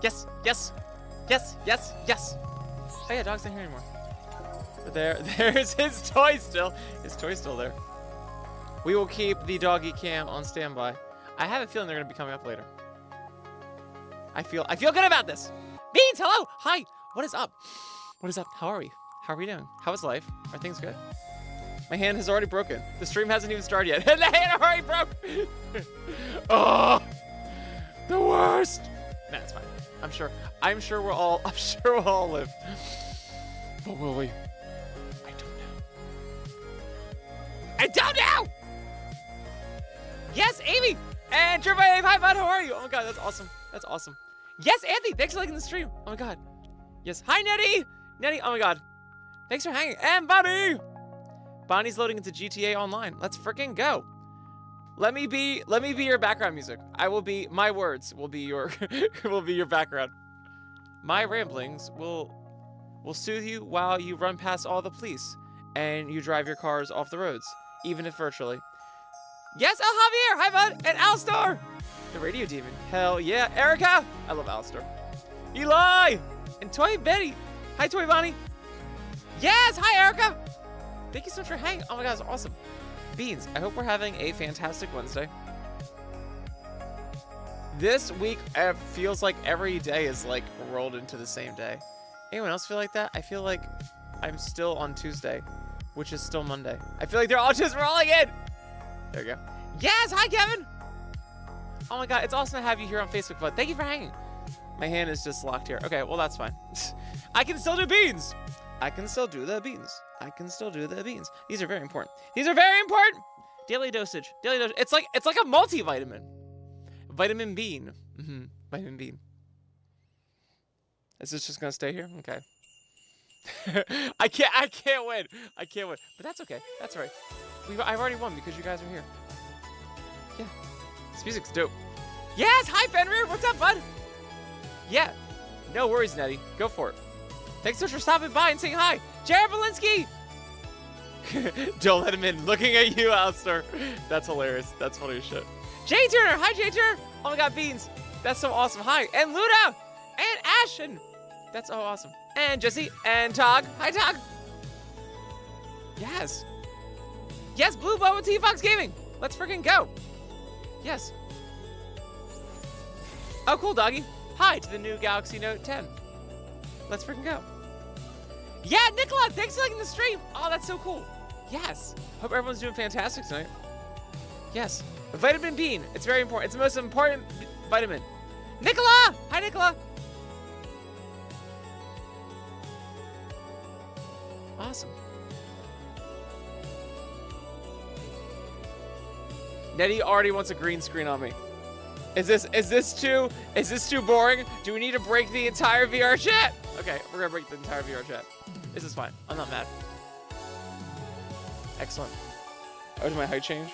Yes, yes, yes, yes, yes. Oh yeah, dog's not here anymore. But there's his toy still. His toy's still there. We will keep the doggy cam on standby. I have a feeling they're gonna be coming up later. I feel good about this. Beans, hello, hi. What is up? What is up? How are we? How are we doing? How is life? Are things good? My hand has already broken. The stream hasn't even started yet, and the hand already broke. Oh, the worst. Nah, it's fine. I'm sure we'll all live. But will we? I don't know. I don't know! Yes, Amy! And Triple Abe, hi bud, how are you? Oh my god, that's awesome. That's awesome. Yes, Anthony, thanks for liking the stream. Oh my god. Yes, hi Nettie! Nettie, oh my god. Thanks for hanging. And Bonnie! Bonnie's loading into GTA Online. Let's freaking go. Let me be your background music. My words will be your will be your background. My ramblings will soothe you while you run past all the police and you drive your cars off the roads, even if virtually. Yes, El Javier, hi bud, and Alistar, the radio demon. Hell yeah, Erica, I love Alistar. Eli, and Toy Betty, hi Toy Bonnie. Yes, hi Erica. Thank you so much for hanging. Oh my god, that's awesome. Beans, I hope we're having a fantastic Wednesday. This week, it feels like every day is like rolled into the same day. Anyone else feel like that? I feel like I'm still on Tuesday, which is still Monday. I feel like they're all just rolling in. There you go. Yes, hi Kevin. Oh my god, it's awesome to have you here on Facebook, bud. Thank you for hanging. My hand is just locked here. Okay, well that's fine. I can still do beans. I can still do the beans. I can still do the beans. These are very important. These are very important. Daily dosage. Daily dosage. It's like a multivitamin. Vitamin bean. Vitamin bean. Is this just gonna stay here? Okay. I can't win. I can't win. But that's okay. That's all right. I've already won because you guys are here. Yeah. This music's dope. Yes. Hi Fenrir. What's up, bud? Yeah. No worries, Nettie. Go for it. Thanks so much for stopping by and saying hi. Jared Belinsky! Don't let him in. Looking at you, Alistair. That's hilarious. That's funny as shit. Jay Turner! Hi, Jay Turner! Oh my god, Beans. That's so awesome. Hi. And Luda! And Ashen! That's so awesome. And Jesse. And Tog. Hi, Tog. Yes. Yes, Blue Bow and T-Fox Gaming. Let's freaking go. Yes. Oh, cool, doggy. Hi to the new Galaxy Note 10. Let's freaking go. Yeah, Nicola, thanks for liking the stream. Oh, that's so cool. Yes. Hope everyone's doing fantastic tonight. Yes. Vitamin Bean. It's very important. It's the most important vitamin. Nicola! Hi, Nicola. Awesome. Nettie already wants a green screen on me. Is this too boring? Do we need to break the entire VR chat? Okay, we're gonna break the entire VR chat. This is fine. I'm not mad. Excellent. Oh, did my height change?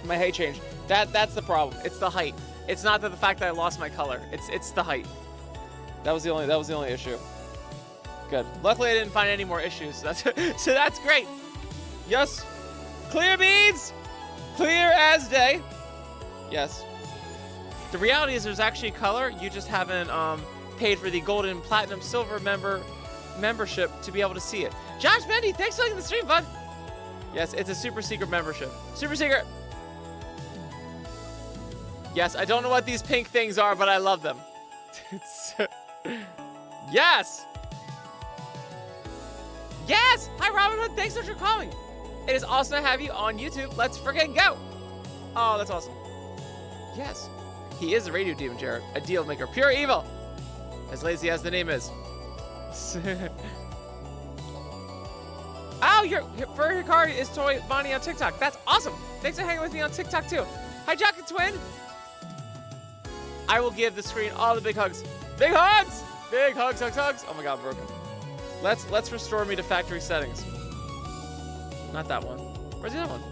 My height changed. That's the problem. It's the height. It's not the fact that I lost my color. It's the height. That was the only issue. Good. Luckily I didn't find any more issues. So that's great. Yes. Clear beads. Clear as day. Yes. The reality is there's actually color. You just haven't paid for the golden, platinum, silver membership to be able to see it. Josh Mendy, thanks for liking the stream, bud. Yes, it's a super secret membership. Super secret. Yes, I don't know what these pink things are, but I love them. Yes. Yes. Hi, Robin Hood. Thanks so much for calling. It is awesome to have you on YouTube. Let's freaking go. Oh, that's awesome. Yes. He is a radio demon, Jared. A deal maker. Pure evil. As lazy as the name is. Oh, your furry card is Toy Bonnie on TikTok. That's awesome. Thanks for hanging with me on TikTok too. Hi, Jock and Twin. I will give the screen all the big hugs. Big hugs! Big hugs, hugs, hugs. Oh my god, I'm broken. Let's restore me to factory settings. Not that one. Where's the other one?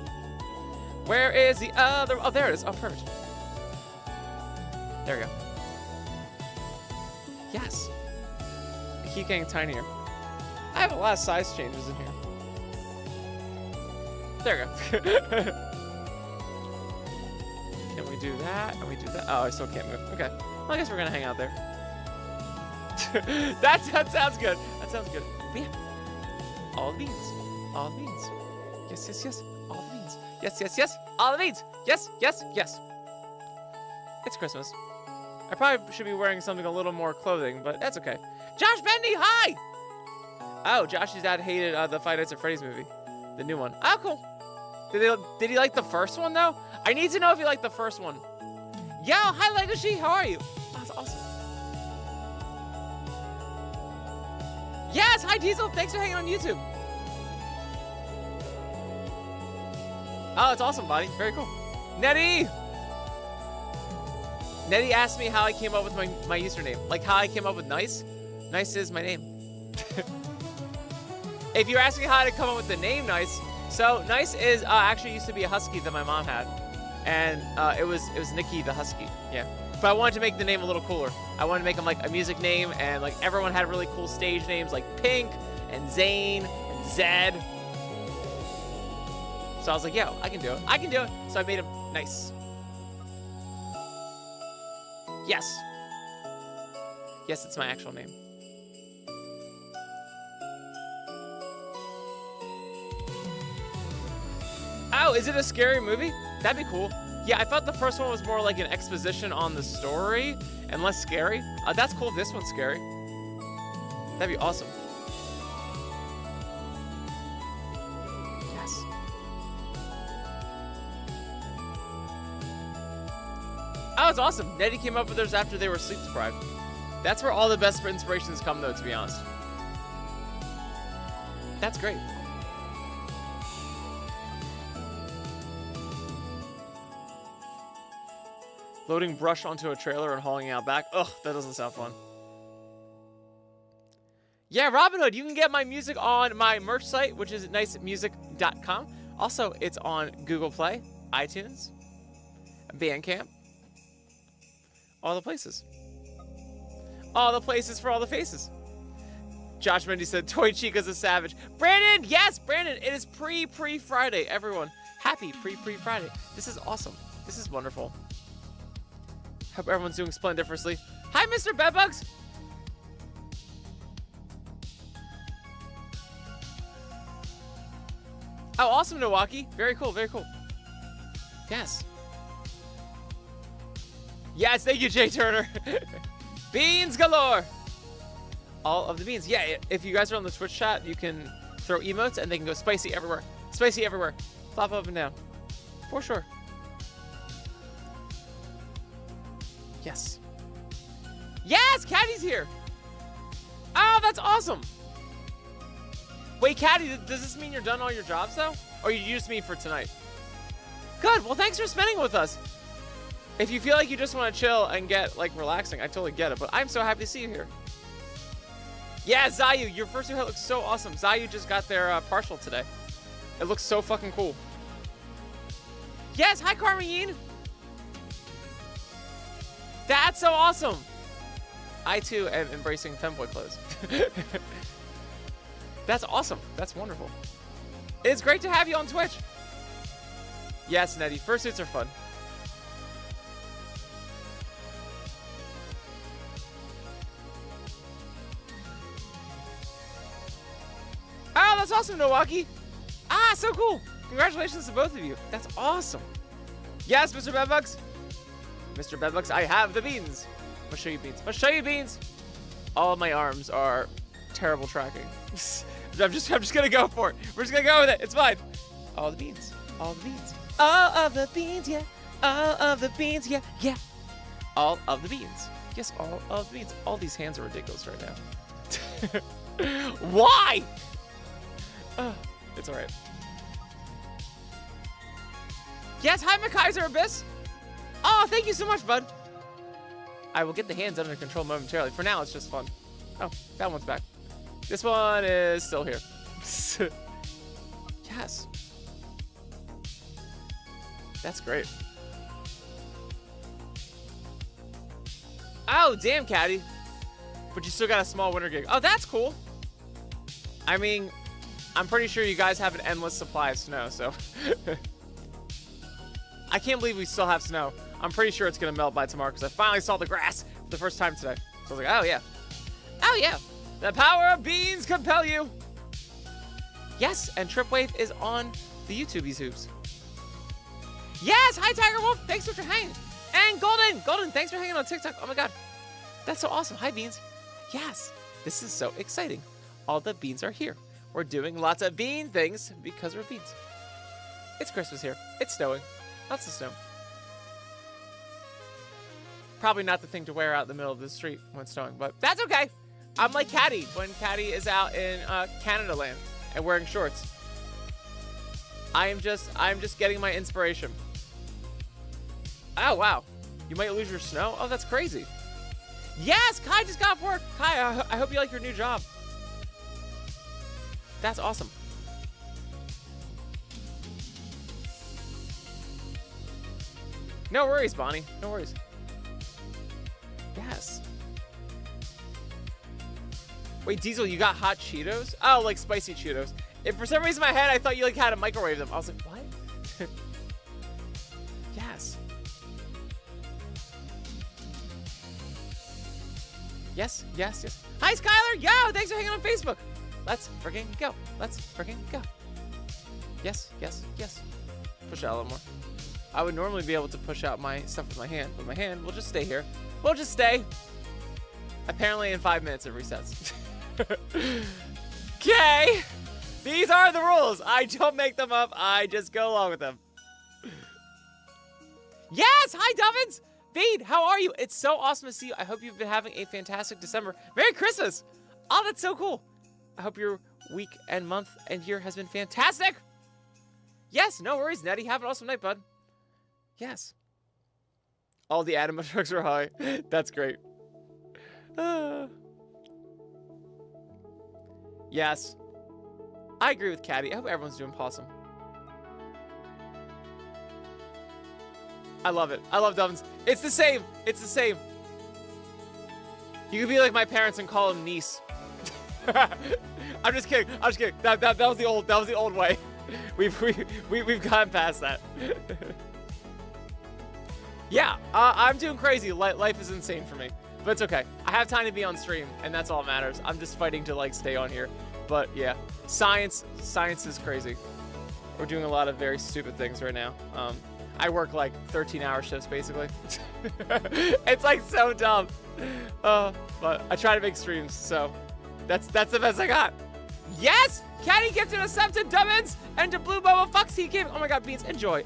Where is the other? Oh, there it is. Oh, perfect. There we go. Yes. I keep getting tinier. I have a lot of size changes in here. There we go. Can't wait do that, and we do that. Oh, I still can't move. Okay. Well, I guess we're gonna hang out there. that sounds good. That sounds good. But yeah. All the beans. All the beans. Yes, yes, yes. All the beans. Yes, yes, yes. All the beans. Yes, yes, yes. It's Christmas. I probably should be wearing something a little more clothing, but that's okay. Josh Bendy, hi! Oh, Josh's dad hated the Five Nights at Freddy's movie. The new one. Oh, cool. Did he like the first one, though? I need to know if he liked the first one. Yo, hi, Legacy. How are you? Oh, that's awesome. Yes, hi, Diesel. Thanks for hanging on YouTube. Oh, it's awesome, buddy. Very cool. Nettie! Nettie asked me how I came up with my username. Like, how I came up with Nice. Nice is my name. If you're asking how to come up with the name Nice, so Nice is actually used to be a husky that my mom had. And it was Nikki the husky. Yeah. But I wanted to make the name a little cooler. I wanted to make him like a music name, and like everyone had really cool stage names like Pink and Zane and Zed. So I was like, yo, I can do it. I can do it. So I made him Nice. Yes. Yes, it's my actual name. Oh, is it a scary movie? That'd be cool. Yeah, I thought the first one was more like an exposition on the story and less scary. That's cool. This one's scary. That'd be awesome. Yes. Oh, it's awesome. Nettie came up with theirs after they were sleep deprived. That's where all the best inspirations come, though, to be honest. That's great. Loading brush onto a trailer and hauling it out back. Ugh, that doesn't sound fun. Yeah, Robin Hood, you can get my music on my merch site, which is nicemusic.com. Also, it's on Google Play, iTunes, Bandcamp, all the places. All the places for all the faces. Josh Mendy said, Toy Chica's a savage. Brandon, yes, Brandon, it is pre-Friday, everyone. Happy pre-Friday. This is awesome. This is wonderful. Hope everyone's doing splendiferously. Hi, Mr. Bedbugs. Oh, awesome, Milwaukee. Very cool, very cool. Yes. Yes, thank you, Jay Turner. Beans galore. All of the beans. Yeah, if you guys are on the Twitch chat, you can throw emotes and they can go spicy everywhere. Spicy everywhere. Flop up and down. For sure. Yes. Yes, Caddy's here. Oh, that's awesome. Wait, Caddy, does this mean you're done all your jobs, though? Or you just mean for tonight? Good. Well, thanks for spending with us. If you feel like you just want to chill and get, like, relaxing, I totally get it. But I'm so happy to see you here. Yeah, Zayu, your first haircut looks so awesome. Zayu just got their partial today. It looks so fucking cool. Yes, hi, Carmine. That's so awesome. I, too, am embracing femboy clothes. That's awesome. That's wonderful. It's great to have you on Twitch. Yes, Nettie. Fursuits are fun. Oh, that's awesome, Milwaukee. Ah, so cool. Congratulations to both of you. That's awesome. Yes, Mr. Bedbugs. Mr. Bedbugs, I have the beans. I'll show you beans. I'll show you beans. All of my arms are terrible tracking. I'm just gonna go for it. We're just gonna go with it. It's fine. All the beans. All the beans. All of the beans, yeah. All of the beans, yeah, yeah. All of the beans. Yes, all of the beans. All these hands are ridiculous right now. Why? It's alright. Yes, hi, McKaiser Abyss. Oh, thank you so much, bud. I will get the hands under control momentarily. For now, it's just fun. Oh, that one's back. This one is still here. Yes. That's great. Oh, damn, Caddy. But you still got a small winter gig. Oh, that's cool. I mean, I'm pretty sure you guys have an endless supply of snow, so. I can't believe we still have snow. I'm pretty sure it's gonna melt by tomorrow because I finally saw the grass for the first time today. So I was like, oh yeah. Oh yeah. The power of beans compel you. Yes, and Tripwave is on the YouTubies hoops. Yes, hi Tiger Wolf, thanks so much for hanging. And Golden, thanks for hanging on TikTok. Oh my god, that's so awesome. Hi Beans. Yes, this is so exciting. All the beans are here. We're doing lots of bean things because we're beans. It's Christmas here. It's snowing. Lots of snow. Probably not the thing to wear out in the middle of the street when it's snowing, but that's okay. I'm like Caddy when Caddy is out in Canada land and wearing shorts. I'm just getting my inspiration. Oh wow, you might lose your snow. Oh, that's crazy. Yes, Kai just got off work. Kai, I hope you like your new job. That's awesome. No worries, Bonnie. No worries. Yes. Wait, Diesel, you got hot Cheetos? Oh, like spicy Cheetos. If for some reason in my head I thought you like had to microwave them. I was like, what? Yes. Yes, yes, yes. Hi, Skylar. Yo, thanks for hanging on Facebook. Let's freaking go. Let's freaking go. Yes, yes, yes. Push out a little more. I would normally be able to push out my stuff with my hand, but my hand will just stay here. We'll just stay. Apparently in 5 minutes it resets. Okay. These are the rules. I don't make them up. I just go along with them. Yes! Hi, Duffins! Vade, how are you? It's so awesome to see you. I hope you've been having a fantastic December. Merry Christmas! Oh, that's so cool. I hope your week and month and year has been fantastic. Yes, no worries, Nettie. Have an awesome night, bud. Yes. All the anima trucks are high. That's great. Yes. I agree with Caddy. I hope everyone's doing possum. I love it. I love Duffins. It's the same. It's the same. You could be like my parents and call them niece. I'm just kidding. I'm just kidding. That was the old way. We've gone past that. Yeah, I'm doing crazy. Life is insane for me, but it's okay. I have time to be on stream, and that's all that matters. I'm just fighting to like stay on here. But yeah, science is crazy. We're doing a lot of very stupid things right now. I work like 13-hour shifts basically. It's like so dumb. But I try to make streams, so that's the best I got. Yes, Caddy gifted a sub to Dubbins and to Blue Boba Fox. He came. Oh my God, Beans, enjoy.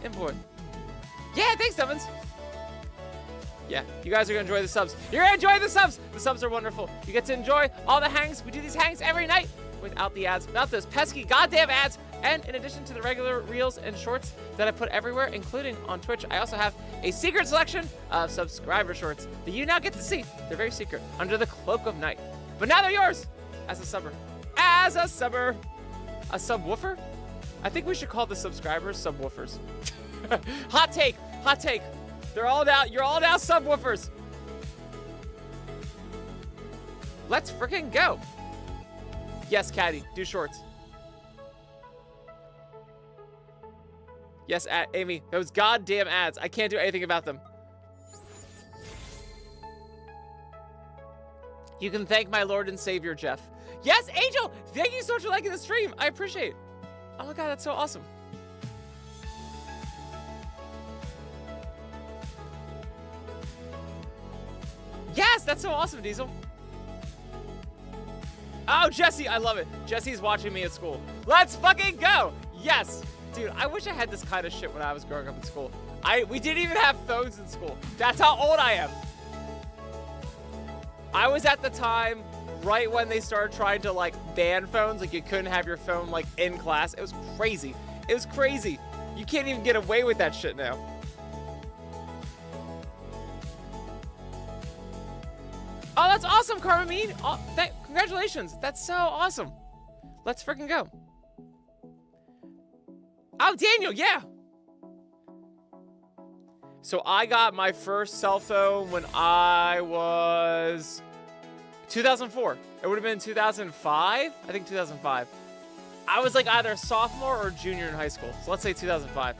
Yeah, thanks, Dubbins. Yeah, you guys are gonna enjoy the subs. You're gonna enjoy the subs. The subs are wonderful. You get to enjoy all the hangs. We do these hangs every night without the ads, without those pesky goddamn ads. And in addition to the regular reels and shorts that I put everywhere, including on Twitch, I also have a secret selection of subscriber shorts that you now get to see. They're very secret, under the cloak of night. But now they're yours as a subber. As a subber. A subwoofer? I think we should call the subscribers subwoofers. Hot take. Hot take. They're all now. You're all now subwoofers. Let's freaking go. Yes, Caddy, do shorts. Yes, Amy, those goddamn ads. I can't do anything about them. You can thank my Lord and Savior, Jeff. Yes, Angel, thank you so much for liking the stream. I appreciate it. Oh my God, that's so awesome. Yes, that's so awesome, Diesel. Oh, Jesse, I love it. Jesse's watching me at school. Let's fucking go. Yes. Dude, I wish I had this kind of shit when I was growing up in school. We didn't even have phones in school. That's how old I am. I was at the time right when they started trying to like ban phones. Like you couldn't have your phone like in class. It was crazy. It was crazy. You can't even get away with that shit now. Oh, that's awesome, Carmine. Oh, congratulations. That's so awesome. Let's freaking go. Oh, Daniel, yeah. So I got my first cell phone when I was 2004. It would have been 2005. I think 2005. I was like either a sophomore or junior in high school. So let's say 2005.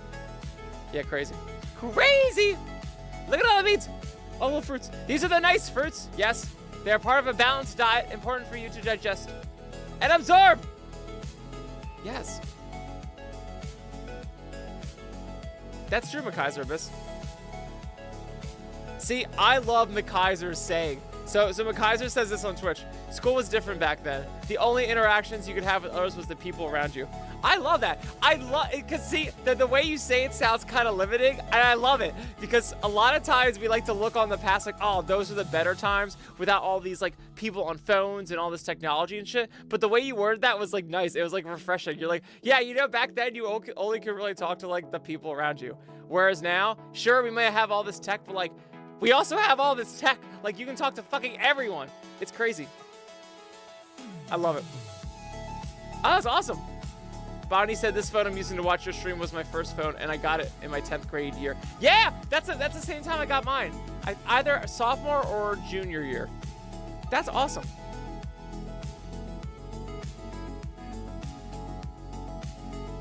Yeah, crazy. Crazy. Look at all the beans. All the fruits. These are the nice fruits. Yes. They are part of a balanced diet, important for you to digest and absorb. Yes. That's true, McKaiser. See, I love McKaiser's saying. So McKaiser says this on Twitch. School was different back then. The only interactions you could have with others was the people around you. I love that. I love it because see, the way you say it sounds kind of limiting, and I love it because a lot of times we like to look on the past like, oh, those are the better times without all these like people on phones and all this technology and shit. But the way you worded that was like nice. It was like refreshing. You're like, yeah, you know, back then you only could really talk to like the people around you. Whereas now, sure, we may have all this tech, but like, we also have all this tech. Like, you can talk to fucking everyone. It's crazy. I love it. Oh, that's awesome. Bonnie said this phone I'm using to watch your stream was my first phone, and I got it in my 10th grade year. Yeah, that's the same time I got mine. Either sophomore or junior year. That's awesome.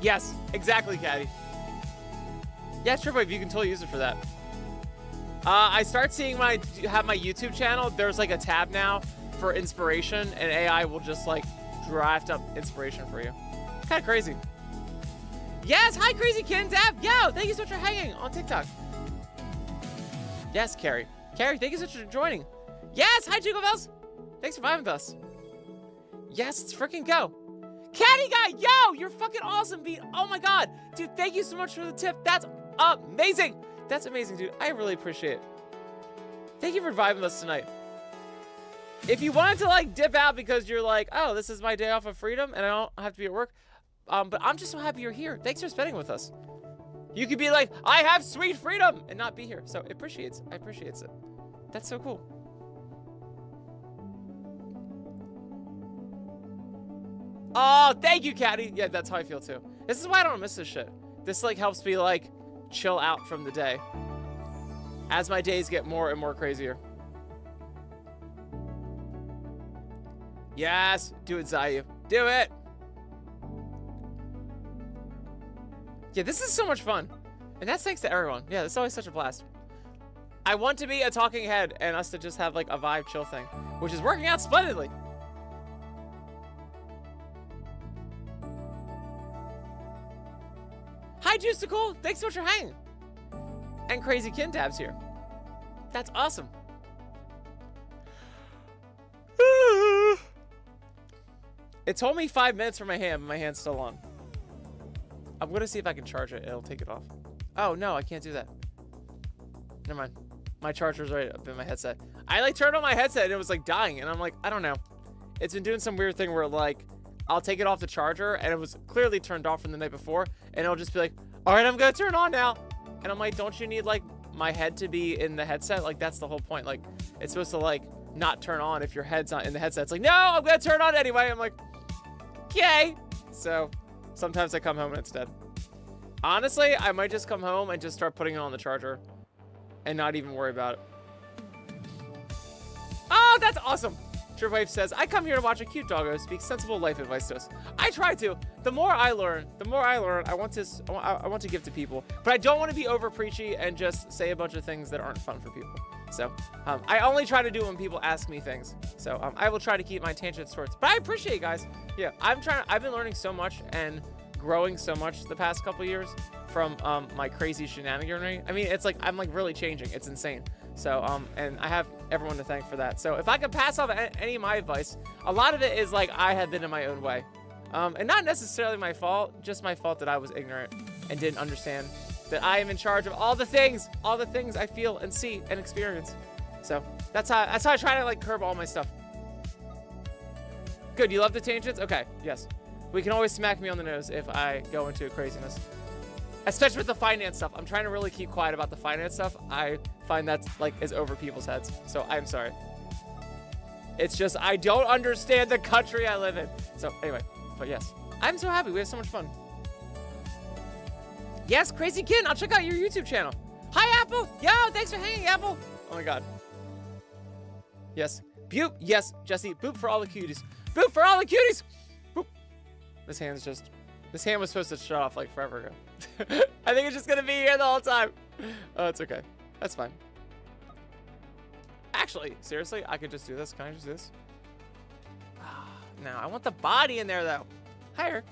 Yes, exactly, Caddy. Yeah, sure, but you can totally use it for that. I start seeing when I have my YouTube channel, there's like a tab now for inspiration, and AI will just like draft up inspiration for you. Kind of crazy. Yes, hi, Crazy Kindab. Yo, thank you so much for hanging on TikTok. Yes, Carrie. Carrie, thank you so much for joining. Yes, hi, Jingle Bells. Thanks for vibing with us. Yes, let's freaking go. Caddy Guy, yo, you're fucking awesome, Beat. Oh my God. Dude, thank you so much for the tip. That's amazing. That's amazing, dude. I really appreciate it. Thank you for vibing with us tonight. If you wanted to like dip out because you're like, oh, this is my day off of freedom and I don't have to be at work, but I'm just so happy you're here. Thanks for spending with us. You could be like, I have sweet freedom and not be here. So I appreciate it. That's so cool. Oh, thank you, Caddy. Yeah, that's how I feel too. This is why I don't miss this shit. This like helps me like chill out from the day as my days get more and more crazier. Yes, do it, Zayu. Do it. Yeah, this is so much fun. And that's thanks to everyone. Yeah, it's always such a blast. I want to be a talking head and us to just have like a vibe chill thing, which is working out splendidly. Hi, Juicycle. Thanks so much for hanging. And Crazy Kindab's here. That's awesome. It told me 5 minutes for my hand, but my hand's still on. I'm gonna see if I can charge it. It'll take it off. Oh no, I can't do that. Never mind. My charger's right up in my headset. I like turned on my headset and it was like dying, and I'm like, I don't know. It's been doing some weird thing where like I'll take it off the charger and it was clearly turned off from the night before, and it'll just be like, all right, I'm gonna turn on now. And I'm like, don't you need like my head to be in the headset? Like that's the whole point. Like it's supposed to like not turn on if your head's not in the headset. It's like, no, I'm gonna turn on anyway. I'm like, okay. So sometimes I come home and it's dead. Honestly, I might just come home and just start putting it on the charger and not even worry about it. Oh, that's awesome. Wave says, I come here to watch a cute doggo speak sensible life advice to us. I try to. The more I learn, I want to give to people. But I don't want to be over preachy and just say a bunch of things that aren't fun for people. So I only try to do it when people ask me things. So I will try to keep my tangents short. But I appreciate it, guys. Yeah, I've been learning so much and growing so much the past couple years from my crazy shenaniganry. I mean, it's like I'm like really changing. It's insane. So and I have everyone to thank for that. So if I could pass off any of my advice, a lot of it is like I have been in my own way, and not necessarily my fault, just my fault that I was ignorant and didn't understand that I am in charge of all the things I feel and see and experience. So that's how I try to like curb all my stuff. Good, you love the tangents? Okay, yes. We can always smack me on the nose if I go into craziness. Especially with the finance stuff. I'm trying to really keep quiet about the finance stuff. I find that's like is over people's heads. So I'm sorry. It's just I don't understand the country I live in. So anyway, but yes. I'm so happy. We have so much fun. Yes, Crazy Kid. I'll check out your YouTube channel. Hi, Apple. Yo, thanks for hanging, Apple. Oh my God. Yes. Boop. Yes, Jesse. Boop for all the cuties. Boop for all the cuties. Boop. This hand was supposed to shut off like forever ago. I think it's just gonna be here the whole time. Oh, it's okay. That's fine. Actually, seriously, I could just do this. Can I just do this? No, I want the body in there, though. Higher.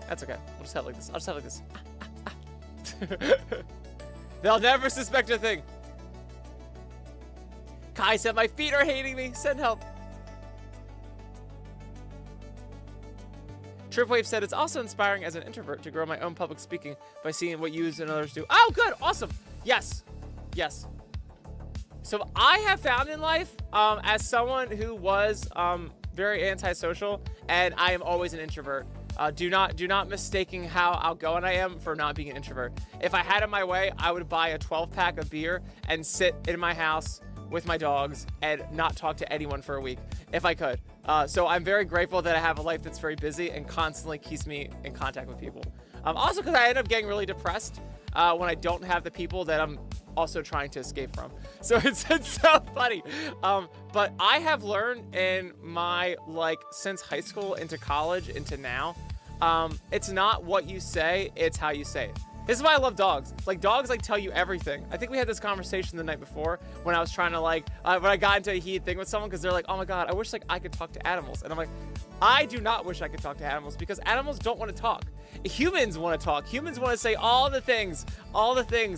That's okay. We'll just have it like this. I'll just have it like this. They'll never suspect a thing. Kai said, my feet are hating me. Send help. Tripwave said, it's also inspiring as an introvert to grow my own public speaking by seeing what you and others do. Oh, good. Awesome. Yes. Yes. So I have found in life, as someone who was very antisocial, and I am always an introvert. Do not mistaking how outgoing I am for not being an introvert. If I had it my way, I would buy a 12-pack of beer and sit in my house with my dogs and not talk to anyone for a week, if I could. So I'm very grateful that I have a life that's very busy and constantly keeps me in contact with people. Also because I end up getting really depressed when I don't have the people that I'm also trying to escape from. So it's so funny. But I have learned in my, since high school into college into now, it's not what you say, it's how you say it. This is why I love dogs. Dogs tell you everything. I think we had this conversation the night before when I was trying to when I got into a heated thing with someone because they're like, oh my God, I wish I could talk to animals. And I'm like, I do not wish I could talk to animals because animals don't want to talk. Humans want to talk. Humans want to say all the things,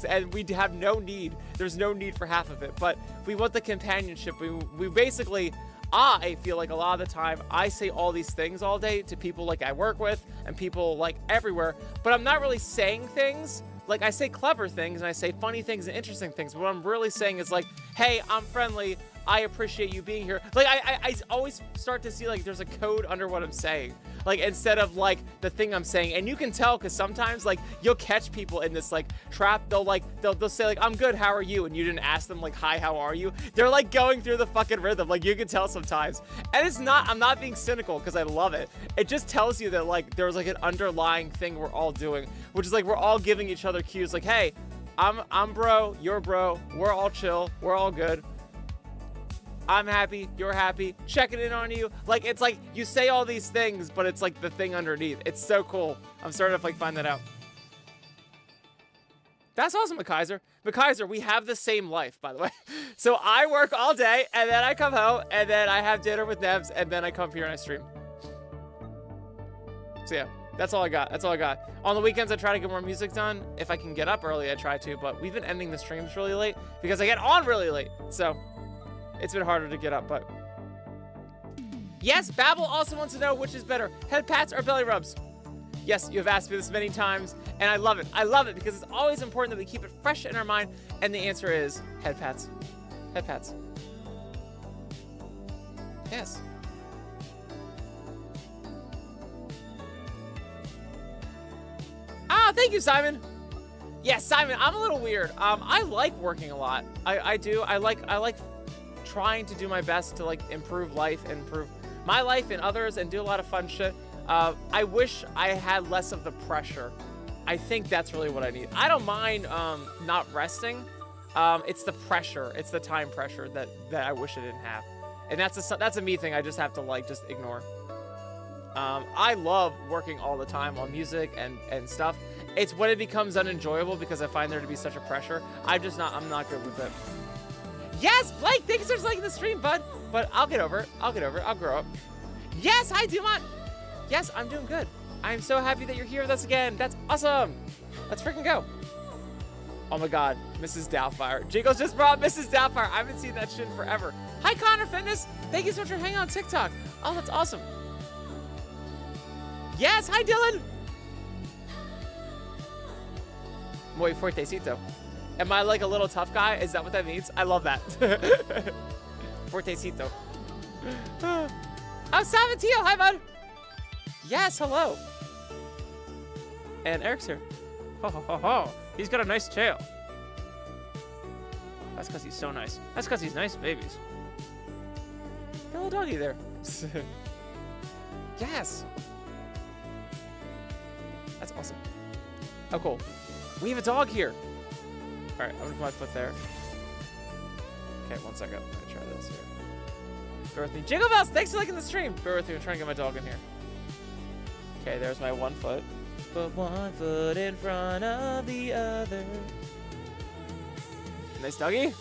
and we have no need. There's no need for half of it, but we want the companionship. We basically, I feel like a lot of the time I say all these things all day to people I work with and people everywhere, but I'm not really saying things. I say clever things and I say funny things and interesting things, but what I'm really saying is hey, I'm friendly. I appreciate you being here. I always start to see there's a code under what I'm saying. Instead of the thing I'm saying. And you can tell because sometimes you'll catch people in this trap. They'll say I'm good, how are you? And you didn't ask them hi, how are you? They're going through the fucking rhythm. You can tell sometimes. And it's not, I'm not being cynical because I love it. It just tells you that there's an underlying thing we're all doing, which is we're all giving each other cues hey, I'm bro, you're bro, we're all chill, we're all good. I'm happy, you're happy, checking in on you. It's you say all these things, but it's the thing underneath. It's so cool. I'm starting to find that out. That's awesome, McKaiser. McKaiser, we have the same life, by the way. So I work all day, and then I come home, and then I have dinner with Nevs, and then I come here and I stream. So yeah, that's all I got. That's all I got. On the weekends, I try to get more music done. If I can get up early, I try to, but we've been ending the streams really late because I get on really late. So it's been harder to get up, but yes, Babel also wants to know which is better, head pats or belly rubs. Yes, you have asked me this many times, and I love it. I love it because it's always important that we keep it fresh in our mind, and the answer is head pats. Head pats. Yes. Ah, thank you, Simon. Yes, Simon, I'm a little weird. I like working a lot. I do. I like trying to do my best to improve life and improve my life and others and do a lot of fun shit. I wish I had less of the pressure. I think that's really what I need. I don't mind not resting. It's the pressure. It's the time pressure that I wish I didn't have. And that's a me thing I just have to just ignore. I love working all the time on music and stuff. It's when it becomes unenjoyable because I find there to be such a pressure. I'm not good with it. Yes, Blake, thanks for liking the stream, bud. But I'll get over it. I'll grow up. Yes, hi, Dumont. Yes, I'm doing good. I'm so happy that you're here with us again. That's awesome. Let's freaking go. Oh my God, Mrs. Doubtfire. Jingles just brought Mrs. Doubtfire. I haven't seen that shit in forever. Hi, Connor Fitness. Thank you so much for hanging on TikTok. Oh, that's awesome. Yes, hi, Dylan. Muy fuertecito. Am I a little tough guy? Is that what that means? I love that. Fuertecito. Oh, Savatio. Hi, bud. Yes, hello. And Eric's here. Ho, ho, ho, ho. He's got a nice tail. That's because he's so nice. That's because he's nice babies. Got a little doggy there. Yes. That's awesome. Oh, cool. We have a dog here. All right, I'm gonna put my foot there. Okay, 1 second. I'm gonna try this here. Bear with me. Jingle Bells, thanks for liking the stream. Bear with me, I'm trying to get my dog in here. Okay, there's my 1 foot. Put 1 foot in front of the other. Nice doggy.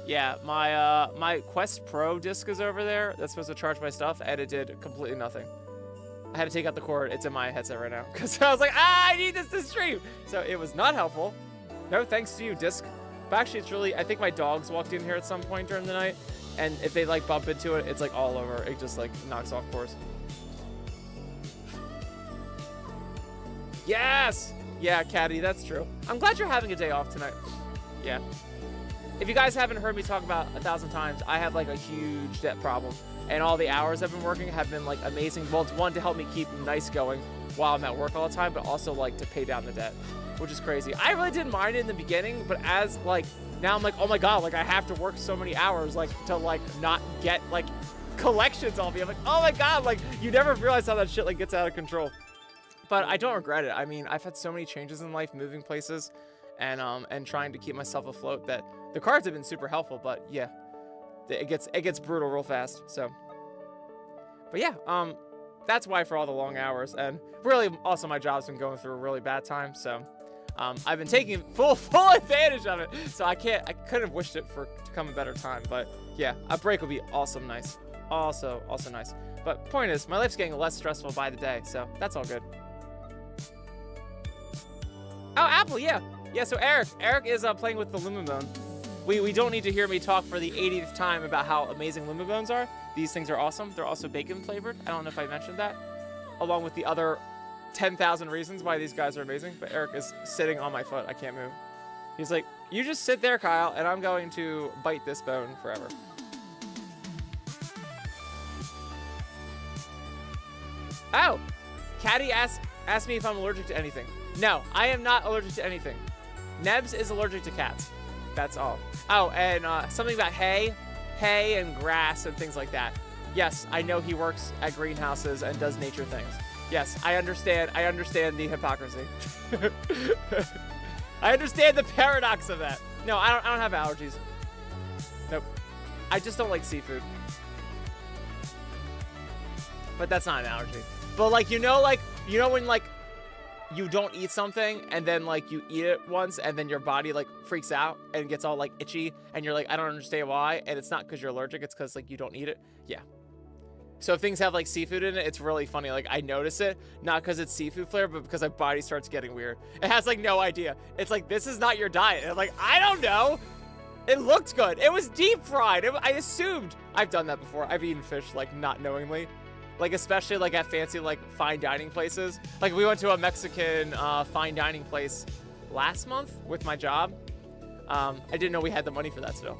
Yeah, my Quest Pro disc is over there. That's supposed to charge my stuff, and it did completely nothing. I had to take out the cord. It's in my headset right now because I was like, I need this to stream. So it was not helpful. No thanks to you, disc. But actually, it's really, I think my dogs walked in here at some point during the night, and if they like bump into it, it's like all over. It just like knocks off course. Yes! Yeah, Caddy, that's true. I'm glad you're having a day off tonight. Yeah. If you guys haven't heard me talk about 1,000 times, I have like a huge debt problem. And all the hours I've been working have been like amazing. Well, it's one to help me keep NIIC going while I'm at work all the time, but also like to pay down the debt, which is crazy. I really didn't mind it in the beginning, but as like, now I'm like, oh my God, like I have to work so many hours like to like not get like collections on me. I'm like, oh my God, like you never realize how that shit like gets out of control. But I don't regret it. I mean, I've had so many changes in life, moving places and trying to keep myself afloat that the cards have been super helpful, but yeah. It gets brutal real fast. So, but yeah, that's why for all the long hours, and really also my job's been going through a really bad time. So, I've been taking full advantage of it. So I couldn't have wished it to come a better time. But yeah, a break would be awesome, nice, also nice. But point is, my life's getting less stressful by the day, so that's all good. Oh, Apple, yeah. So Eric is playing with the Lumabone. We don't need to hear me talk for the 80th time about how amazing Lumabones are. These things are awesome. They're also bacon flavored. I don't know if I mentioned that, along with the other 10,000 reasons why these guys are amazing. But Eric is sitting on my foot. I can't move. He's like, you just sit there, Kyle, and I'm going to bite this bone forever. Oh, Caddy asked me if I'm allergic to anything. No, I am not allergic to anything. Nebs is allergic to cats. That's all. Oh, and something about hay and grass and things like that. Yes, I know he works at greenhouses and does nature things. Yes, I understand the hypocrisy. I understand the paradox of that. No, I don't have allergies. Nope. I just don't like seafood. But that's not an allergy. But like, you know when like you don't eat something and then like you eat it once and then your body like freaks out and gets all like itchy and you're like, I don't understand why, and it's not because you're allergic, it's because like you don't eat it. Yeah. So if things have like seafood in it, it's really funny. Like I notice it, not because it's seafood flavor, but because my body starts getting weird. It has like no idea. It's like, this is not your diet. And I'm like, I don't know. It looked good. It was deep fried. I assumed. I've done that before. I've eaten fish like not knowingly. Like, especially, like, at fancy, like, fine dining places. Like, we went to a Mexican fine dining place last month with my job. I didn't know we had the money for that still.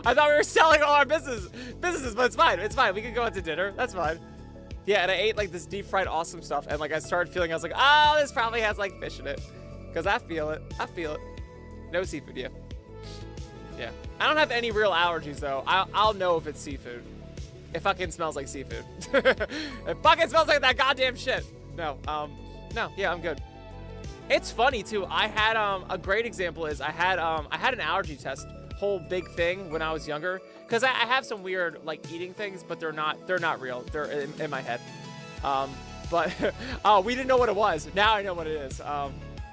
I thought we were selling all our businesses, but it's fine. It's fine. We can go out to dinner. That's fine. Yeah, and I ate, like, this deep-fried awesome stuff. And, like, I started feeling, I was like, oh, this probably has, like, fish in it. Because I feel it. No seafood, yeah. Yeah. I don't have any real allergies, though. I'll know if it's seafood. It fucking smells like seafood. It fucking smells like that goddamn shit. No, yeah, I'm good. It's funny too. I had a great example is I had an allergy test, whole big thing when I was younger, because I have some weird like eating things, but they're not real. They're in my head. But oh, we didn't know what it was. Now I know what it is.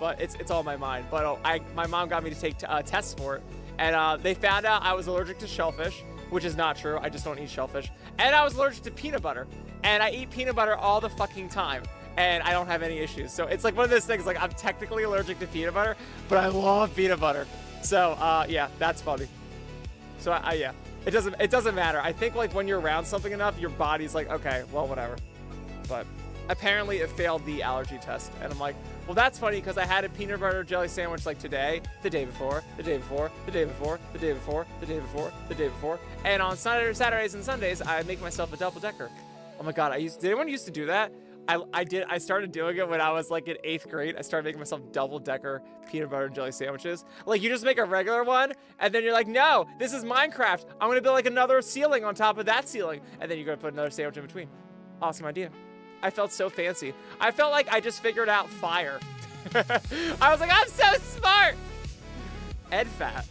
But it's all in my mind. But my mom got me to take tests for it, and they found out I was allergic to shellfish, which is not true. I just don't eat shellfish. And I was allergic to peanut butter. And I eat peanut butter all the fucking time. And I don't have any issues. So it's like one of those things, like I'm technically allergic to peanut butter, but I love peanut butter. So yeah, that's funny. So yeah, it doesn't matter. I think like when you're around something enough, your body's like, okay, well, whatever. But apparently it failed the allergy test. And I'm like, well, that's funny because I had a peanut butter jelly sandwich like today, the day before, the day before, the day before, the day before, the day before, the day before. And on Saturdays and Sundays, I make myself a double decker. Oh my God, did anyone used to do that? I started doing it when I was like in 8th grade. I started making myself double decker peanut butter and jelly sandwiches. Like you just make a regular one and then you're like, no, this is Minecraft. I'm gonna build like another ceiling on top of that ceiling. And then you're gonna put another sandwich in between. Awesome idea. I felt so fancy. I felt like I just figured out fire. I was like, I'm so smart. Ed fat.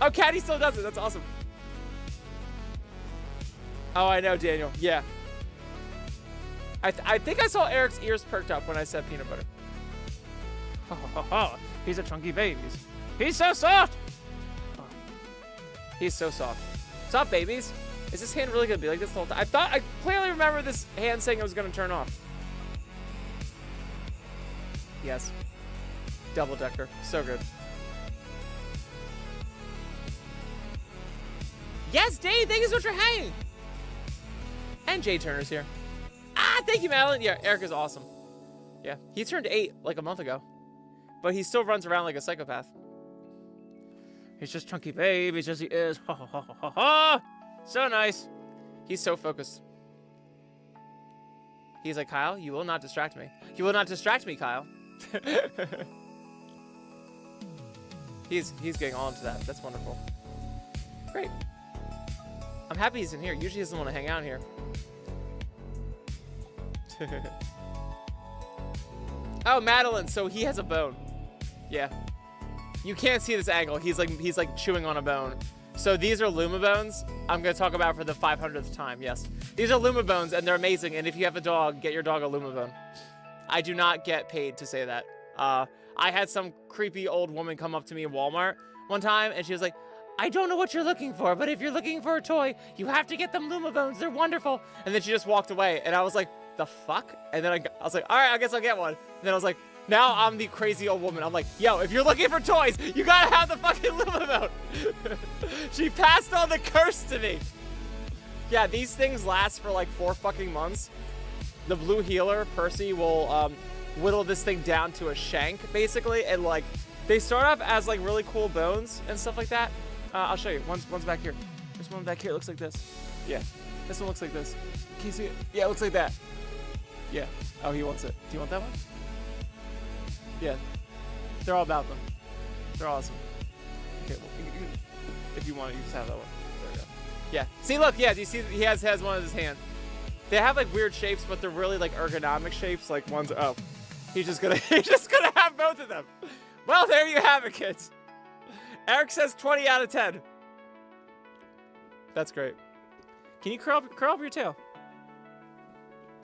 Oh, Caddy still does it. That's awesome. Oh, I know, Daniel. Yeah. I think I saw Eric's ears perked up when I said peanut butter. He's a chunky baby. He's so soft. Oh. He's so soft. Soft babies. Is this hand really gonna be like this the whole time? I clearly remember this hand saying it was gonna turn off. Yes. Double decker. So good. Yes, Dave, thank you so much for hanging. And Jay Turner's here. Ah, thank you, Madeline. Yeah, Erica's awesome. Yeah, he turned 8 like a month ago. But he still runs around like a psychopath. He's just chunky babe. He's just, he is. Ha ha ha ha ha ha. So nice. He's so focused. He's like, Kyle, you will not distract me. You will not distract me, Kyle. He's getting all into that. That's wonderful. Great. I'm happy he's in here. Usually he doesn't want to hang out here. Oh, Madeline. So he has a bone. Yeah. You can't see this angle. He's like chewing on a bone. So these are Luma bones. I'm gonna talk about for the 500th time. Yes. These are Luma bones, and they're amazing. And if you have a dog, get your dog a Luma bone. I do not get paid to say that. I had some creepy old woman come up to me in Walmart one time, and she was like, I don't know what you're looking for, but if you're looking for a toy, you have to get them Luma bones. They're wonderful. And then she just walked away, and I was like, the fuck? And then I was like, all right, I guess I'll get one. And then I was like, now I'm the crazy old woman. I'm like, yo, if you're looking for toys, you gotta have the fucking Luma bone. She passed on the curse to me. Yeah, these things last for like 4 fucking months. The blue healer, Percy, will whittle this thing down to a shank, basically, and like, they start off as like really cool bones and stuff like that. I'll show you. One's back here. This one back here looks like this. Yeah. This one looks like this. Can you see it? Yeah, it looks like that. Yeah. Oh, he wants it. Do you want that one? Yeah. They're all about them. They're awesome. Okay, well, if you want it, you just have that one. There we go. Yeah. See, look. Yeah. Do you see? He has one in his hand. They have like weird shapes, but they're really like ergonomic shapes. Like one's he's just gonna have both of them. Well, there you have it, kids. Eric says 20 out of 10. That's great. Can you curl up your tail?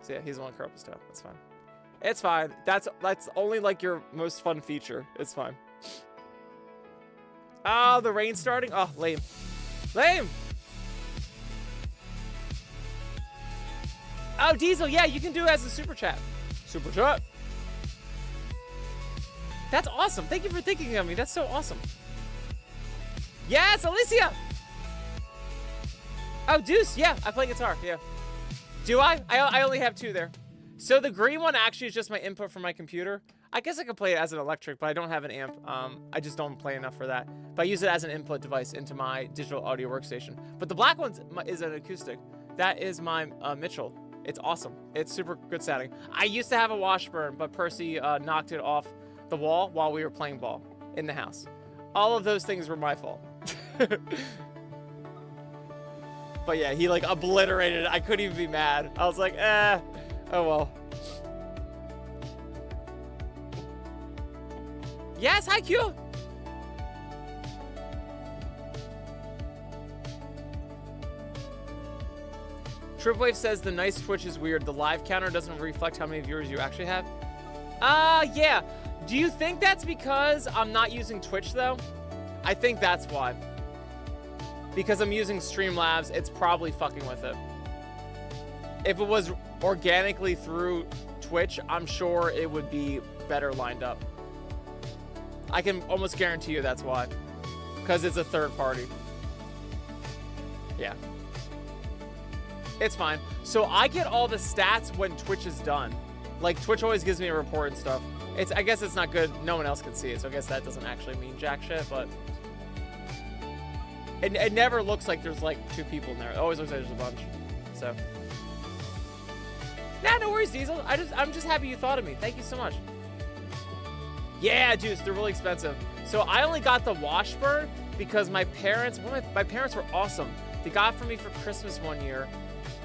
So yeah, he's the one curl up his tail. That's fine. It's fine. That's only like your most fun feature. It's fine. Oh, the rain's starting. Oh, lame. Lame. Oh, Diesel. Yeah, you can do it as a super chat. Super chat. That's awesome. Thank you for thinking of me. That's so awesome. Yes, Alicia! Oh, Deuce, yeah, I play guitar, yeah. Do I? I only have 2 there. So the green one actually is just my input from my computer. I guess I could play it as an electric, but I don't have an amp. I just don't play enough for that. But I use it as an input device into my digital audio workstation. But the black one is an acoustic. That is my Mitchell. It's awesome. It's super good sounding. I used to have a Washburn, but Percy knocked it off the wall while we were playing ball in the house. All of those things were my fault. But yeah, he like obliterated it. I couldn't even be mad. I was like, oh well. Yes, hi Q. Tripwave says the nice Twitch is weird. The live counter doesn't reflect how many viewers you actually have. Yeah. Do you think that's because I'm not using Twitch though? I think that's why. Because I'm using Streamlabs, it's probably fucking with it. If it was organically through Twitch, I'm sure it would be better lined up. I can almost guarantee you that's why. Because it's a third party. Yeah. It's fine. So I get all the stats when Twitch is done. Like, Twitch always gives me a report and stuff. I guess it's not good. No one else can see it, so I guess that doesn't actually mean jack shit, but... It never looks like there's, like, 2 people in there. It always looks like there's a bunch. So... Nah, no worries, Diesel. I'm just happy you thought of me. Thank you so much. Yeah, dudes, they're really expensive. So I only got the Washburn because my parents... my parents were awesome. They got it for me for Christmas one year.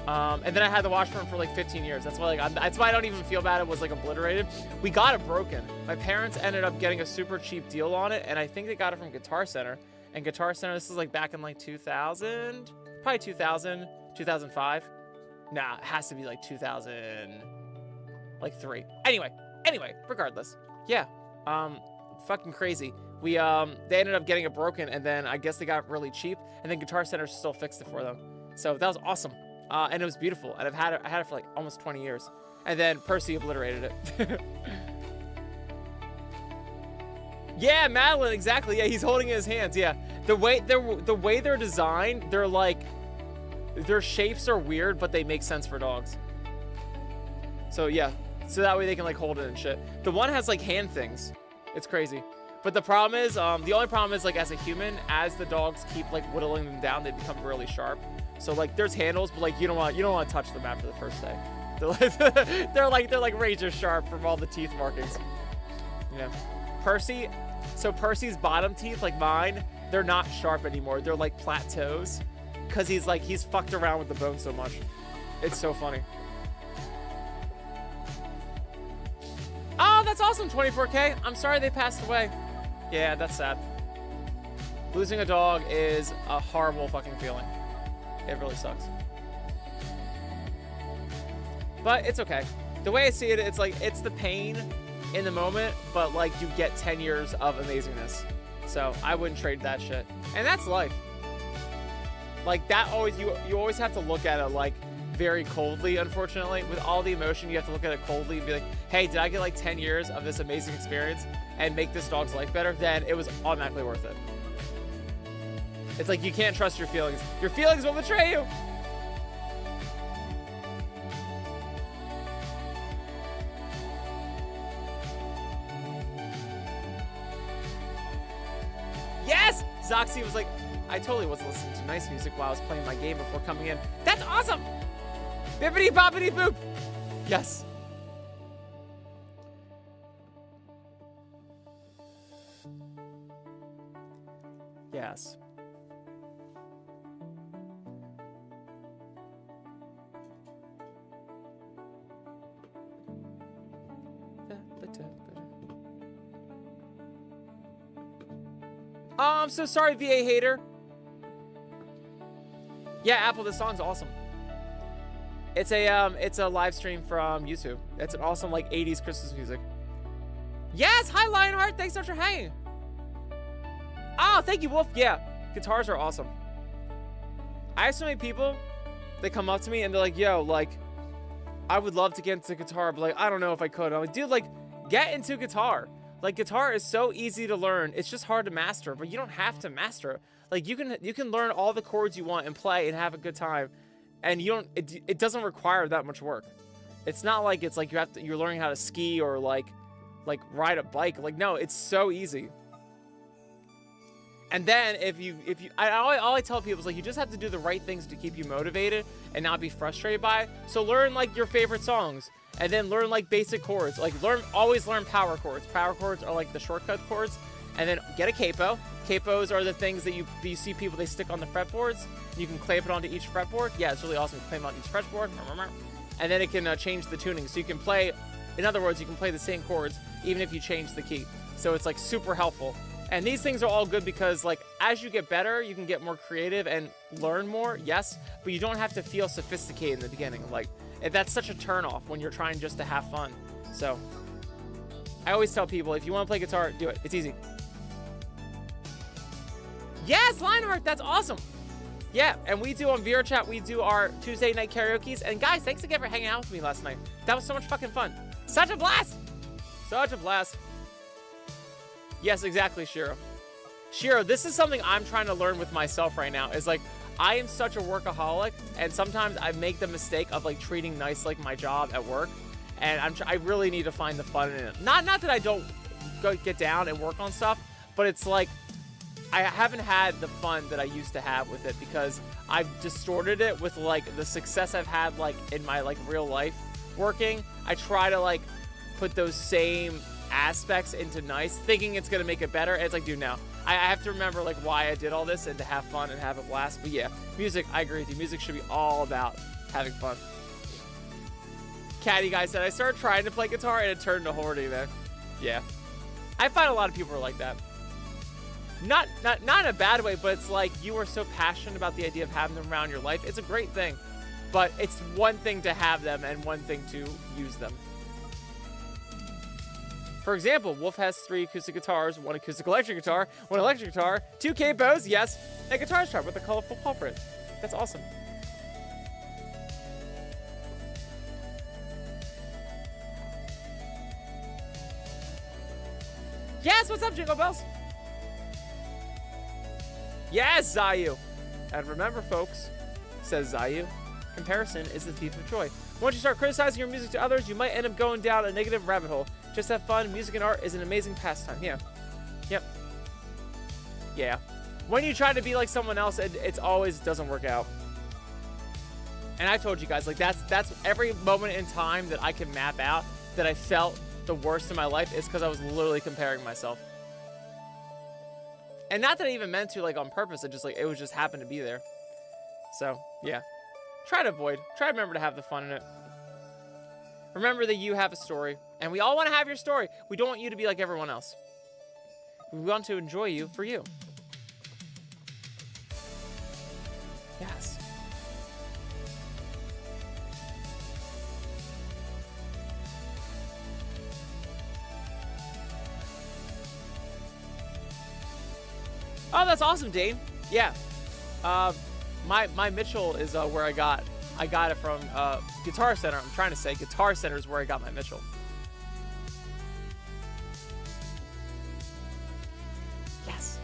And then I had the Washburn for like 15 years. That's why that's why I don't even feel bad it was like obliterated. We got it broken. My parents ended up getting a super cheap deal on it, and I think they got it from Guitar Center. And Guitar Center, this is like back in like 2000, probably 2000, 2005. Nah, it has to be like 2003. Anyway, regardless. Yeah. fucking crazy. They ended up getting it broken, and then I guess they got really cheap, and then Guitar Center still fixed it for them. So that was awesome, and it was beautiful. And I had it for like almost 20 years, and then Percy obliterated it. Yeah, Madeline, exactly. Yeah, he's holding it in his hands. Yeah, the way they're designed, they're like, their shapes are weird, but they make sense for dogs. So yeah, so that way they can like hold it and shit. The one has like hand things. It's crazy. But the problem is, the only problem is like as a human, as the dogs keep like whittling them down, they become really sharp. So like there's handles, but like you don't want to touch them after the first day. They're like razor sharp from all the teeth markings. You know, Percy's bottom teeth, like mine, they're not sharp anymore. They're like plateaus, cause he's fucked around with the bone so much. It's so funny. Oh, that's awesome, 24K. I'm sorry they passed away. Yeah, that's sad. Losing a dog is a horrible fucking feeling. It really sucks. But it's okay. The way I see it, it's like, it's the pain in the moment, but like you get 10 years of amazingness. So I wouldn't trade that shit. And that's life. Like that always, you always have to look at it like very coldly, unfortunately. With all the emotion, you have to look at it coldly and be like, hey, did I get like 10 years of this amazing experience and make this dog's life better? Then it was automatically worth it. It's like you can't trust your feelings. Your feelings will betray you. Yes! Zoxy was like, I totally was listening to nice music while I was playing my game before coming in. That's awesome! Bippity boppity boop! Yes. Yes. Oh, I'm so sorry, VA hater. Yeah, Apple, this song's awesome. It's a live stream from YouTube. It's an awesome like 80s Christmas music. Yes, hi Lionheart, thanks so much for hanging. Oh, thank you, Wolf. Yeah, guitars are awesome. I have so many people, they come up to me and they're like, yo, like, I would love to get into guitar, but like, I don't know if I could. I'm like, dude, like, get into guitar. Like, guitar is so easy to learn. It's just hard to master, but you don't have to master it. Like, you can learn all the chords you want and play and have a good time, and it doesn't require that much work. It's not like it's like you're learning how to ski or like ride a bike. Like, no, it's so easy. And then all I tell people is like, you just have to do the right things to keep you motivated and not be frustrated by it. So learn like your favorite songs. And then learn like basic chords. Like always learn power chords. Power chords are like the shortcut chords. And then get a capo. Capos are the things that you see people, they stick on the fretboards. You can clamp it onto each fretboard. Yeah, it's really awesome. You can clamp it on each fretboard. And then it can change the tuning. So you can play, in other words, you can play the same chords even if you change the key. So it's like super helpful. And these things are all good because like as you get better, you can get more creative and learn more, yes. But you don't have to feel sophisticated in the beginning. Like, that's such a turnoff when you're trying just to have fun. So I always tell people, if you want to play guitar, do it. It's easy. Yes, Lionheart, that's awesome. Yeah, and we do on VR Chat, we do our Tuesday night karaoke's. And guys, thanks again for hanging out with me last night. That was so much fucking fun. Such a blast. Such a blast. Yes, exactly, Shiro. Shiro, this is something I'm trying to learn with myself right now. Is like, I am such a workaholic, and sometimes I make the mistake of like treating nice like my job at work, and I really need to find the fun in it. Not that I don't go get down and work on stuff, but it's like I haven't had the fun that I used to have with it because I've distorted it with like the success I've had like in my like real life working. I try to like put those same aspects into nice, thinking it's gonna make it better. And it's like, dude, no. I have to remember like why I did all this and to have fun and have a blast. But yeah, music, I agree with you. Music should be all about having fun. Caddy guy said, I started trying to play guitar and it turned to hoarding then. Yeah. I find a lot of people are like that. Not in a bad way, but it's like you are so passionate about the idea of having them around your life. It's a great thing. But it's one thing to have them and one thing to use them. For example, Wolf has 3 acoustic guitars, 1 acoustic electric guitar, 1 electric guitar, 2 capos, yes, and a guitar strap with a colorful paw print. That's awesome. Yes, what's up, Jingle Bells? Yes, Zayu. And remember, folks, says Zayu, comparison is the thief of joy. Once you start criticizing your music to others, you might end up going down a negative rabbit hole. Just have fun. Music and art is an amazing pastime. Yeah. Yep. Yeah. When you try to be like someone else, it always doesn't work out. And I told you guys, like, that's every moment in time that I can map out that I felt the worst in my life is because I was literally comparing myself. And not that I even meant to, like, on purpose. It was just happened to be there. So, yeah. Try to avoid. Try to remember to have the fun in it. Remember that you have a story. And we all want to have your story. We don't want you to be like everyone else. We want to enjoy you for you. Yes. Oh, that's awesome, Dane. Yeah. My Mitchell is where I got it from Guitar Center. I'm trying to say Guitar Center is where I got my Mitchell. Yes.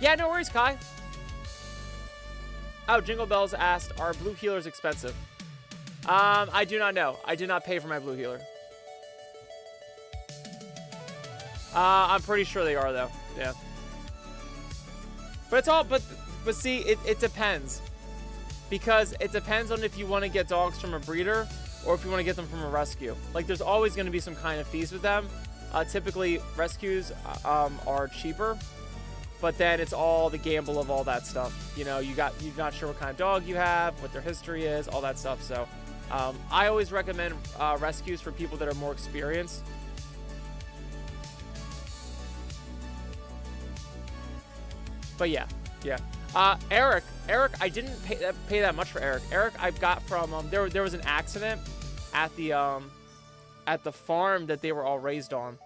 Yeah, no worries, Kai. Oh, Jingle Bells asked, are blue healers expensive? I do not know. I did not pay for my blue healer. I'm pretty sure they are, though. Yeah. But it's all, but see, it depends. Because it depends on if you want to get dogs from a breeder or if you want to get them from a rescue. Like, there's always going to be some kind of fees with them. Typically, rescues are cheaper. But then it's all the gamble of all that stuff. You know, you're not sure what kind of dog you have, what their history is, all that stuff. So, I always recommend rescues for people that are more experienced. But yeah. Eric, I didn't pay that much for Eric. Eric, I got from there was an accident at the farm that they were all raised on.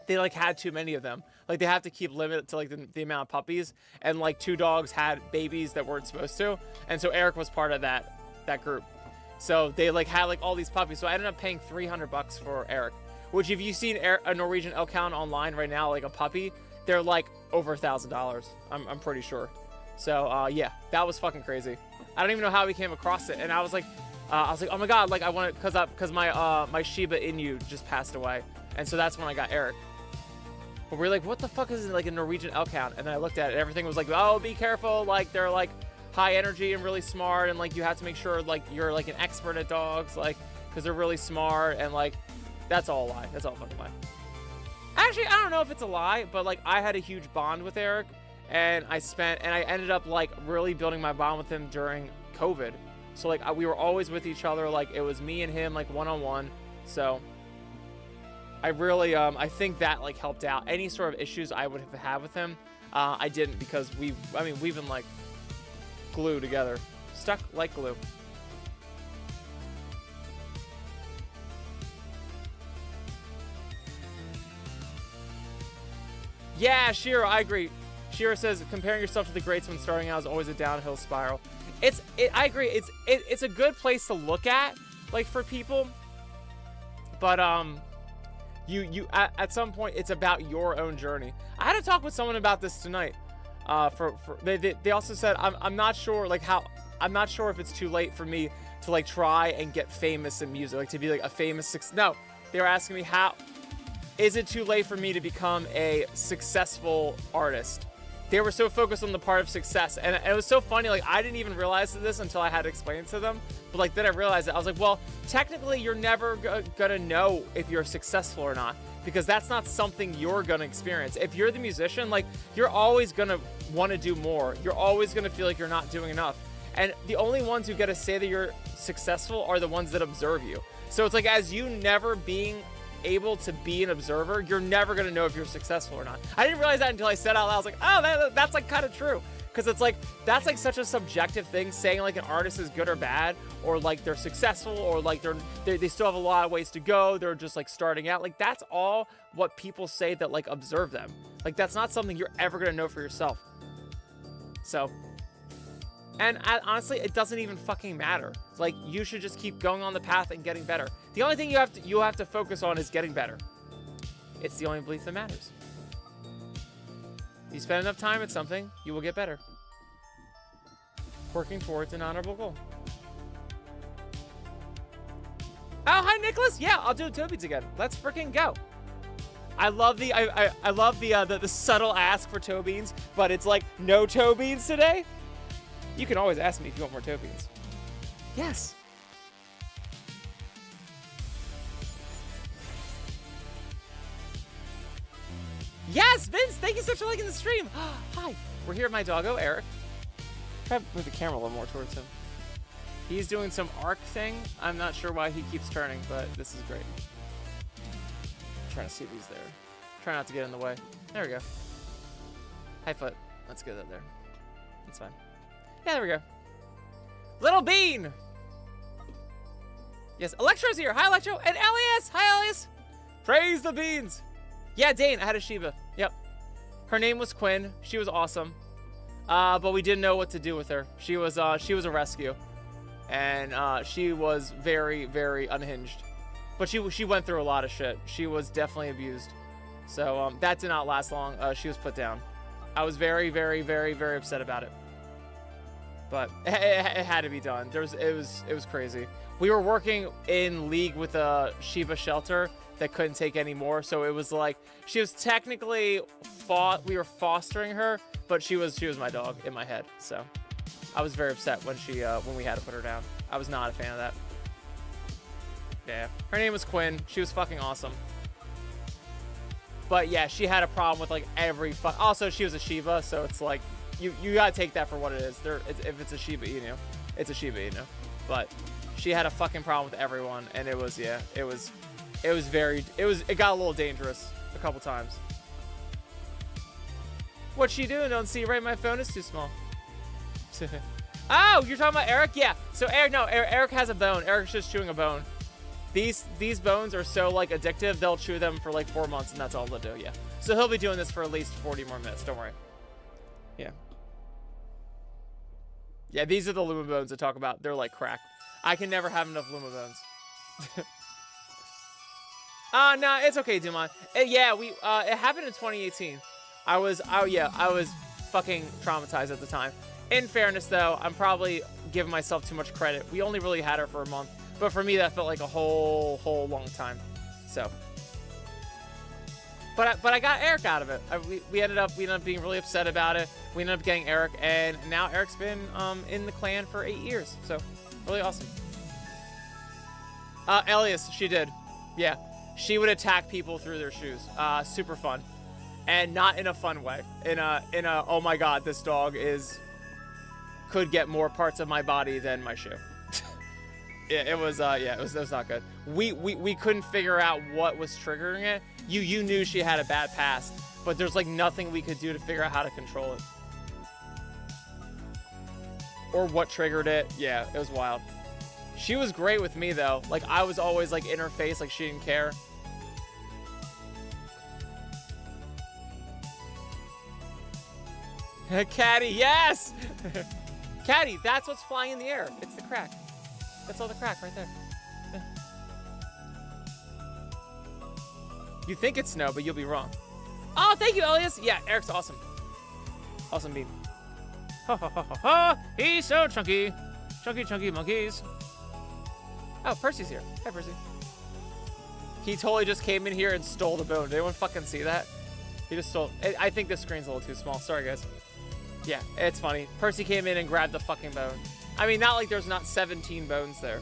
They like had too many of them. Like they have to keep limited to like the amount of puppies, and like 2 dogs had babies that weren't supposed to, and so Eric was part of that group. So they like had like all these puppies. So I ended up paying $300 for Eric. Which if you've seen a Norwegian elk hound online right now, like a puppy, they're like over $1,000. I'm pretty sure. So yeah, that was fucking crazy. I don't even know how we came across it, and I was like, oh my god, like I want it because my Shiba Inu just passed away, and so that's when I got Eric. But we're like, what the fuck is it, like a Norwegian elk hound? And then I looked at it, and everything was like, oh, be careful, like they're like high energy and really smart, and like you have to make sure like you're like an expert at dogs, like because they're really smart, and like that's all a lie. That's all a fucking lie. Actually, I don't know if it's a lie, but like I had a huge bond with Eric, and I ended up like really building my bond with him during COVID. So like we were always with each other, like it was me and him like one-on-one. So I really I think that like helped out. Any sort of issues I would have had with him, I didn't, because we've been like glue together, stuck like glue. Yeah, Shira, I agree. Shira says comparing yourself to the greats when starting out is always a downhill spiral. I agree. It's a good place to look at, like for people, but you at some point it's about your own journey. I had to talk with someone about this tonight. They also said I'm not sure if it's too late for me to like try and get famous in music, like to be like a famous no. They were asking me how. Is it too late for me to become a successful artist? They were so focused on the part of success. And it was so funny, like I didn't even realize this until I had to explain it to them. But like then I realized it. I was like, well, technically you're never gonna know if you're successful or not, because that's not something you're gonna experience. If you're the musician, like you're always gonna wanna do more. You're always gonna feel like you're not doing enough. And the only ones who get to say that you're successful are the ones that observe you. So it's like, as you never being able to be an observer, you're never going to know if you're successful or not. I didn't realize that until I said out loud. I was like, oh, that's like kind of true. Because it's like, that's like such a subjective thing, saying like an artist is good or bad, or like they're successful, or like they still have a lot of ways to go, they're just like starting out. Like that's all what people say that like observe them. Like that's not something you're ever gonna know for yourself. So, and honestly, it doesn't even fucking matter. Like you should just keep going on the path and getting better. The only thing you have to focus on is getting better. It's the only belief that matters. You spend enough time at something, you will get better. Working towards an honorable goal. Oh, hi Nicholas. Yeah, I'll do Toby's again. Let's freaking go. I love the I love the subtle ask for toe beans, but it's like no toe beans today. You can always ask me if you want more toe beans. Yes. Yes, Vince, thank you so much for liking the stream. Hi, we're here with my doggo, Eric. Try to move the camera a little more towards him. He's doing some arc thing. I'm not sure why he keeps turning, but this is great. I'm trying to see if he's there. Try not to get in the way. There we go. High foot. Let's get that there. That's fine. Yeah, there we go. Little Bean. Yes, Electro's here. Hi, Electro. And Elias. Hi, Elias. Praise the beans. Yeah, Dane, I had a Shiba. Yep. Her name was Quinn. She was awesome. But we didn't know what to do with her. She was a rescue. And she was very, very unhinged. But she went through a lot of shit. She was definitely abused. So that did not last long. She was put down. I was very, very, very, very upset about it. But it had to be done. It was crazy. We were working in league with a Shiba shelter that couldn't take any more, so it was like she was technically we were fostering her, but she was my dog in my head. So I was very upset when we had to put her down. I was not a fan of that. Yeah, her name was Quinn. She was fucking awesome. But yeah, she had a problem with like also she was a Shiba, so it's like you gotta take that for what it is. If it's a Shiba Inu, it's a Shiba Inu. But she had a fucking problem with everyone, and it got a little dangerous a couple times. What's she doing? Don't see right? My phone is too small. Oh, you're talking about Eric? Yeah. So Eric has a bone. Eric's just chewing a bone. These bones are so like addictive, they'll chew them for like 4 months and that's all they'll do, yeah. So he'll be doing this for at least 40 more minutes, don't worry. Yeah. Yeah, these are the Luma bones I talk about. They're like crack. I can never have enough Luma bones. No, it's okay, Dumont. Yeah, it happened in 2018. I was fucking traumatized at the time. In fairness, though, I'm probably giving myself too much credit. We only really had her for a month, but for me, that felt like a whole long time. So, but I got Eric out of it. We ended up being really upset about it. We ended up getting Eric, and now Eric's been in the clan for 8 years. So, really awesome. Elias, she did, yeah. She would attack people through their shoes. Super fun. And not in a fun way. In a, oh my god, this dog could get more parts of my body than my shoe. Yeah, it was not good. We couldn't figure out what was triggering it. You knew she had a bad past, but there's like nothing we could do to figure out how to control it. Or what triggered it. Yeah, it was wild. She was great with me though. Like I was always like in her face, like she didn't care. Caddy, yes! Caddy, that's what's flying in the air. It's the crack. That's all the crack right there. Yeah. You think it's snow, but you'll be wrong. Oh, thank you, Elias. Yeah, Eric's awesome. Awesome bean. Ha ha ha ha ha! He's so chunky. Chunky monkeys. Oh, Percy's here. Hi, Percy. He totally just came in here and stole the bone. Did anyone fucking see that? He just stole. I think this screen's a little too small. Sorry, guys. Yeah, it's funny. Percy came in and grabbed the fucking bone. I mean, not like there's not 17 bones there.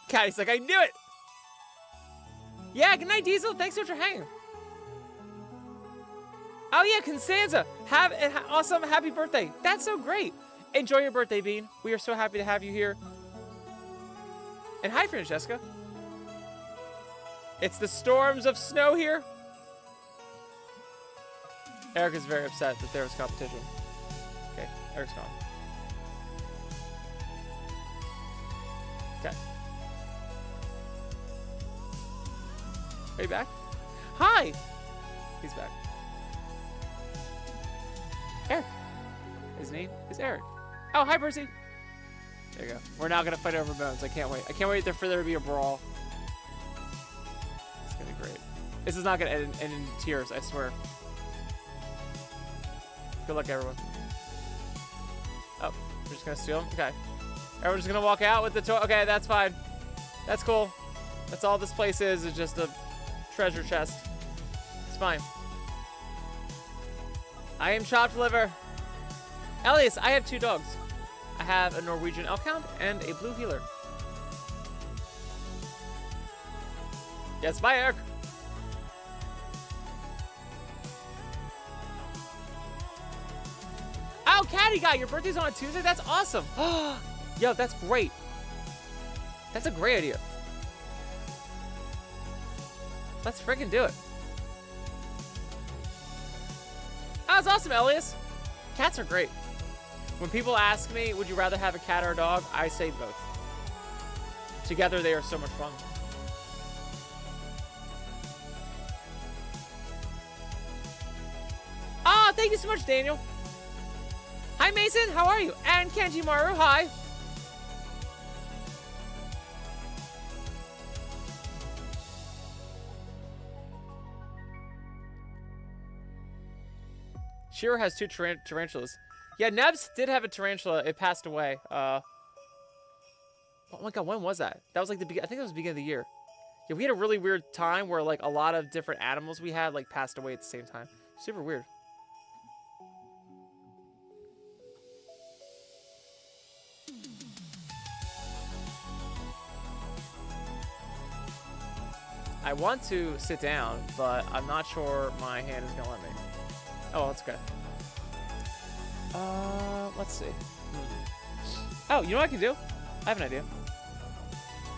Caddy's like, I knew it! Yeah, good night, Diesel. Thanks so much for hanging. Oh, yeah, Constanza. Have an awesome happy birthday. That's so great. Enjoy your birthday, Bean. We are so happy to have you here. And hi, Francesca. It's the storms of snow here. Eric is very upset that there was competition. Okay, Eric's gone. Okay. Are you back? Hi! He's back. Eric. His name is Eric. Oh, hi, Percy. There you go. We're now gonna fight over bones. I can't wait. I can't wait for there to be a brawl. It's gonna be great. This is not gonna end in tears, I swear. Good luck, everyone. Oh, we're just gonna steal him? Okay. Everyone's just gonna walk out with the toy. Okay, that's fine. That's cool. That's all this place is just a treasure chest. It's fine. I am chopped liver. Elias, I have 2 dogs. I have a Norwegian elkhound and a blue heeler. Yes, bye, Eric. Oh, Caddy Guy, your birthday's on a Tuesday? That's awesome. Yo, that's great. That's a great idea. Let's freaking do it. Oh, that's awesome, Elias. Cats are great. When people ask me, would you rather have a cat or a dog? I say both. Together, they are so much fun. Ah, thank you so much, Daniel. Hi, Mason. How are you? And Kenji Maru, hi. Shiro has 2 tarantulas. Yeah, Nebs did have a tarantula. It passed away. Oh my god, when was that? That was like I think that was the beginning of the year. Yeah, we had a really weird time where like a lot of different animals we had like passed away at the same time. Super weird. I want to sit down, but I'm not sure my hand is gonna let me. Oh, that's good. Let's see. Oh, you know what I can do? I have an idea.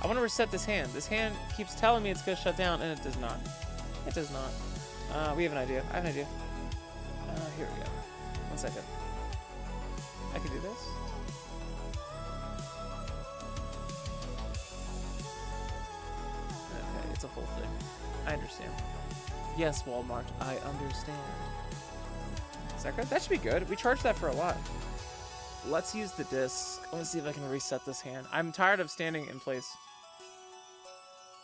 I want to reset this hand. This hand keeps telling me it's gonna shut down, and it does not. It does not. We have an idea. I have an idea. Here we go. 1 second. I can do this. Okay, it's a whole thing. I understand. Yes, Walmart, I understand. Is that good? That should be good. We charged that for a lot. Let's use the disc. Let's see if I can reset this hand. I'm tired of standing in place.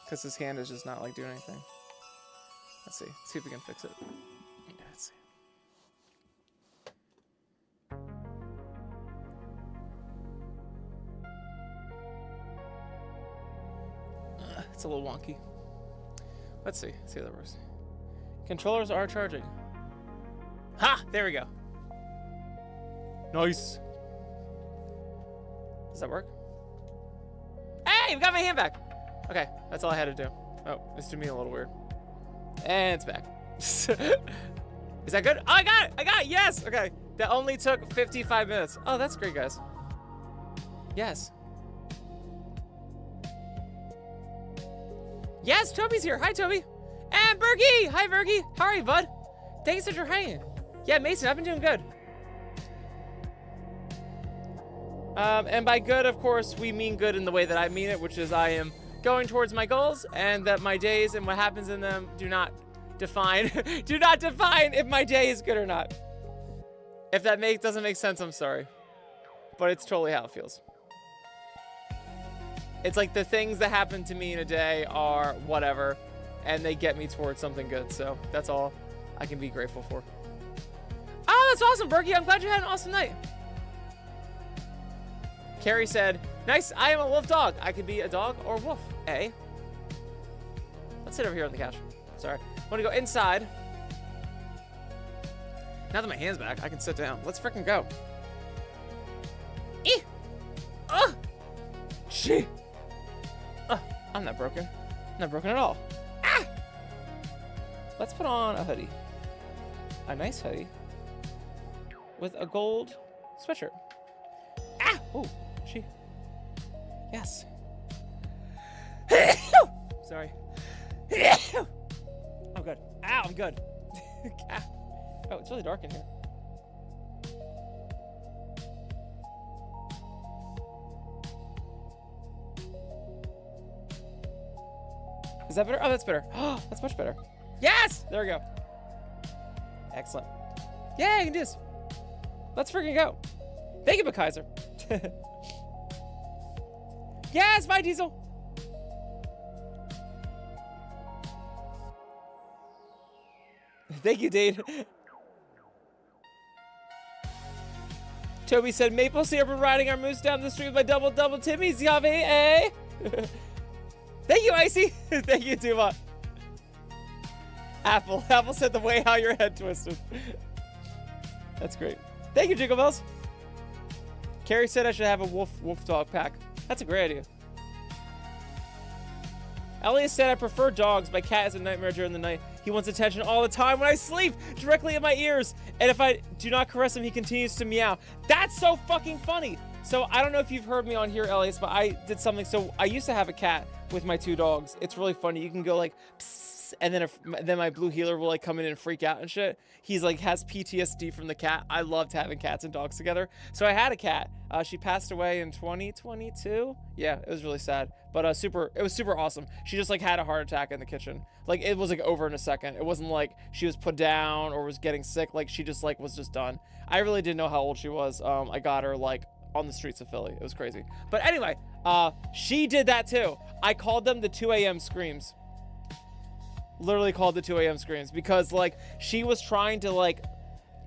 Because this hand is just not like doing anything. Let's see. Let's see if we can fix it. Yeah, let's see. It's a little wonky. Let's see. See how that works. Controllers are charging. Ha! There we go. Nice. Does that work? Hey! We got my hand back! Okay, that's all I had to do. Oh, this did me a little weird. And it's back. Is that good? Oh, I got it! I got it! Yes! Okay. That only took 55 minutes. Oh, that's great, guys. Yes. Yes, Toby's here. Hi, Toby. And Bergie! Hi, Bergie. How are you, bud? Thanks for hanging. Yeah, Mason, I've been doing good. And by good, of course, we mean good in the way that I mean it, which is I am going towards my goals, and that my days and what happens in them do not define if my day is good or not. If that doesn't make sense, I'm sorry. But it's totally how it feels. It's like the things that happen to me in a day are whatever, and they get me towards something good, so that's all I can be grateful for. Oh, that's awesome, Berkey. I'm glad you had an awesome night. Carrie said, nice, I am a wolf dog. I could be a dog or wolf. A. Let's sit over here on the couch. Sorry. I want to go inside. Now that my hand's back, I can sit down. Let's freaking go. Eeh! Gee! I'm not broken. I'm not broken at all. Ah! Let's put on a hoodie. A nice hoodie. With a gold sweatshirt. Ah! Ooh, gee. Yes. Sorry. I'm good. Ow, I'm good. Oh, it's really dark in here. Is that better? Oh, that's better. Oh, that's much better. Yes! There we go. Excellent. Yeah, I can do this. Let's freaking go. Thank you, McKaiser. Yes, bye, Diesel. Thank you, Dade. Toby said, maple syrup and riding our moose down the street with my double Timmy's. Yave, eh? Thank you, Icy. Thank you, Tuma. Apple said the way how your head twisted. That's great. Thank you, Jingle Bells. Carrie said I should have a wolf dog pack. That's a great idea. Elliot said I prefer dogs. My cat is a nightmare during the night. He wants attention all the time when I sleep, directly in my ears. And if I do not caress him, he continues to meow. That's so fucking funny. So I don't know if you've heard me on here, Elias, but I did something. So I used to have a cat with my 2 dogs. It's really funny. You can go like, psst, and then my blue healer will like come in and freak out and shit. He's like has PTSD from the cat. I loved having cats and dogs together. So I had a cat. She passed away in 2022. Yeah, it was really sad, but it was super awesome. She just like had a heart attack in the kitchen. Like it was like over in a second. It wasn't like she was put down or was getting sick. Like she just like was just done. I really didn't know how old she was. I got her like on the streets of Philly. It was crazy. But anyway, she did that too. I called them the 2 a.m. screams. Literally called the 2 a.m. screams because like she was trying to like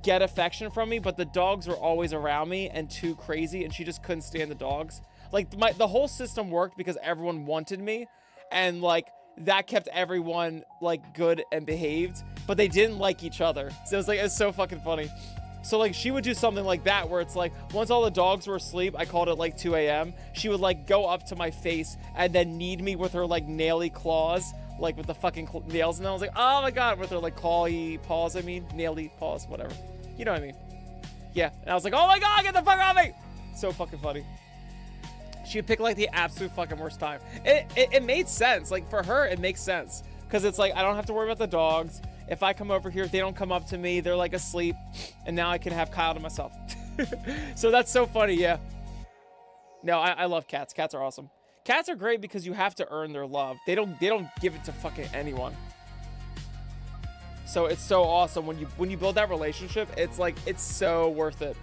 get affection from me, but the dogs were always around me and too crazy, and she just couldn't stand the dogs. Like the whole system worked because everyone wanted me, and like that kept everyone like good and behaved, but they didn't like each other. So it's so fucking funny. So like she would do something like that where it's like once all the dogs were asleep, I called it like 2 a.m. She would like go up to my face and then knead me with her like naily claws, like with the fucking nails, and I was like, oh my god, with her like clawy paws, naily paws, whatever. You know what I mean? Yeah, and I was like, oh my god, get the fuck off me! So fucking funny. She would pick like the absolute fucking worst time. It made sense. Like for her, it makes sense. Because it's like, I don't have to worry about the dogs. If I come over here, they don't come up to me. They're like asleep. And now I can have Kyle to myself. So that's so funny, yeah. No, I love cats. Cats are awesome. Cats are great because you have to earn their love. They don't give it to fucking anyone. So it's so awesome when you build that relationship. It's like it's so worth it.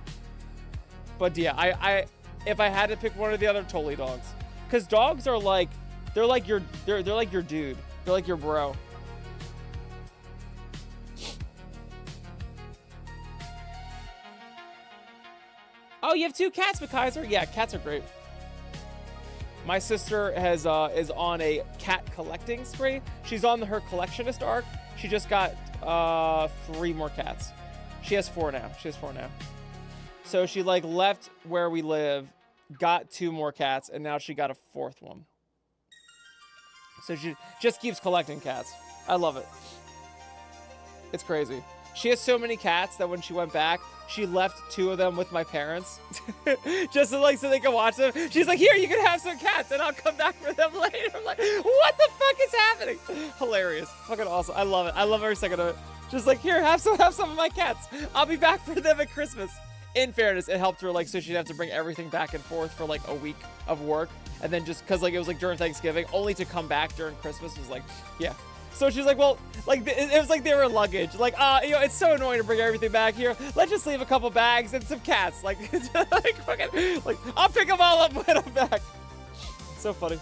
But yeah, I if I had to pick one or the other, totally dogs. Cause dogs are like they're like your dude. They're like your bro. Oh, you have 2 cats, McKaiser? Yeah, cats are great. My sister is on a cat collecting spree. She's on her collectionist arc. She just got 3 more cats. She has 4 now. So she like left where we live, got 2 more cats, and now she got a 4th one. So she just keeps collecting cats. I love it. It's crazy. She has so many cats that when she went back, she left 2 of them with my parents. Just so they can watch them. She's like, here, you can have some cats and I'll come back for them later. I'm like, what the fuck is happening? Hilarious. Fucking awesome. I love it. I love every second of it. Just like, here, have some of my cats. I'll be back for them at Christmas. In fairness, it helped her, like, so she'd have to bring everything back and forth for like a week of work. And then just cause like it was like during Thanksgiving, only to come back during Christmas was like, yeah. So she's like, well, like, it was like they were luggage. Like, you know, it's so annoying to bring everything back here. Let's just leave a couple bags and some cats. Like, like, I'll pick them all up when I'm back. So funny.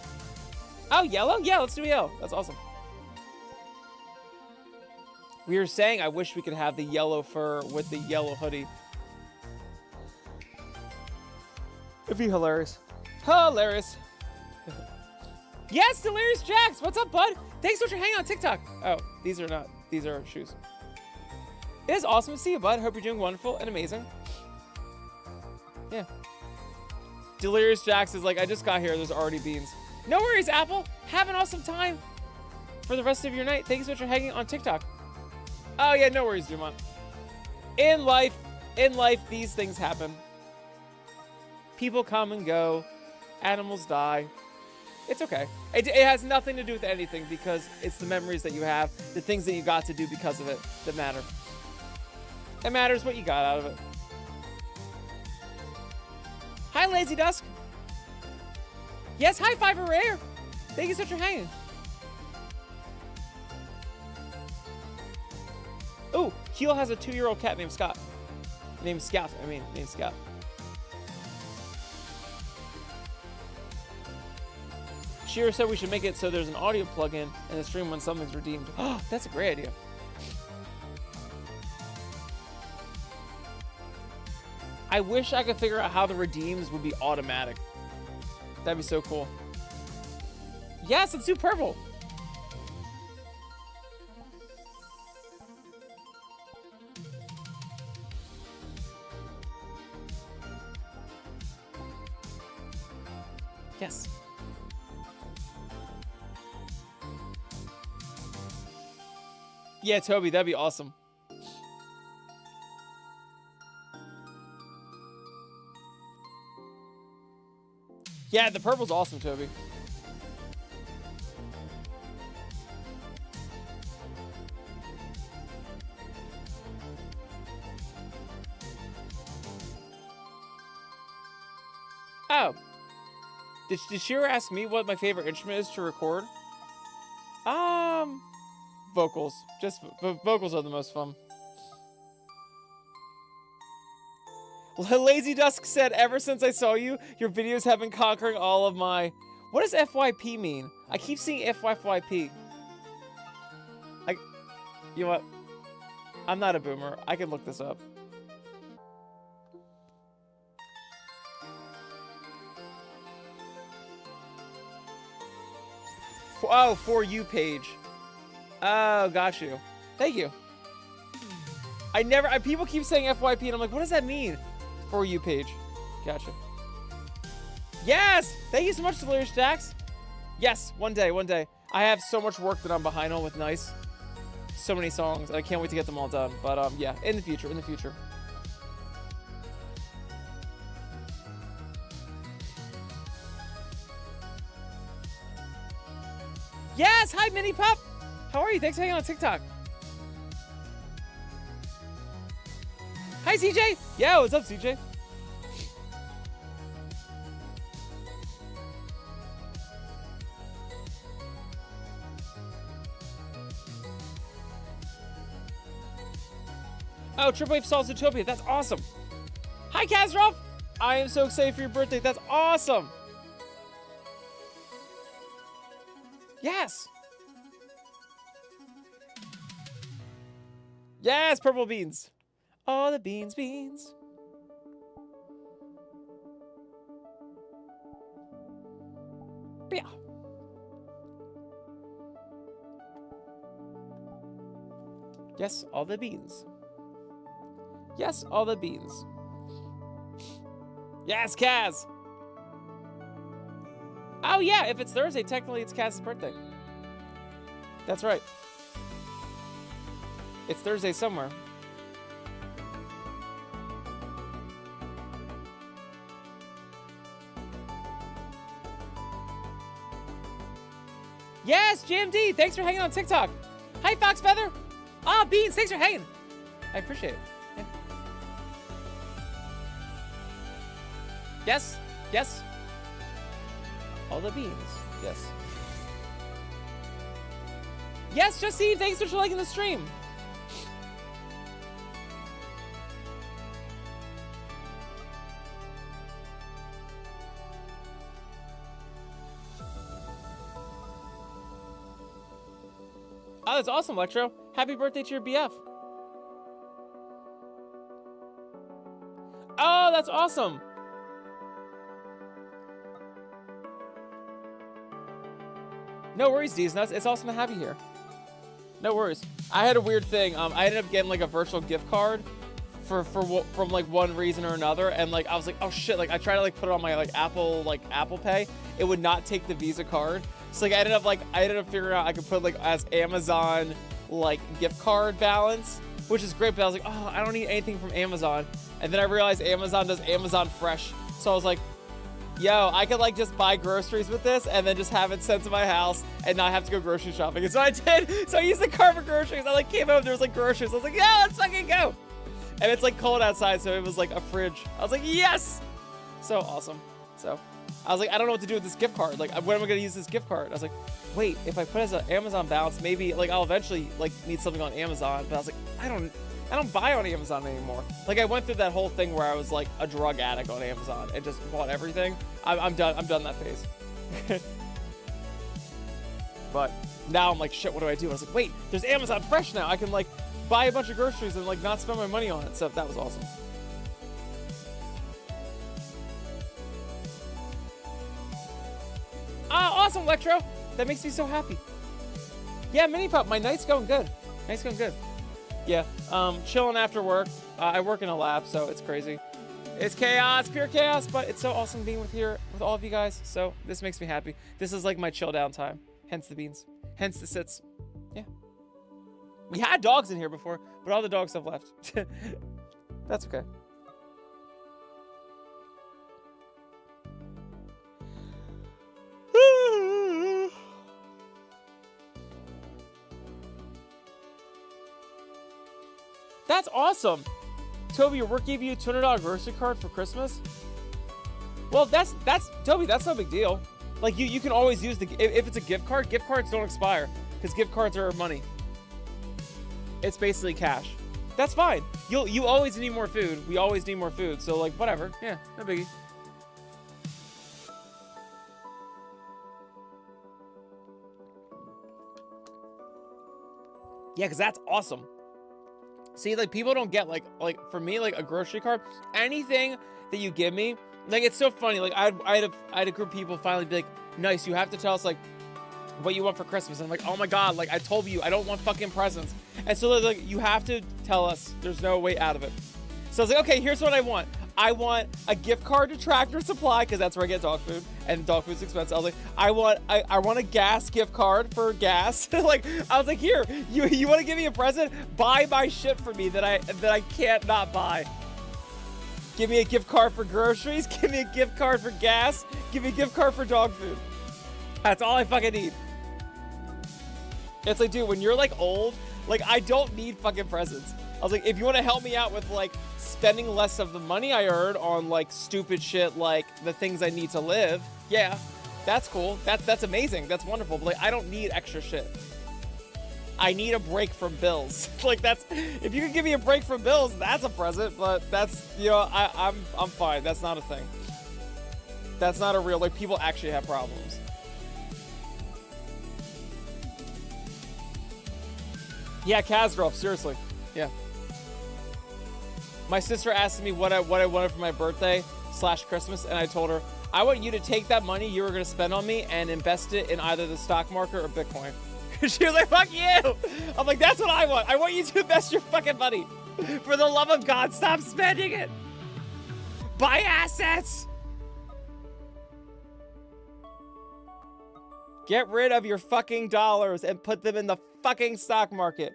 Oh, yellow? Yeah, let's do yellow. That's awesome. We were saying I wish we could have the yellow fur with the yellow hoodie. It'd be hilarious. Hilarious. Yes, Delirious Jax. What's up, bud? Thanks so much for hanging on TikTok. Oh, these are shoes. It is awesome to see you, bud. Hope you're doing wonderful and amazing. Yeah. Delirious Jax is like, I just got here. There's already beans. No worries, Apple. Have an awesome time for the rest of your night. Thanks so much for hanging on TikTok. Oh, yeah, no worries, Dumont. In life, these things happen. People come and go. Animals die. It's okay. It has nothing to do with anything because it's the memories that you have, the things that you got to do because of it that matter. It matters what you got out of it. Hi, Lazy Dusk. Yes, high five for Rare. Thank you so much for hanging. Oh, Keel has a 2-year-old cat named Scott. Named Scout. Shira said we should make it so there's an audio plug-in in the stream when something's redeemed. Oh, that's a great idea. I wish I could figure out how the redeems would be automatic. That'd be so cool. Yes, let's do purple. Yes. Yeah, Toby, that'd be awesome. Yeah, the purple's awesome, Toby. Oh. Did Shira ask me what my favorite instrument is to record? Vocals. Just vocals are the most fun. Lazy Dusk said, ever since I saw you, your videos have been conquering all of my... What does FYP mean? I keep seeing FYP. You know what? I'm not a boomer. I can look this up. Oh, For You page. Oh, got you. Thank you. People keep saying FYP and I'm like, what does that mean? For You page. Gotcha. Yes! Thank you so much, Delirious Dax. Yes, one day. I have so much work that I'm behind on with NIIC. So many songs, and I can't wait to get them all done. But yeah, in the future. Yes! Hi, Mini Pup! How are you? Thanks for hanging on TikTok. Hi, CJ! Yeah, what's up, CJ? Oh, Triple Wave Solves Utopia. That's awesome. Hi, Kazroff! I am so excited for your birthday. That's awesome. Yes! Yes, purple beans. All the beans. Yeah. Yes, all the beans. Yes, all the beans. Yes, Kaz! Oh yeah, if it's Thursday, technically it's Kaz's birthday. That's right. It's Thursday somewhere. Yes, JMD, thanks for hanging on TikTok. Hi, Fox Feather. Ah, Beans, thanks for hanging. I appreciate it. Yeah. Yes. All the beans, yes. Yes, Justine, thanks for liking the stream. Oh, that's awesome, Electro. Happy birthday to your BF. Oh, that's awesome. No worries, D's Nuts. It's awesome to have you here. No worries. I had a weird thing. I ended up getting like a virtual gift card from like one reason or another, and like I was like, oh shit! Like I tried to like put it on my like Apple Pay. It would not take the Visa card. So like I ended up figuring out I could put like as Amazon like gift card balance, which is great. But I was like, oh, I don't need anything from Amazon. And then I realized Amazon does Amazon Fresh. So I was like, yo, I could like just buy groceries with this and then just have it sent to my house and not have to go grocery shopping. And so I did. So I used the card for groceries. I like came home, there was like groceries. I was like, yeah, let's fucking go. And it's like cold outside, so it was like a fridge. I was like, yes! So awesome. So I was like, I don't know what to do with this gift card. Like, when am I gonna use this gift card? I was like, wait, if I put it as an Amazon balance, maybe like I'll eventually like need something on Amazon. But I was like, I don't buy on Amazon anymore. Like I went through that whole thing where I was like a drug addict on Amazon and just bought everything. I'm done that phase. But now I'm like, shit, what do I do? I was like, wait, there's Amazon Fresh now. I can like buy a bunch of groceries and like not spend my money on it. So that was awesome. Ah, awesome, Electro. That makes me so happy. Yeah, Mini Pup, my night's going good. Night's going good. Yeah, chilling after work. I work in a lab, so it's crazy. It's chaos, pure chaos, but it's so awesome being with all of you guys. So this makes me happy. This is like my chill down time. Hence the beans. Hence the sits. Yeah. We had dogs in here before, but all the dogs have left. That's okay. That's awesome. Toby, your work gave you a $200 grocery card for Christmas? Well, that's Toby, that's no big deal. Like you can always use if it's a gift cards don't expire because gift cards are money. It's basically cash. That's fine. You always need more food. We always need more food. So like whatever. Yeah, no biggie. Yeah, because that's awesome. See, like people don't get like for me, like a grocery card, anything that you give me, like it's so funny. Like I had a group of people finally be like, nice, you have to tell us like what you want for Christmas. And I'm like, oh my God, like I told you, I don't want fucking presents. And so like you have to tell us. There's no way out of it. So I was like, okay, here's what I want. I want a gift card to Tractor Supply because that's where I get dog food, and dog food's expensive. I was like, I want a gas gift card for gas. Like I was like, here, you want to give me a present? Buy my shit for me that I can't not buy. Give me a gift card for groceries. Give me a gift card for gas. Give me a gift card for dog food. That's all I fucking need. It's like, dude, when you're like old, like I don't need fucking presents. I was like, if you want to help me out with like spending less of the money I earned on like stupid shit, like the things I need to live, yeah, that's cool. That's amazing. That's wonderful. But like, I don't need extra shit. I need a break from bills. Like that's, if you can give me a break from bills, that's a present. But that's, you know, I'm fine. That's not a thing. That's not a real, like people actually have problems. Yeah, Kazdrov, seriously. Yeah. My sister asked me what I wanted for my birthday / Christmas, and I told her, I want you to take that money you were going to spend on me and invest it in either the stock market or Bitcoin. She was like, fuck you. I'm like, that's what I want. I want you to invest your fucking money. For the love of God, stop spending it. Buy assets. Get rid of your fucking dollars and put them in the fucking stock market.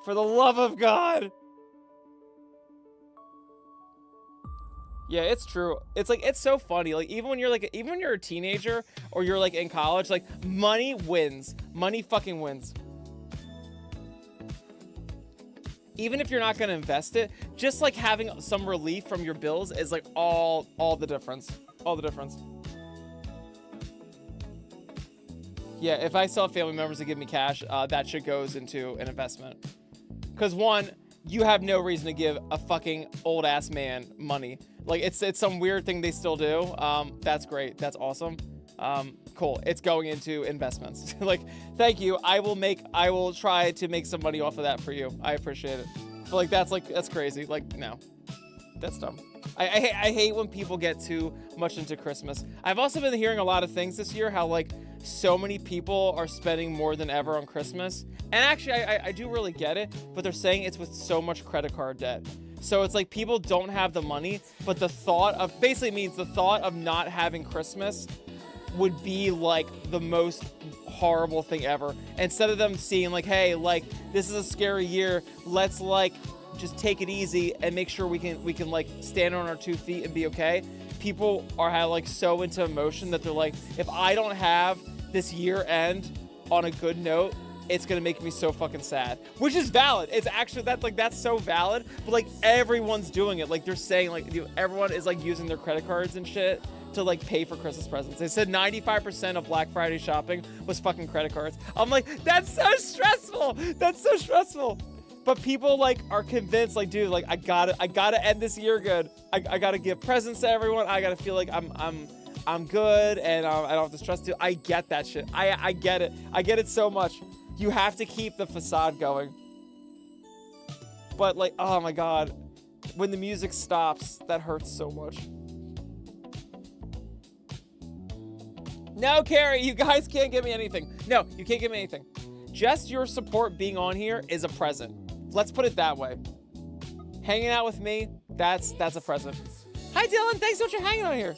For the love of God. Yeah, it's true. It's like, it's so funny. Like, even when you're a teenager or you're like in college, like money wins. Money fucking wins. Even if you're not going to invest it, just like having some relief from your bills is like all the difference. All the difference. Yeah, if I still have family members that give me cash, that shit goes into an investment. Because one, you have no reason to give a fucking old ass man money. Like it's some weird thing they still do. That's great. That's awesome. Cool. It's going into investments. Like, thank you. I will try to make some money off of that for you. I appreciate it. But that's crazy. Like, no, that's dumb. I hate when people get too much into Christmas. I've also been hearing a lot of things this year, how like so many people are spending more than ever on Christmas. And actually, I do really get it, but they're saying it's with so much credit card debt. So it's like people don't have the money, but the thought of not having Christmas would be like the most horrible thing ever. Instead of them seeing like, hey, like this is a scary year, let's like just take it easy and make sure we can like stand on our 2 feet and be okay. People are like so into emotion that they're like, if I don't have this year end on a good note, it's gonna make me so fucking sad. Which is valid. It's actually, that's so valid. But like everyone's doing it. Like they're saying like everyone is like using their credit cards and shit to like pay for Christmas presents. They said 95% of Black Friday shopping was fucking credit cards. I'm like, that's so stressful. That's so stressful. But people like are convinced, like, dude, like I gotta end this year good. I gotta give presents to everyone. I gotta feel like I'm good and I don't have to stress too. I get that shit. I get it. I get it so much. You have to keep the facade going. But like, oh my God, when the music stops, that hurts so much. No, Carrie, you guys can't give me anything. No, you can't give me anything. Just your support being on here is a present. Let's put it that way. Hanging out with me, that's a present. Hi, Dylan. Thanks so much for hanging on here.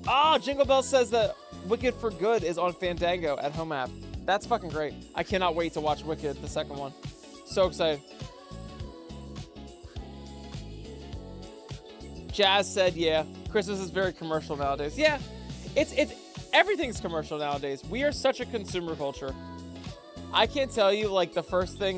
Oh, Jingle Bell says that Wicked for Good is on Fandango at home app. That's fucking great. I cannot wait to watch Wicked, the second one. So excited. Jazz said, yeah, Christmas is very commercial nowadays. Yeah, it's everything's commercial nowadays. We are such a consumer culture. I can't tell you, like, the first thing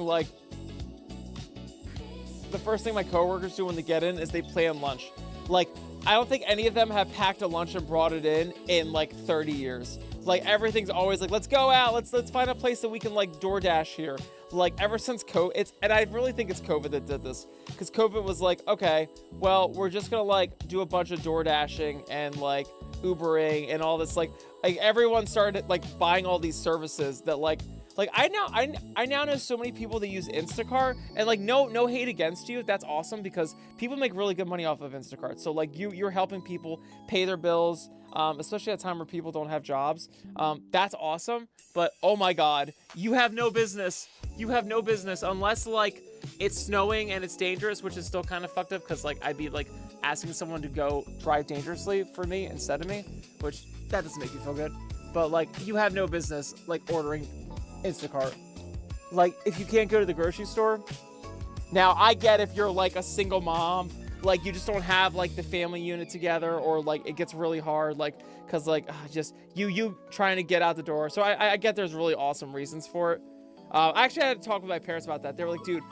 my coworkers do when they get in is they plan lunch. Like, I don't think any of them have packed a lunch and brought it in like 30 years. Like, everything's always like, let's go out, let's find a place that we can like DoorDash here. Like, ever since COVID, and I really think it's COVID that did this, because COVID was like, okay, well, we're just gonna like do a bunch of DoorDashing and like Ubering and all this, like everyone started like buying all these services that like I now know so many people that use Instacart, and like no hate against you, that's awesome, because people make really good money off of Instacart. So like you're helping people pay their bills, especially at a time where people don't have jobs. That's awesome. But oh my God, you have no business. You have no business unless like it's snowing and it's dangerous, which is still kind of fucked up, because like I'd be like asking someone to go drive dangerously for me instead of me, which that doesn't make me feel good. But like you have no business like ordering Instacart. Like, if you can't go to the grocery store. Now, I get if you're like a single mom, like you just don't have like the family unit together, or like it gets really hard, like because like just you trying to get out the door. So I get there's really awesome reasons for it. I actually had to talk with my parents about that. They were like, dude,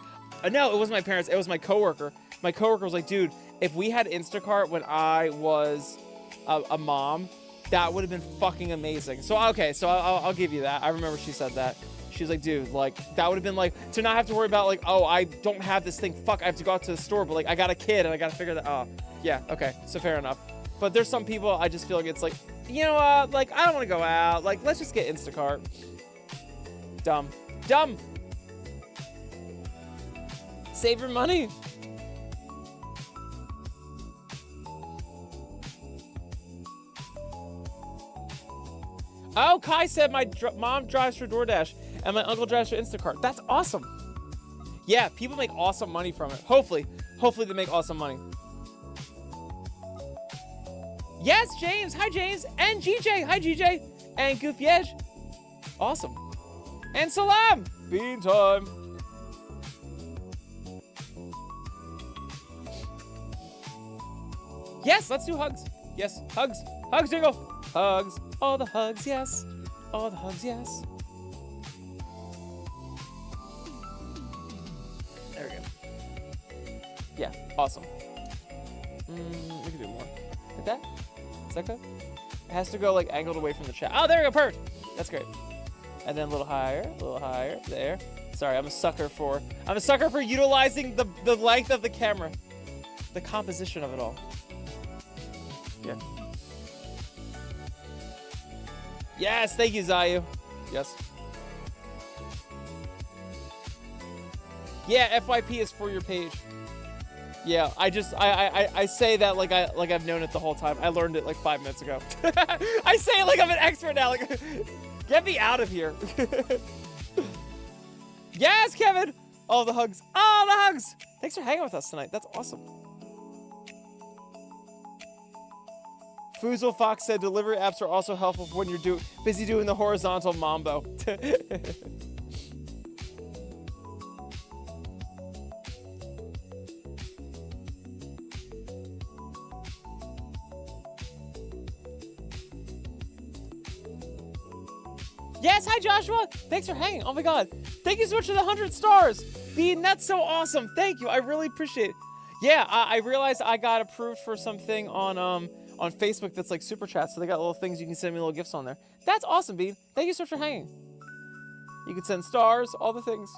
no, it wasn't my parents, it was my coworker. My coworker was like, dude, if we had Instacart when I was a mom, that would have been fucking amazing. So, okay, so I'll give you that. I remember she said that. She was like, dude, like, that would have been like, to not have to worry about like, oh, I don't have this thing. Fuck, I have to go out to the store, but like, I got a kid and I got to figure that, oh, yeah, okay, so fair enough. But there's some people, I just feel like it's like, you know what, like, I don't want to go out. Like, let's just get Instacart. Dumb. Dumb. Save your money. Oh, Kai said my mom drives for DoorDash and my uncle drives for Instacart. That's awesome. Yeah, people make awesome money from it. Hopefully they make awesome money. Yes, James. Hi, James. And GJ. Hi, GJ. And Goofy Edge. Awesome. And Salam. Bean time. Yes, let's do hugs. Yes, hugs. Hugs, Jingle. Hugs. All the hugs, yes. All the hugs, yes. There we go. Yeah, awesome. We can do more. Like that? Is that good? It has to go like angled away from the chat. Oh, there we go, perfect. That's great. And then a little higher, there. Sorry, I'm a sucker for utilizing the length of the camera. The composition of it all. Yeah. Yes, thank you, Zayu. Yes. Yeah, FYP is for your page. Yeah, I say that like I've known it the whole time. I learned it like 5 minutes ago. I say it like I'm an expert now. Like, get me out of here. Yes, Kevin. All the hugs. All the hugs. Thanks for hanging with us tonight. That's awesome. Foozle Fox said delivery apps are also helpful when you're busy doing the horizontal mambo. Yes, hi Joshua. Thanks for hanging. Oh my god. Thank you so much for the 100 stars. Bean, that's so awesome. Thank you. I really appreciate it. Yeah, I realized I got approved for something on Facebook that's like super chat, so they got little things you can send me little gifts on there. That's awesome, Bean. Thank you so much for hanging. You can send stars, all the things.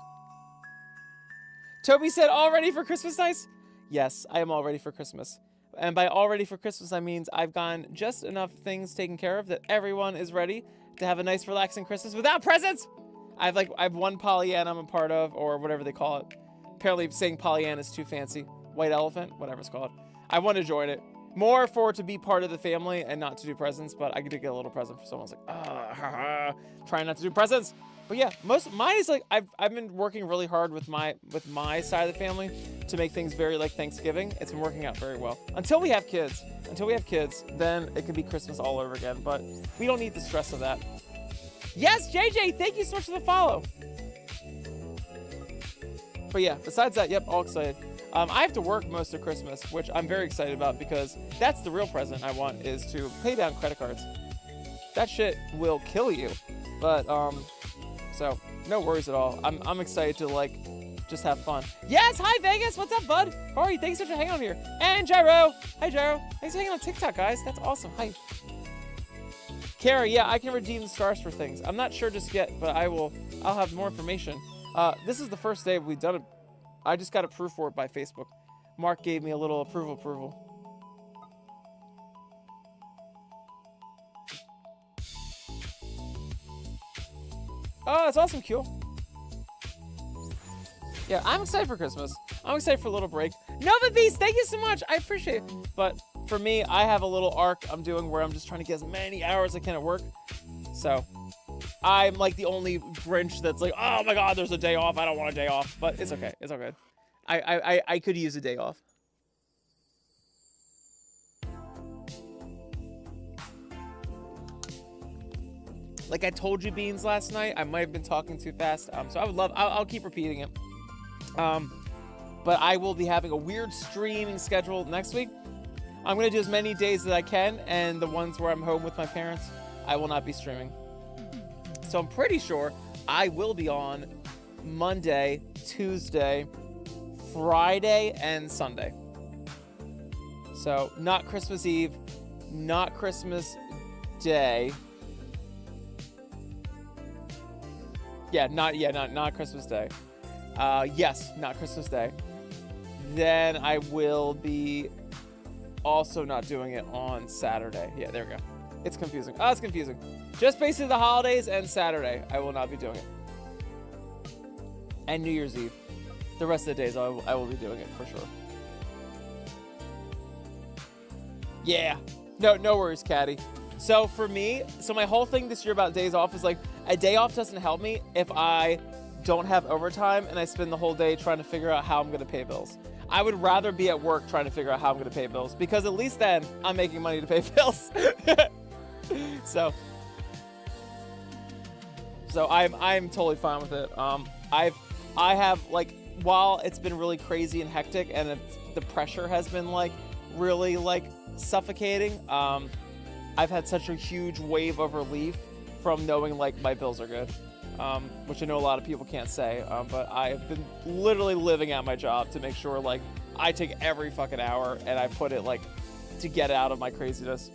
Toby said, all ready for Christmas nice? Yes, I am all ready for Christmas. And by all ready for Christmas, I mean I've gotten just enough things taken care of that everyone is ready to have a nice, relaxing Christmas without presents. I've one Pollyanna I'm a part of, or whatever they call it. Apparently saying Pollyanna is too fancy. White elephant, whatever it's called. I want to join it. More for it to be part of the family and not to do presents, but I did get a little present for someone. I was like, trying not to do presents. But yeah, mine is like, I've been working really hard with my side of the family to make things very like Thanksgiving. It's been working out very well. Until we have kids, then it can be Christmas all over again, but we don't need the stress of that. Yes, JJ, thank you so much for the follow. But yeah, besides that, yep, all excited. I have to work most of Christmas, which I'm very excited about because that's the real present I want, is to pay down credit cards. That shit will kill you. But, so no worries at all. I'm excited to like just have fun. Yes, hi Vegas, what's up, bud? How are you? Thanks so much for hanging on here. And Gyro, hi Gyro. Thanks for hanging on TikTok, guys. That's awesome. Hi. Kara, yeah, I can redeem the stars for things. I'm not sure just yet, but I'll have more information. This is the first day we've done it. I just got approved for it by Facebook. Mark gave me a little approval. Oh, that's awesome, Q. Yeah, I'm excited for Christmas. I'm excited for a little break. Nova Beast, thank you so much. I appreciate it. But for me, I have a little arc I'm doing where I'm just trying to get as many hours as I can at work. So I'm like the only Grinch that's like, oh my god, there's a day off. I don't want a day off. But it's okay. It's all good. I could use a day off. Like I told you, Beans, last night, I might have been talking too fast. So I'll keep repeating it. But I will be having a weird streaming schedule next week. I'm going to do as many days as I can, and the ones where I'm home with my parents, I will not be streaming. So I'm pretty sure I will be on Monday, Tuesday, Friday, and Sunday. So not Christmas Eve, not Christmas Day. Not Christmas Day. Yes, not Christmas Day. Then I will be also not doing it on Saturday. Yeah, there we go. It's confusing. Oh, it's confusing. Just basically the holidays and Saturday, I will not be doing it. And New Year's Eve. The rest of the days, I will be doing it for sure. Yeah. No worries, Caddy. So for me, my whole thing this year about days off is like, a day off doesn't help me if I don't have overtime and I spend the whole day trying to figure out how I'm going to pay bills. I would rather be at work trying to figure out how I'm going to pay bills, because at least then I'm making money to pay bills. So I'm totally fine with it. I have like, while it's been really crazy and hectic and the pressure has been like really like suffocating, I've had such a huge wave of relief from knowing like my bills are good, which I know a lot of people can't say, but I have been literally living at my job to make sure like I take every fucking hour and I put it like to get out of my craziness.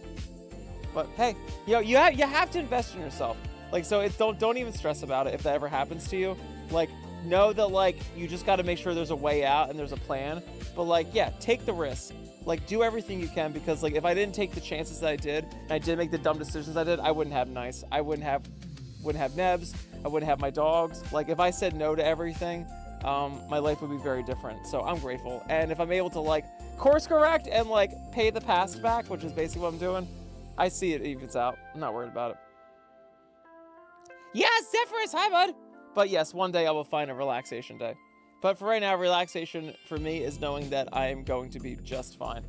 But hey, you have to invest in yourself. Like, so don't even stress about it if that ever happens to you. Like, know that like you just got to make sure there's a way out and there's a plan. But like, yeah, take the risk. Like, do everything you can, because like if I didn't take the chances that I did, and I did make the dumb decisions I did, I wouldn't have NIIC. I wouldn't have Nebs. I wouldn't have my dogs. Like, if I said no to everything, my life would be very different. So I'm grateful. And if I'm able to like course correct and like pay the past back, which is basically what I'm doing, I see it evens out. I'm not worried about it. Yes, Zephyrus, hi bud. But yes, one day I will find a relaxation day. But for right now, relaxation for me is knowing that I am going to be just fine,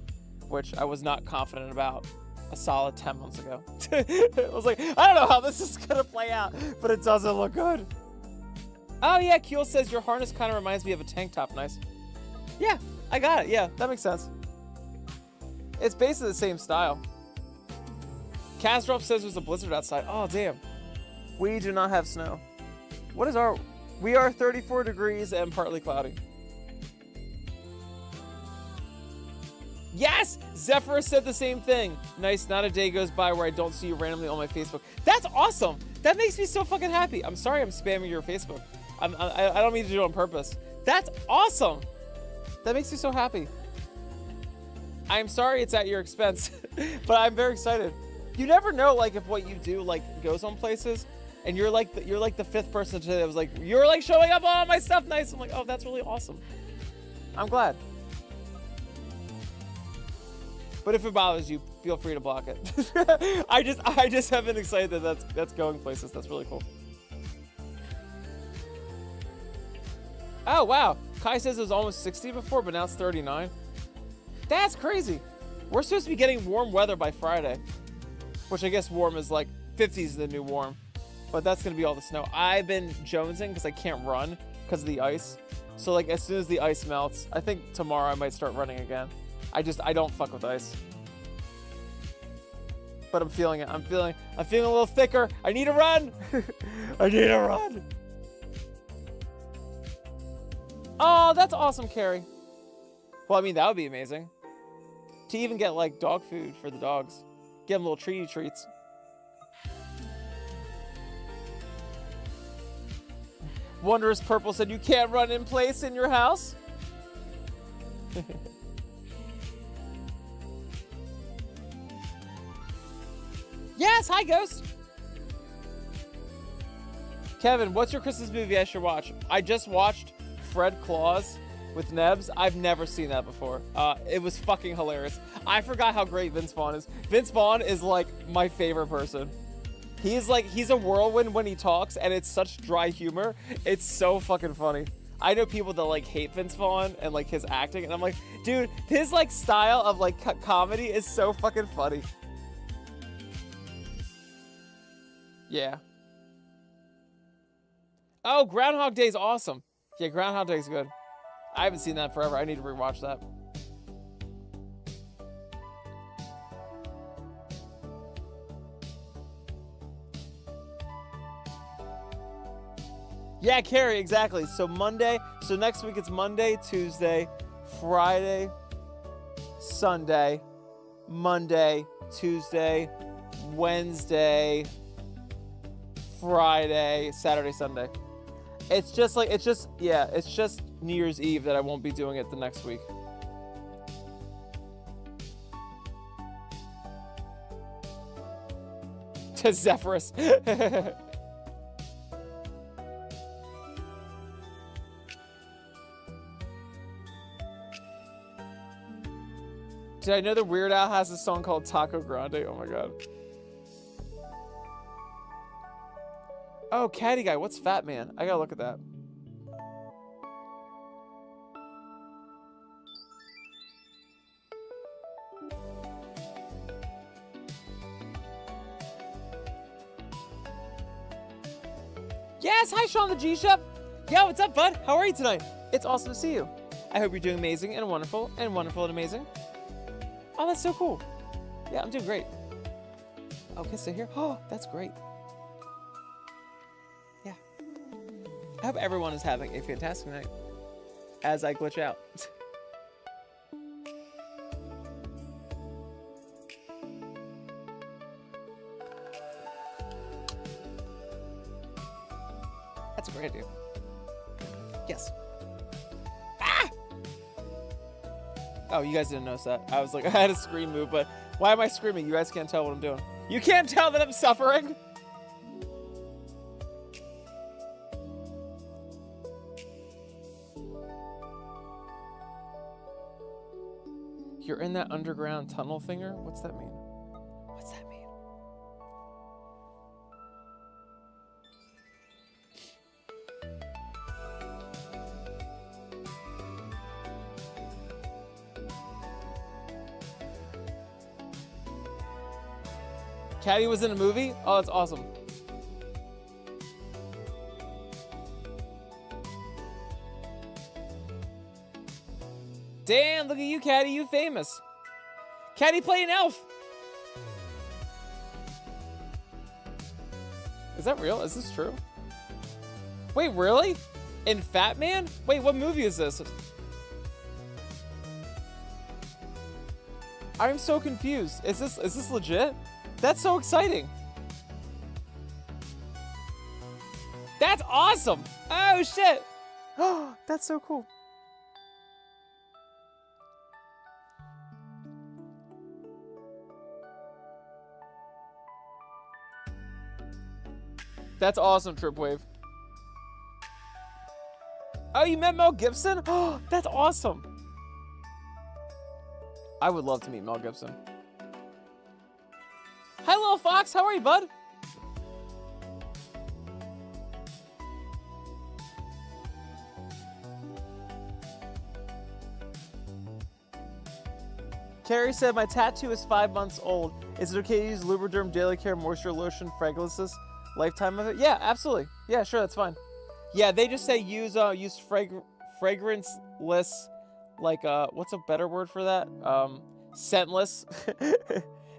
which I was not confident about a solid 10 months ago. I was like, I don't know how this is gonna play out, but it doesn't look good. Oh yeah, Kuel says your harness kind of reminds me of a tank top. Nice. Yeah, I got it. Yeah, that makes sense. It's basically the same style. Kazdrop says there's a blizzard outside. Oh, damn. We do not have snow. What is our... We are 34 degrees and partly cloudy. Yes! Zephyr said the same thing. Nice, not a day goes by where I don't see you randomly on my Facebook. That's awesome! That makes me so fucking happy. I'm sorry I'm spamming your Facebook. I don't mean to do it on purpose. That's awesome! That makes me so happy. I'm sorry it's at your expense, but I'm very excited. You never know, like, if what you do, like, goes on places, and you're like the fifth person today that was like, you're like showing up on all my stuff nice. I'm like, oh, that's really awesome. I'm glad. But if it bothers you, feel free to block it. I just have been excited that that's going places. That's really cool. Oh wow, Kai says it was almost 60 before, but now it's 39. That's crazy. We're supposed to be getting warm weather by Friday, which I guess warm is like 50s is the new warm, but that's gonna be all the snow. I've been jonesing because I can't run because of the ice. So like as soon as the ice melts, I think tomorrow I might start running again. I don't fuck with ice. But I'm feeling it. I'm feeling a little thicker. I need to run. I need to run. Oh, that's awesome, Carrie. Well, I mean, that would be amazing. To even get like dog food for the dogs. Give them little treats. Wondrous Purple said you can't run in place in your house. Yes, hi Ghost. Kevin, what's your Christmas movie I should watch? I just watched Fred Claus with Nebs. I've never seen that before. It was fucking hilarious. I forgot how great Vince Vaughn is. Vince Vaughn is like my favorite person. He's a whirlwind when he talks, and it's such dry humor. It's so fucking funny. I know people that like hate Vince Vaughn and like his acting, and I'm like, dude, his like style of like comedy is so fucking funny. Yeah. Oh, Groundhog Day is awesome. Yeah, Groundhog Day is good. I haven't seen that forever. I need to rewatch that. Yeah, Carrie, exactly. So next week it's Monday, Tuesday, Friday, Sunday, Monday, Tuesday, Wednesday, Friday, Saturday, Sunday. It's just New Year's Eve that I won't be doing it the next week. To Zephyrus. Did I know that Weird Al has a song called Taco Grande? Oh my god. Oh, Caddy Guy, what's Fat Man? I gotta look at that. Yes, hi Sean the G-Shep. Yo, what's up, bud? How are you tonight? It's awesome to see you. I hope you're doing amazing and wonderful and amazing. Oh, that's so cool. Yeah, I'm doing great. Okay, sit here. Oh, that's great. Yeah. I hope everyone is having a fantastic night as I glitch out. That's a great idea. Yes. Ah! Oh, you guys didn't notice that. I was like, I had a scream move, but why am I screaming? You guys can't tell what I'm doing. You can't tell that I'm suffering? You're in that underground tunnel thinger? What's that mean? What's that mean? Caddy was in a movie? Oh, that's awesome. Damn, look at you, Caddy. You famous. Caddy played an elf. Is that real? Is this true? Wait, really? In Fat Man? Wait, what movie is this? I'm so confused. Is this legit? That's so exciting. That's awesome. Oh shit. Oh, that's so cool. That's awesome, Tripwave. Oh, you met Mel Gibson? Oh, that's awesome. I would love to meet Mel Gibson. Hi, little fox. How are you, bud? Carrie said, my tattoo is 5 months old. Is it okay to use Lubriderm Daily Care Moisture Lotion Fragranceless lifetime of it? Yeah, absolutely. Yeah, sure, that's fine. Yeah, they just say use fragranceless, like, what's a better word for that? Scentless.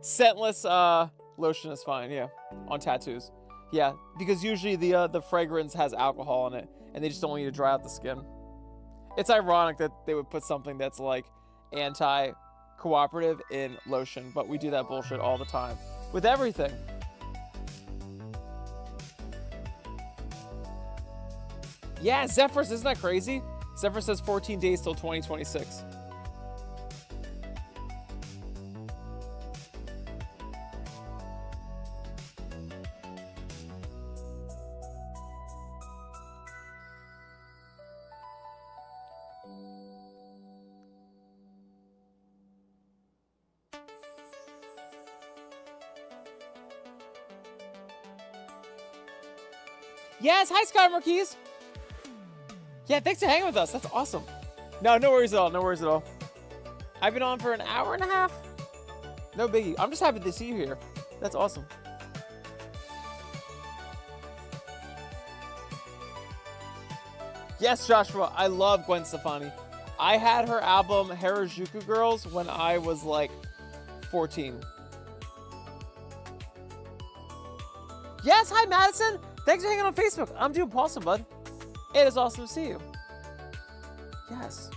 Scentless lotion is fine, yeah, on tattoos. Yeah, because usually the fragrance has alcohol in it, and they just don't want you to dry out the skin. It's ironic that they would put something that's like anti-cooperative in lotion, but we do that bullshit all the time with everything. Yeah, Zephyrus, isn't that crazy? Zephyr says 14 days till 2026. Yes, hi Sky Marquise. Yeah, thanks for hanging with us. That's awesome. No worries at all. No worries at all. I've been on for an hour and a half. No biggie. I'm just happy to see you here. That's awesome. Yes, Joshua. I love Gwen Stefani. I had her album Harajuku Girls when I was like 14. Yes, hi Madison. Thanks for hanging on Facebook. I'm doing awesome, bud. It is awesome to see you. Yes.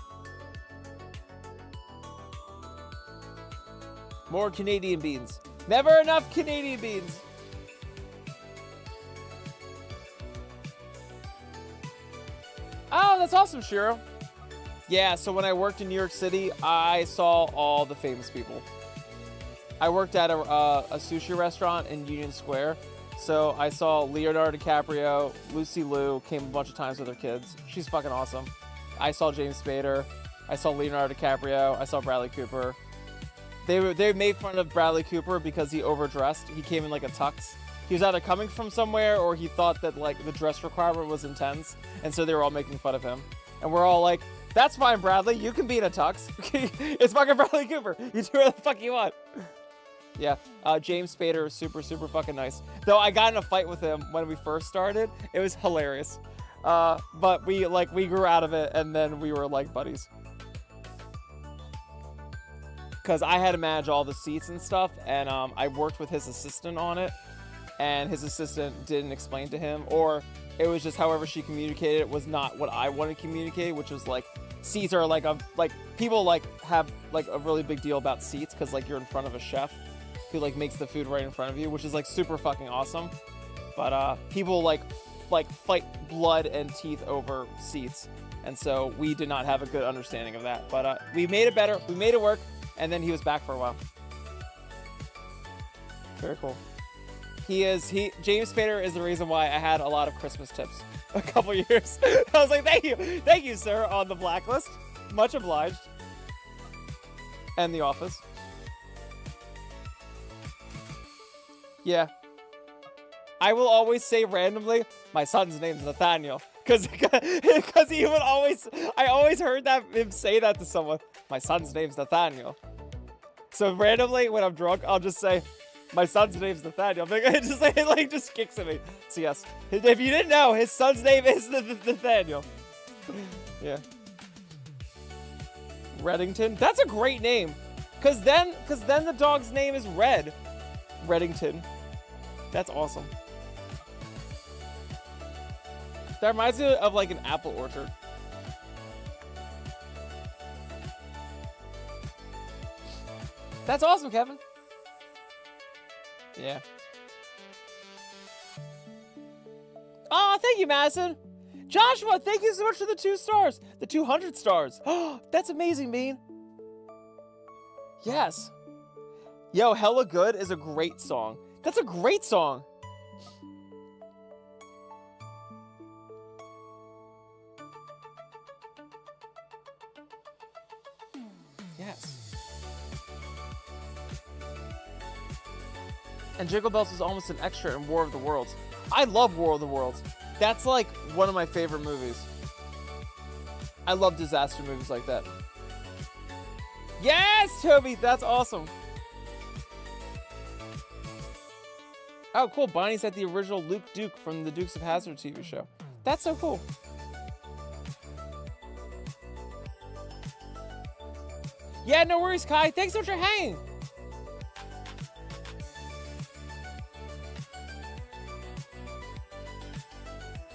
More Canadian beans. Never enough Canadian beans. Oh, that's awesome, Shiro. Yeah, so when I worked in New York City, I saw all the famous people. I worked at a sushi restaurant in Union Square. So I saw Leonardo DiCaprio, Lucy Liu came a bunch of times with her kids. She's fucking awesome. I saw James Spader. I saw Leonardo DiCaprio. I saw Bradley Cooper. They made fun of Bradley Cooper because he overdressed. He came in like a tux. He was either coming from somewhere or he thought that like the dress requirement was intense. And so they were all making fun of him. And we're all like, that's fine, Bradley. You can be in a tux. It's fucking Bradley Cooper. You do whatever the fuck you want. Yeah, James Spader is super, super fucking nice. Though I got in a fight with him when we first started. It was hilarious. But we grew out of it and then we were like buddies. Because I had to manage all the seats and stuff and I worked with his assistant on it. And his assistant didn't explain to him, or it was just however she communicated it was not what I wanted to communicate, which was like seats are like people like have like a really big deal about seats because like you're in front of a chef who like makes the food right in front of you, which is like super fucking awesome. But people like fight blood and teeth over seats, and so we did not have a good understanding of that. But we made it better, we made it work, and then he was back for a while. Very cool. James Spader is the reason why I had a lot of Christmas tips a couple years. I was like, thank you, sir, on the blacklist. Much obliged. And The Office. Yeah. I will always say randomly, my son's name's Nathaniel. Because he would always, I always heard him say that to someone. My son's name's Nathaniel. So randomly, when I'm drunk, I'll just say, my son's name's Nathaniel. It just kicks at me. So yes, if you didn't know, his son's name is Nathaniel. Yeah. Reddington. That's a great name. Cause then the dog's name is Red. Reddington. That's awesome. That reminds me of like an apple orchard. That's awesome, Kevin. Yeah. Oh, thank you, Madison. Joshua, thank you so much for the 2 stars. The 200 stars. Oh, that's amazing, Bean. Yes. Yo, Hella Good is a great song. That's a great song. Yes. And Jingle Bells was almost an extra in War of the Worlds. I love War of the Worlds. That's like one of my favorite movies. I love disaster movies like that. Yes, Toby, that's awesome. Oh, cool. Bonnie's at the original Luke Duke from the Dukes of Hazzard TV show. That's so cool. Yeah, no worries, Kai. Thanks so much for hanging.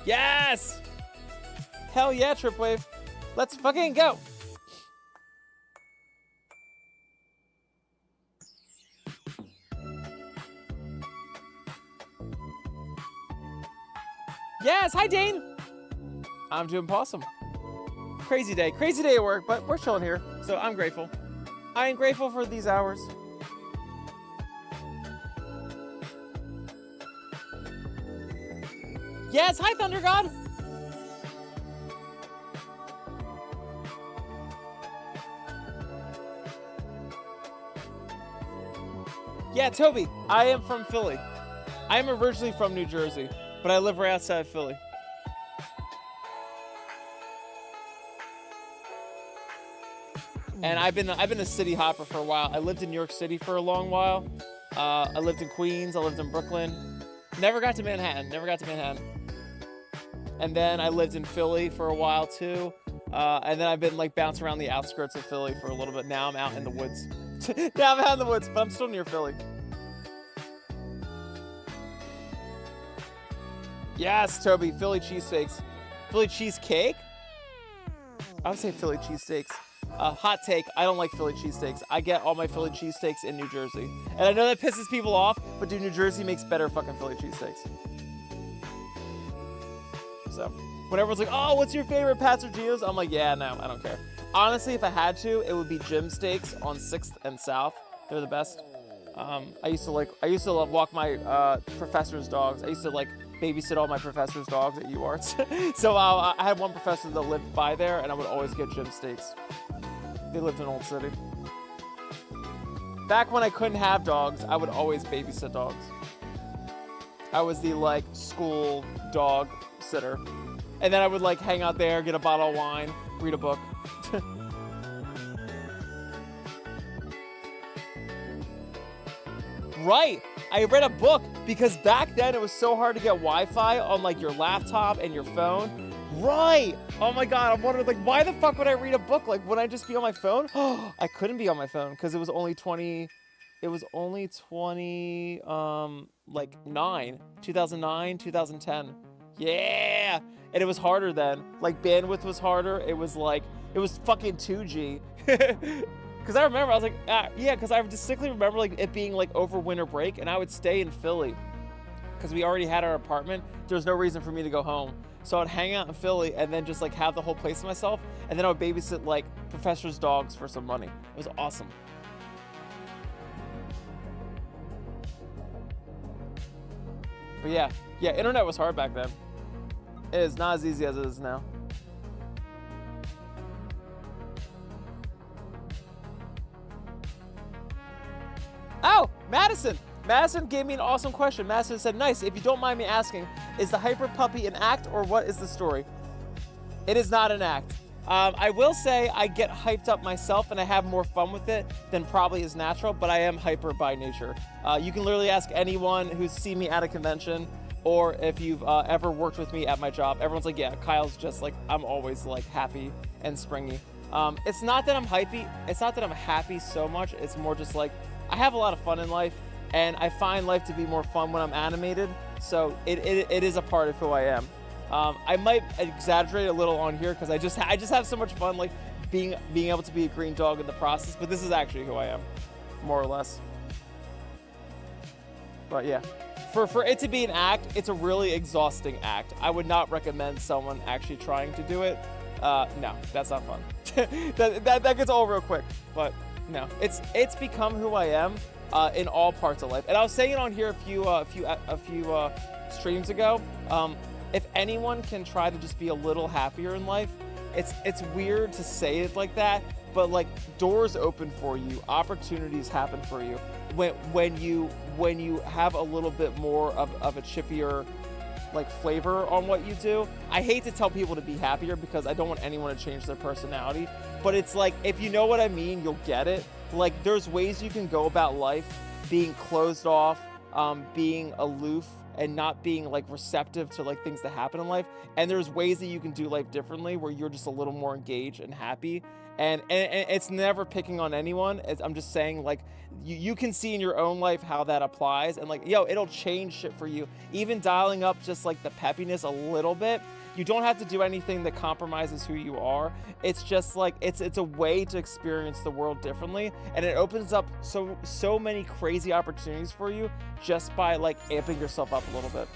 Yes! Hell yeah, Tripwave. Let's fucking go. Yes, hi Dane. I'm doing awesome. Crazy day at work, but we're chilling here, so I'm grateful. I am grateful for these hours. Yes, hi Thunder God. Yeah, Toby, I am from Philly. I am originally from New Jersey, but I live right outside of Philly. And I've been a city hopper for a while. I lived in New York City for a long while. I lived in Queens. I lived in Brooklyn. Never got to Manhattan. And then I lived in Philly for a while too. And then I've been like bouncing around the outskirts of Philly for a little bit. Now I'm out in the woods. Now I'm out in the woods, but I'm still near Philly. Yes, Toby, Philly cheesesteaks. Philly cheesecake? I would say Philly cheesesteaks. Hot take, I don't like Philly cheesesteaks. I get all my Philly cheesesteaks in New Jersey. And I know that pisses people off, but dude, New Jersey makes better fucking Philly cheesesteaks. So, when everyone's like, oh, what's your favorite, Pat's or Gio's? I'm like, yeah, no, I don't care. Honestly, if I had to, it would be Jim Steaks on 6th and South. They're the best. I used to walk my professor's dogs. I used to like babysit all my professor's dogs at UArts. So I had one professor that lived by there, and I would always get Jim Steaks. They lived in Old City. Back when I couldn't have dogs, I would always babysit dogs. I was the like school dog sitter. And then I would like hang out there, get a bottle of wine, read a book. Right, I read a book because back then it was so hard to get Wi-Fi on like your laptop and your phone. Right, oh my God, I'm wondering like, why the fuck would I read a book? Like, would I just be on my phone? I couldn't be on my phone because it was only 2009, 2010. Yeah, and it was harder then. Like bandwidth was harder. It was fucking 2G. Because I remember, I was like, yeah, because I distinctly remember like it being like over winter break, and I would stay in Philly because we already had our apartment. There was no reason for me to go home. So I'd hang out in Philly and then just like have the whole place to myself, and then I would babysit like professors' dogs for some money. It was awesome. But yeah, internet was hard back then. It is not as easy as it is now. Oh, Madison! Madison gave me an awesome question. Madison said, nice, if you don't mind me asking, is the hyper puppy an act or what is the story? It is not an act. I will say I get hyped up myself and I have more fun with it than probably is natural, but I am hyper by nature. You can literally ask anyone who's seen me at a convention or if you've ever worked with me at my job. Everyone's like, yeah, Kyle's just like, I'm always like happy and springy. It's not that I'm hypey. It's not that I'm happy so much. It's more just like, I have a lot of fun in life, and I find life to be more fun when I'm animated, so it is a part of who I am. I might exaggerate a little on here because I just have so much fun like being able to be a green dog in the process. But this is actually who I am, more or less. But yeah, for it to be an act, it's a really exhausting act. I would not recommend someone actually trying to do it. No, that's not fun. that gets old real quick. But no, it's become who I am in all parts of life. And I was saying it on here a few streams ago. If anyone can try to just be a little happier in life, it's weird to say it like that, but like doors open for you, opportunities happen for you when you have a little bit more of a chippier like flavor on what you do. I hate to tell people to be happier because I don't want anyone to change their personality, but it's like, if you know what I mean, you'll get it. Like, there's ways you can go about life being closed off, being aloof, and not being like receptive to like things that happen in life. And there's ways that you can do life differently where you're just a little more engaged and happy. And it's never picking on anyone. I'm just saying, like, you can see in your own life how that applies, and like, yo, it'll change shit for you. Even dialing up just like the peppiness a little bit. You don't have to do anything that compromises who you are. It's just like, it's a way to experience the world differently, and it opens up so many crazy opportunities for you just by like amping yourself up a little bit.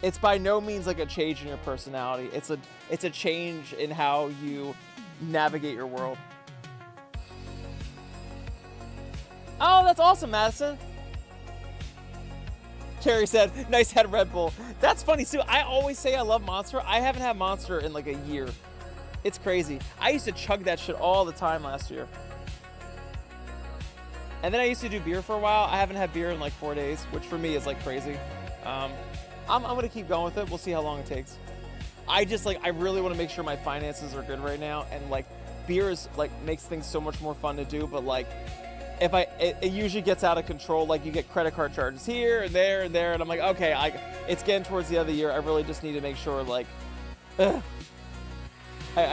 It's by no means like a change in your personality. It's a change in how you navigate your world. Oh, that's awesome, Madison. Carrie said, nice head, Red Bull. That's funny, Sue. I always say I love Monster. I haven't had Monster in like a year. It's crazy. I used to chug that shit all the time last year. And then I used to do beer for a while. I haven't had beer in like 4 days, which for me is like crazy. I'm gonna keep going with it. We'll see how long it takes. I really want to make sure my finances are good right now. And like, beer is like, makes things so much more fun to do. But like, it usually gets out of control. Like, you get credit card charges here and there and there, and I'm like, okay, it's getting towards the end of the year. I really just need to make sure, like, I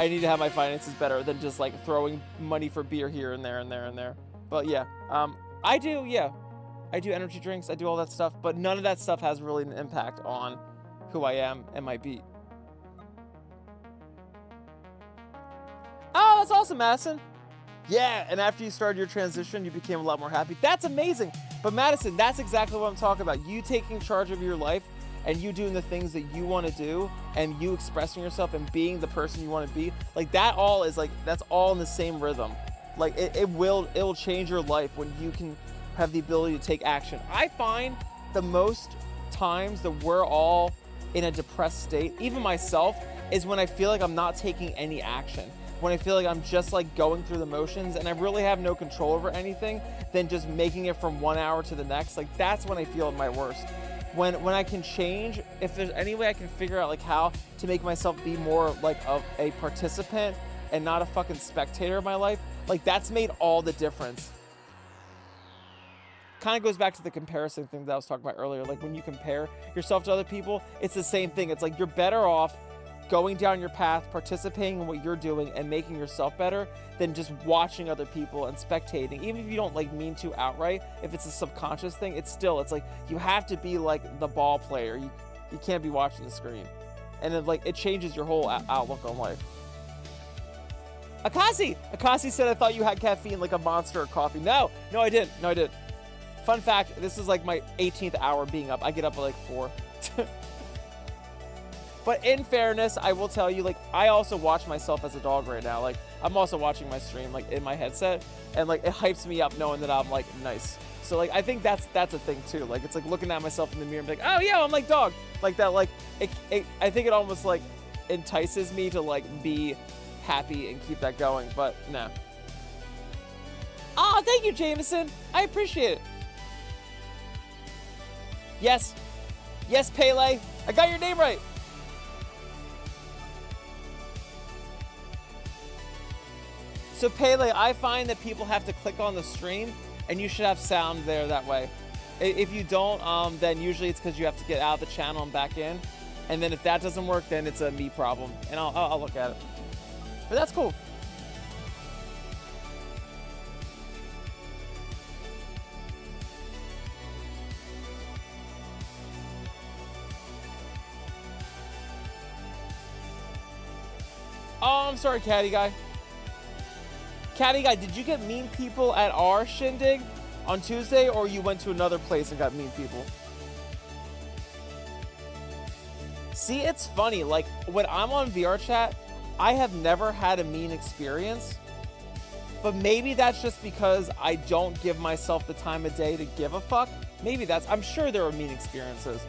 need to have my finances better than just like throwing money for beer here and there and there and there. But yeah, I do energy drinks, I do all that stuff, but none of that stuff has really an impact on who I am and my beat. Oh, that's awesome, Madison. Yeah, and after you started your transition, you became a lot more happy. That's amazing. But Madison, that's exactly what I'm talking about. You taking charge of your life and you doing the things that you want to do and you expressing yourself and being the person you want to be. Like, that all is like, that's all in the same rhythm. Like, it'll change your life when you can have the ability to take action. I find the most times that we're all in a depressed state, even myself, is when I feel like I'm not taking any action. When I feel like I'm just like going through the motions and I really have no control over anything, than just making it from 1 hour to the next. Like, that's when I feel at my worst. When I can change, if there's any way I can figure out like how to make myself be more like a participant and not a fucking spectator of my life, like, that's made all the difference. Kind of goes back to the comparison thing that I was talking about earlier. Like, when you compare yourself to other people, it's the same thing. It's like, you're better off going down your path, participating in what you're doing and making yourself better than just watching other people and spectating. Even if you don't like mean to outright, if it's a subconscious thing, it's like, you have to be like the ball player. You can't be watching the screen. And then like, it changes your whole outlook on life. Akasi said, I thought you had caffeine like a Monster or coffee. No, I didn't. Fun fact, this is like my 18th hour being up. I get up at like 4. But in fairness, I will tell you, like, I also watch myself as a dog right now. Like, I'm also watching my stream, like, in my headset, and like, it hypes me up knowing that I'm like nice. So like, I think that's a thing too. Like, it's like looking at myself in the mirror and be like, oh yeah, I'm like dog. Like that, like, I think it almost like entices me to like be happy and keep that going, but no. Oh, thank you, Jameson. I appreciate it. Yes, Pele. I got your name right. So Pele, I find that people have to click on the stream, and you should have sound there that way. If you don't, then usually it's because you have to get out of the channel and back in. And then if that doesn't work, then it's a me problem, and I'll look at it. But that's cool. Oh, I'm sorry, Caddy Guy. Caddy Guy, did you get mean people at our shindig on Tuesday, or you went to another place and got mean people? See, it's funny. Like, when I'm on VR chat, I have never had a mean experience. But maybe that's just because I don't give myself the time of day to give a fuck. Maybe that's, I'm sure there are mean experiences.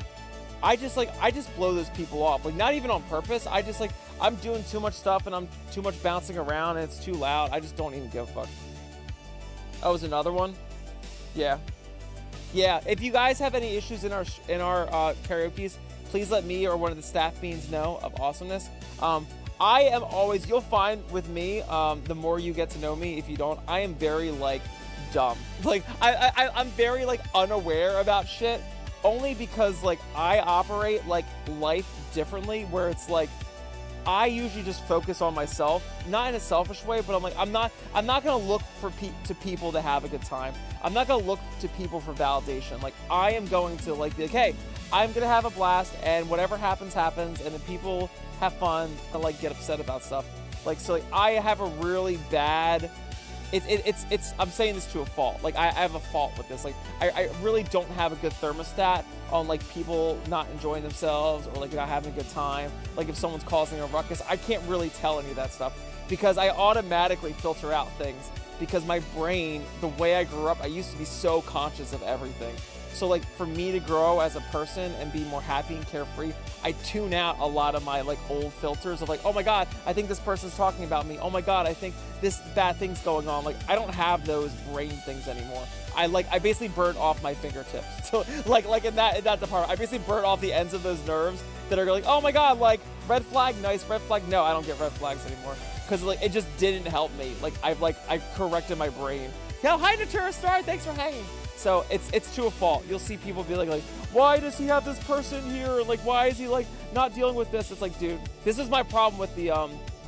I just blow those people off. Like, not even on purpose. I just, like, I'm doing too much stuff and I'm too much bouncing around and it's too loud. I just don't even give a fuck. Oh, was another one? Yeah. Yeah, if you guys have any issues in our karaoke's, please let me or one of the staff beans know of awesomeness. I am always, you'll find with me, the more you get to know me, if you don't, I am very, like, dumb. Like, I'm very, like, unaware about shit, only because, like, I operate, like, life differently, where it's, like, I usually just focus on myself, not in a selfish way, but I'm like, I'm not gonna look to people to have a good time. I'm not gonna look to people for validation. Like, I am going to, like, be like, hey, I'm gonna have a blast, and whatever happens, happens, and if people have fun and, like, get upset about stuff. Like, so, like, I have a really bad, it's I'm saying this to a fault. Like, I have a fault with this. Like, I really don't have a good thermostat on, like, people not enjoying themselves or, like, not having a good time. Like, if someone's causing a ruckus, I can't really tell any of that stuff because I automatically filter out things because my brain, the way I grew up, I used to be so conscious of everything. So, like, for me to grow as a person and be more happy and carefree, I tune out a lot of my, like, old filters of, like, oh my God, I think this person's talking about me. Oh my God, I think this bad thing's going on. Like, I don't have those brain things anymore. I basically burnt off my fingertips. So, like in that department, I basically burnt off the ends of those nerves that are like, oh my God, like, red flag, nice, red flag. No, I don't get red flags anymore. Because, like, it just didn't help me. Like, I corrected my brain. Yo, hi, Natura Star, thanks for hanging. So it's to a fault. You'll see people be like, why does he have this person here? And, like, why is he, like, not dealing with this? It's like, dude, this is my problem with the,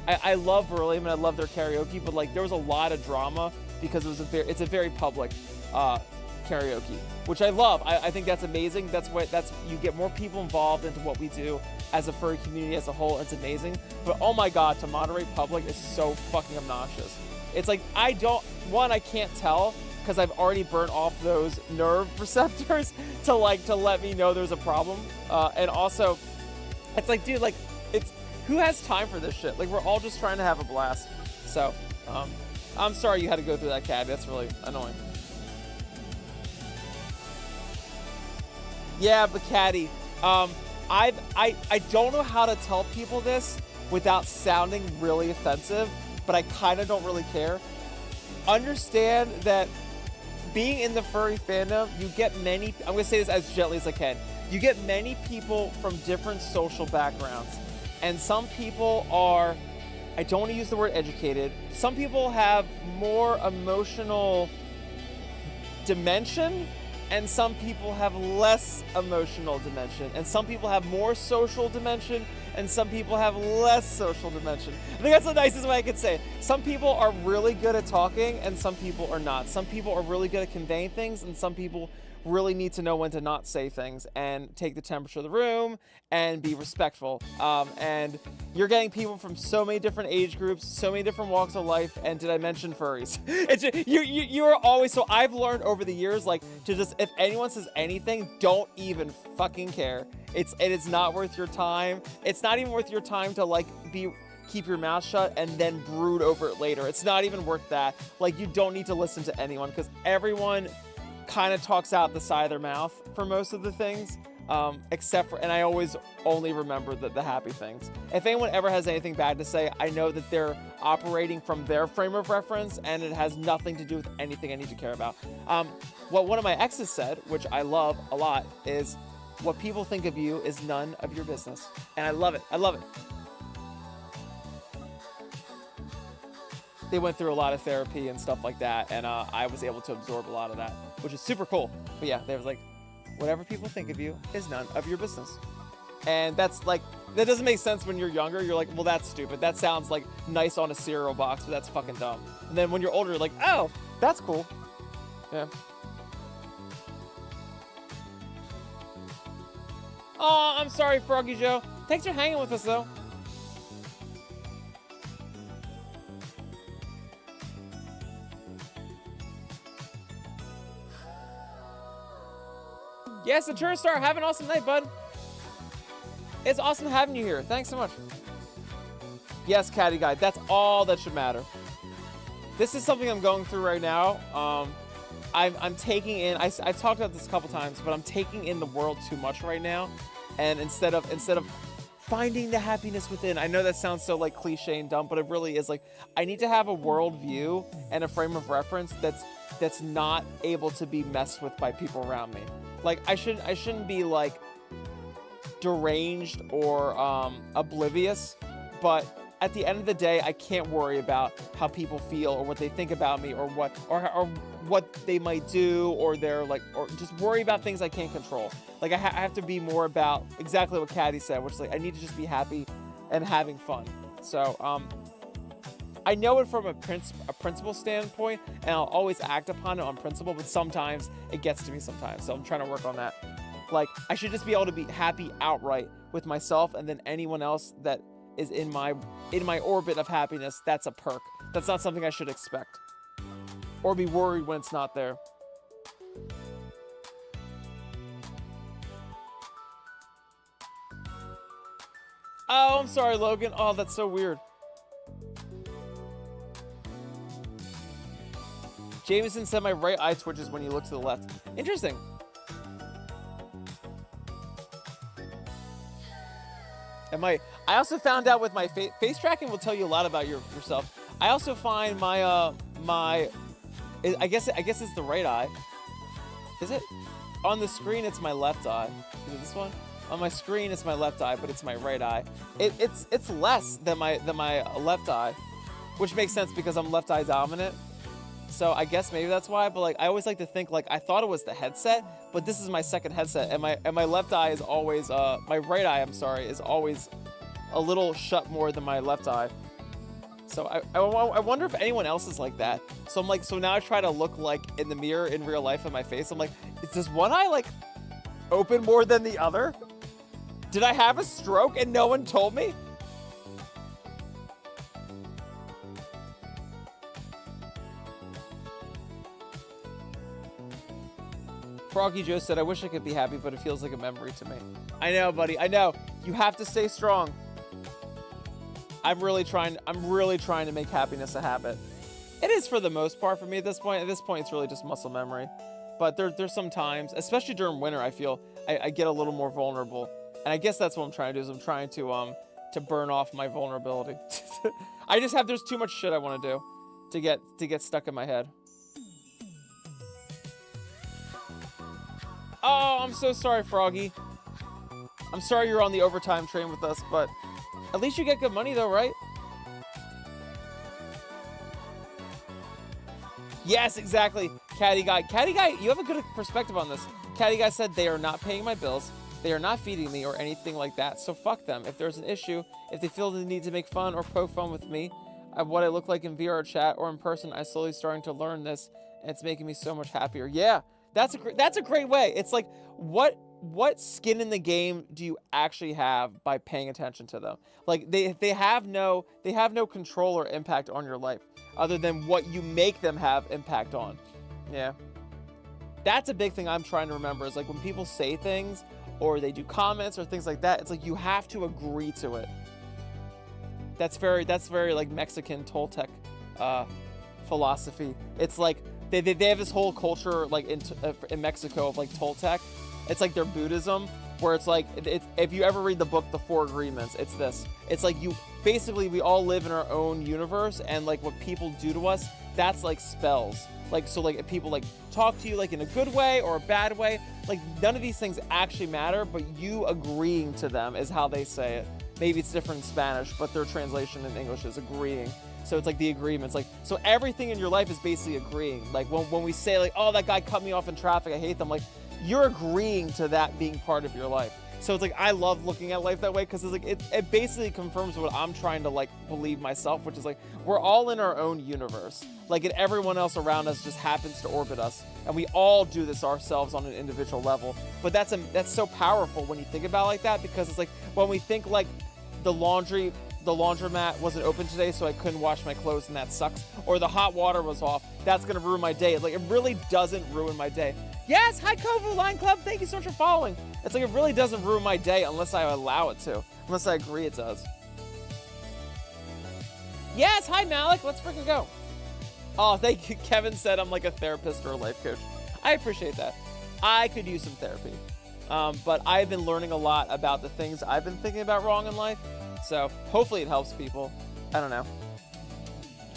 I love Berlin and I love their karaoke, but, like, there was a lot of drama because it's a very public karaoke, which I love. I think that's amazing. You get more people involved into what we do as a furry community as a whole. It's amazing. But oh my God, to moderate public is so fucking obnoxious. It's like, I can't tell because I've already burnt off those nerve receptors to let me know there's a problem. And also, it's like, dude, like, who has time for this shit? Like, we're all just trying to have a blast. So, I'm sorry you had to go through that, Cab. That's really annoying. Yeah, but Caddy, I don't know how to tell people this without sounding really offensive, but I kind of don't really care. Understand that being in the furry fandom, you get many, I'm going to say this as gently as I can, you get many people from different social backgrounds. And some people are, I don't want to use the word educated, some people have more emotional dimension, and some people have less emotional dimension, and some people have more social dimension, and some people have less social dimension. I think that's the nicest way I could say it. Some people are really good at talking, and some people are not. Some people are really good at conveying things, and some people really need to know when to not say things and take the temperature of the room and be respectful. And you're getting people from so many different age groups, so many different walks of life. And did I mention furries? It's just, you are always, so I've learned over the years, like, to just, if anyone says anything, don't even fucking care. It is not worth your time. It's not even worth your time to, like, keep your mouth shut and then brood over it later. It's not even worth that. Like, you don't need to listen to anyone because everyone kind of talks out the side of their mouth for most of the things, except for, and I always only remember the happy things. If anyone ever has anything bad to say, I know that they're operating from their frame of reference and it has nothing to do with anything I need to care about. What one of my exes said, which I love a lot, is what people think of you is none of your business. And I love it. I love it. They went through a lot of therapy and stuff like that, and I was able to absorb a lot of that, which is super cool. But yeah, they was like, whatever people think of you is none of your business. And that's like, that doesn't make sense when you're younger. You're like, well, that's stupid. That sounds like nice on a cereal box, but that's fucking dumb. And then when you're older, you're like, oh, that's cool. Yeah. Oh, I'm sorry, Froggy Joe. Thanks for hanging with us, though. Yes, the tourist star, have an awesome night, bud. It's awesome having you here. Thanks so much. Yes, Caddy Guy, that's all that should matter. This is something I'm going through right now. I'm taking in, I've talked about this a couple times, but I'm taking in the world too much right now. And instead of finding the happiness within, I know that sounds so like cliche and dumb, but it really is. Like, I need to have a world view and a frame of reference that's not able to be messed with by people around me. Like, I shouldn't be like deranged or oblivious, but at the end of the day, I can't worry about how people feel or what they think about me or what they might do, or or just worry about things I can't control. Like, I have to be more about exactly what Caddy said, which is like, I need to just be happy and having fun. So I know it from a principle standpoint, and I'll always act upon it on principle, but sometimes it gets to me sometimes. So I'm trying to work on that. Like, I should just be able to be happy outright with myself, and then anyone else that is in my orbit of happiness, that's a perk. That's not something I should expect or be worried when it's not there. Oh, I'm sorry, Logan. Oh, that's so weird. Jameson said my right eye twitches when you look to the left. Interesting. I also found out with my face tracking will tell you a lot about yourself. I also find my I guess it's the right eye. Is it? On the screen it's my left eye. Is it this one? On my screen it's my left eye, but it's my right eye. It's less than my left eye, which makes sense because I'm left eye dominant. So I guess maybe that's why, but like I always like to think like I thought it was the headset, but this is my second headset, and my left eye is always my right eye, I'm sorry, is always a little shut more than my left eye. So I wonder if anyone else is like that. So I'm like, so now I try to look like in the mirror in real life at my face. I'm like, does one eye like open more than the other? Did I have a stroke and no one told me? Froggy Joe said, I wish I could be happy, but it feels like a memory to me. I know, buddy. I know. You have to stay strong. I'm really trying to make happiness a habit. It is for the most part for me at this point. At this point, it's really just muscle memory. But there's some times, especially during winter, I feel I get a little more vulnerable. And I guess that's what I'm trying to do, is I'm trying to burn off my vulnerability. There's too much shit I want to do to get stuck in my head. Oh, I'm so sorry, Froggy. I'm sorry you're on the overtime train with us, but at least you get good money though, right? Yes, exactly. Caddy Guy, you have a good perspective on this. Caddy Guy said they are not paying my bills, they are not feeding me or anything like that, so fuck them. If there's an issue, if they feel the need to make fun or poke fun with me, what I look like in VR chat or in person, I'm slowly starting to learn this, and it's making me so much happier. Yeah. That's a great way. It's like, what skin in the game do you actually have by paying attention to them? Like they have no control or impact on your life other than what you make them have impact on. Yeah. That's a big thing I'm trying to remember, is like when people say things or they do comments or things like that, it's like you have to agree to it. That's very like Mexican Toltec philosophy. It's like they have this whole culture like in Mexico of like Toltec. It's like their Buddhism, where it's like if you ever read the book The Four Agreements, it's this. It's like we all live in our own universe, and like what people do to us, that's like spells. Like, so like if people like talk to you like in a good way or a bad way, like none of these things actually matter, but you agreeing to them is how they say it. Maybe it's different in Spanish, but their translation in English is agreeing. So it's like the agreements, like, so everything in your life is basically agreeing. Like when we say like, oh, that guy cut me off in traffic, I hate them. Like, you're agreeing to that being part of your life. So it's like, I love looking at life that way, because it's like, it basically confirms what I'm trying to like believe myself, which is like, we're all in our own universe. Like, and everyone else around us just happens to orbit us. And we all do this ourselves on an individual level. But that's so powerful when you think about it like that, because it's like, when we think like the laundromat wasn't open today, so I couldn't wash my clothes, and that sucks. Or the hot water was off, that's gonna ruin my day. Like, it really doesn't ruin my day. Yes, hi Kovu Line Club. Thank you so much for following. It's like it really doesn't ruin my day unless I allow it to. Unless I agree it does. Yes, hi Malik. Let's freaking go. Oh, thank you. Kevin said I'm like a therapist or a life coach. I appreciate that. I could use some therapy. But I've been learning a lot about the things I've been thinking about wrong in life. So hopefully it helps people. I don't know.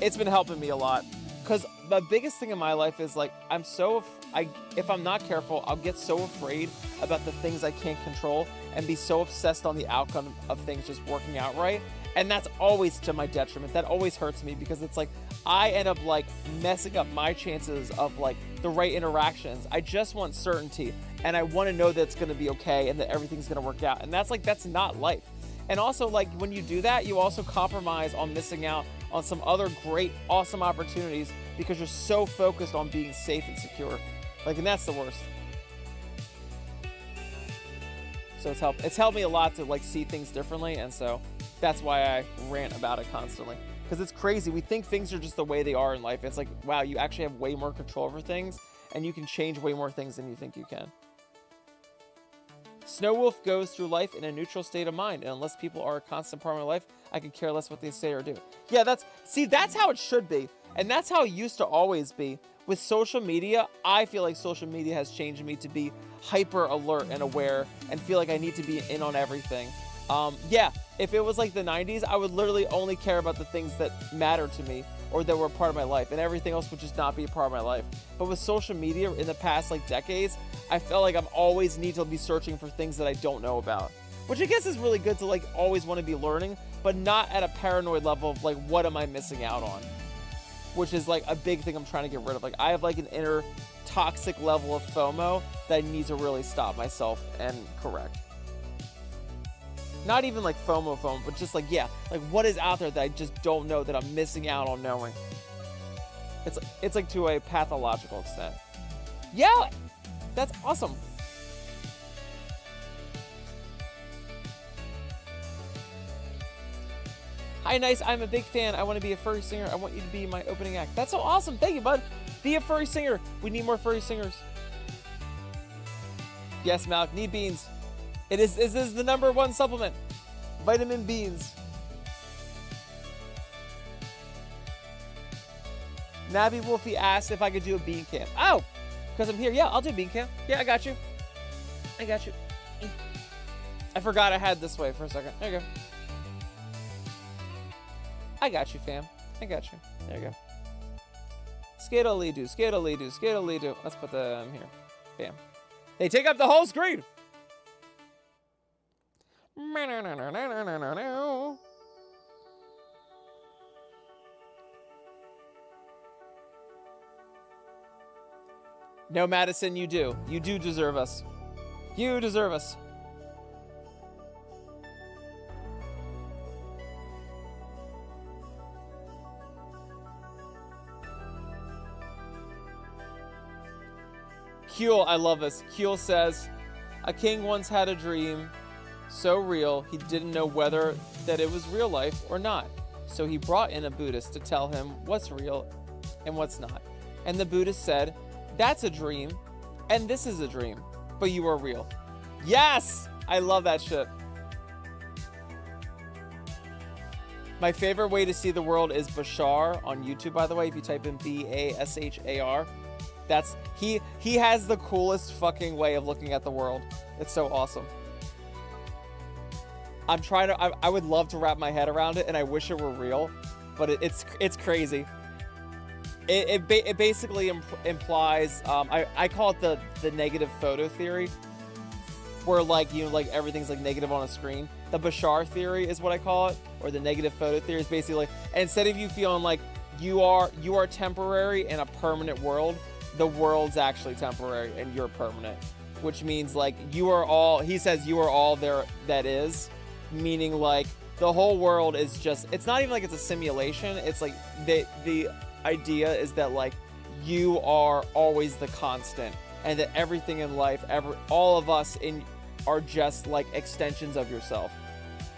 It's been helping me a lot. Because the biggest thing in my life is like, if I'm not careful, I'll get so afraid about the things I can't control and be so obsessed on the outcome of things just working out right. And that's always to my detriment. That always hurts me because it's like, I end up like messing up my chances of like the right interactions. I just want certainty and I want to know that it's going to be okay and that everything's going to work out. And that's not life. And also like when you do that, you also compromise on missing out on some other great, awesome opportunities because you're so focused on being safe and secure. Like, and that's the worst. So it's helped me a lot to like see things differently. And so that's why I rant about it constantly. Because it's crazy. We think things are just the way they are in life. It's like, wow, you actually have way more control over things and you can change way more things than you think you can. Snow Wolf goes through life in a neutral state of mind, and unless people are a constant part of my life, I could care less what they say or do. Yeah, that's how it should be, and that's how it used to always be. With social media, I feel like social media has changed me to be hyper alert and aware and feel like I need to be in on everything. Yeah, if it was like the 90s, I would literally only care about the things that matter to me or that were a part of my life, and everything else would just not be a part of my life. But with social media in the past like decades, I felt like I'm always need to be searching for things that I don't know about, which I guess is really good to like always want to be learning, but not at a paranoid level of like, what am I missing out on? Which is like a big thing I'm trying to get rid of. Like I have like an inner toxic level of FOMO that I need to really stop myself and correct. Not even like FOMO, but just like, yeah, like what is out there that I just don't know that I'm missing out on knowing. It's like to a pathological extent. Yeah, that's awesome. Hi, Nice. I'm a big fan. I want to be a furry singer. I want you to be my opening act. That's so awesome. Thank you, bud. Be a furry singer. We need more furry singers. Yes, Malik. Need beans. This is the #1 supplement. Vitamin beans. Navi Wolfie asked if I could do a bean camp. Oh, because I'm here. Yeah, I'll do bean camp. Yeah, I got you. I got you. I forgot I had this way for a second. There you go. I got you, fam. I got you. There you go. Skiddly-doo, skiddly-doo, skiddly-doo. Let's put them here. Bam. They take up the whole screen. No, Madison, you do. You do deserve us. You deserve us. Kuel, I love this. Kuel says, a king once had a dream so real he didn't know whether that it was real life or not. So he brought in a Buddhist to tell him what's real and what's not. And the Buddhist said, that's a dream, and this is a dream, but you are real. Yes! I love that shit. My favorite way to see the world is Bashar on YouTube, by the way. If you type in B-A-S-H-A-R, that's he has the coolest fucking way of looking at the world. It's so awesome. I'm trying to, I would love to wrap my head around it, and I wish it were real, but it's crazy. It basically implies, I call it the negative photo theory, where like, you know, like everything's like negative on a screen. The Bashar theory is what I call it, or the negative photo theory is basically like, instead of you feeling like you are temporary in a permanent world, the world's actually temporary and you're permanent, which means like you are all, he says you are all there that is, meaning like the whole world is just, it's not even like it's a simulation. It's like the idea is that like you are always the constant, and that everything in life, all of us are just like extensions of yourself.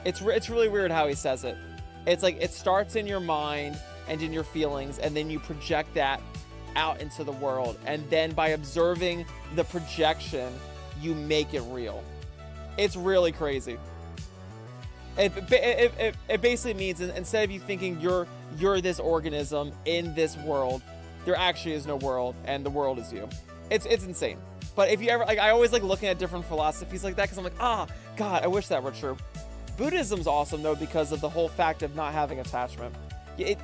It's really weird how he says it. It's like it starts in your mind and in your feelings, and then you project that out into the world, and then by observing the projection, you make it real. It's really crazy. It basically means, instead of you thinking you're this organism in this world, there actually is no world, and the world is you. It's insane. But if you ever, like, I always like looking at different philosophies like that, because I'm like, ah, God, I wish that were true. Buddhism's awesome though, because of the whole fact of not having attachment.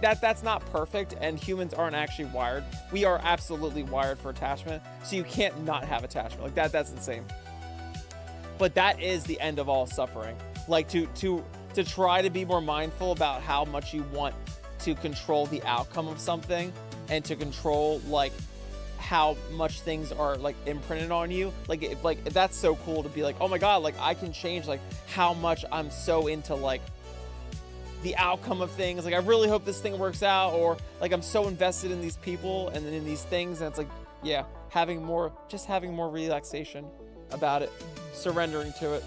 That's not perfect, and humans aren't actually wired. We are absolutely wired for attachment, so you can't not have attachment. Like that's insane. But that is the end of all suffering. Like to try to be more mindful about how much you want to control the outcome of something, and to control like how much things are like imprinted on you. Like that's so cool to be like, oh my God, like I can change like how much I'm so into like the outcome of things. Like I really hope this thing works out, or like I'm so invested in these people and in these things, and it's like, yeah, having more relaxation about it, surrendering to it.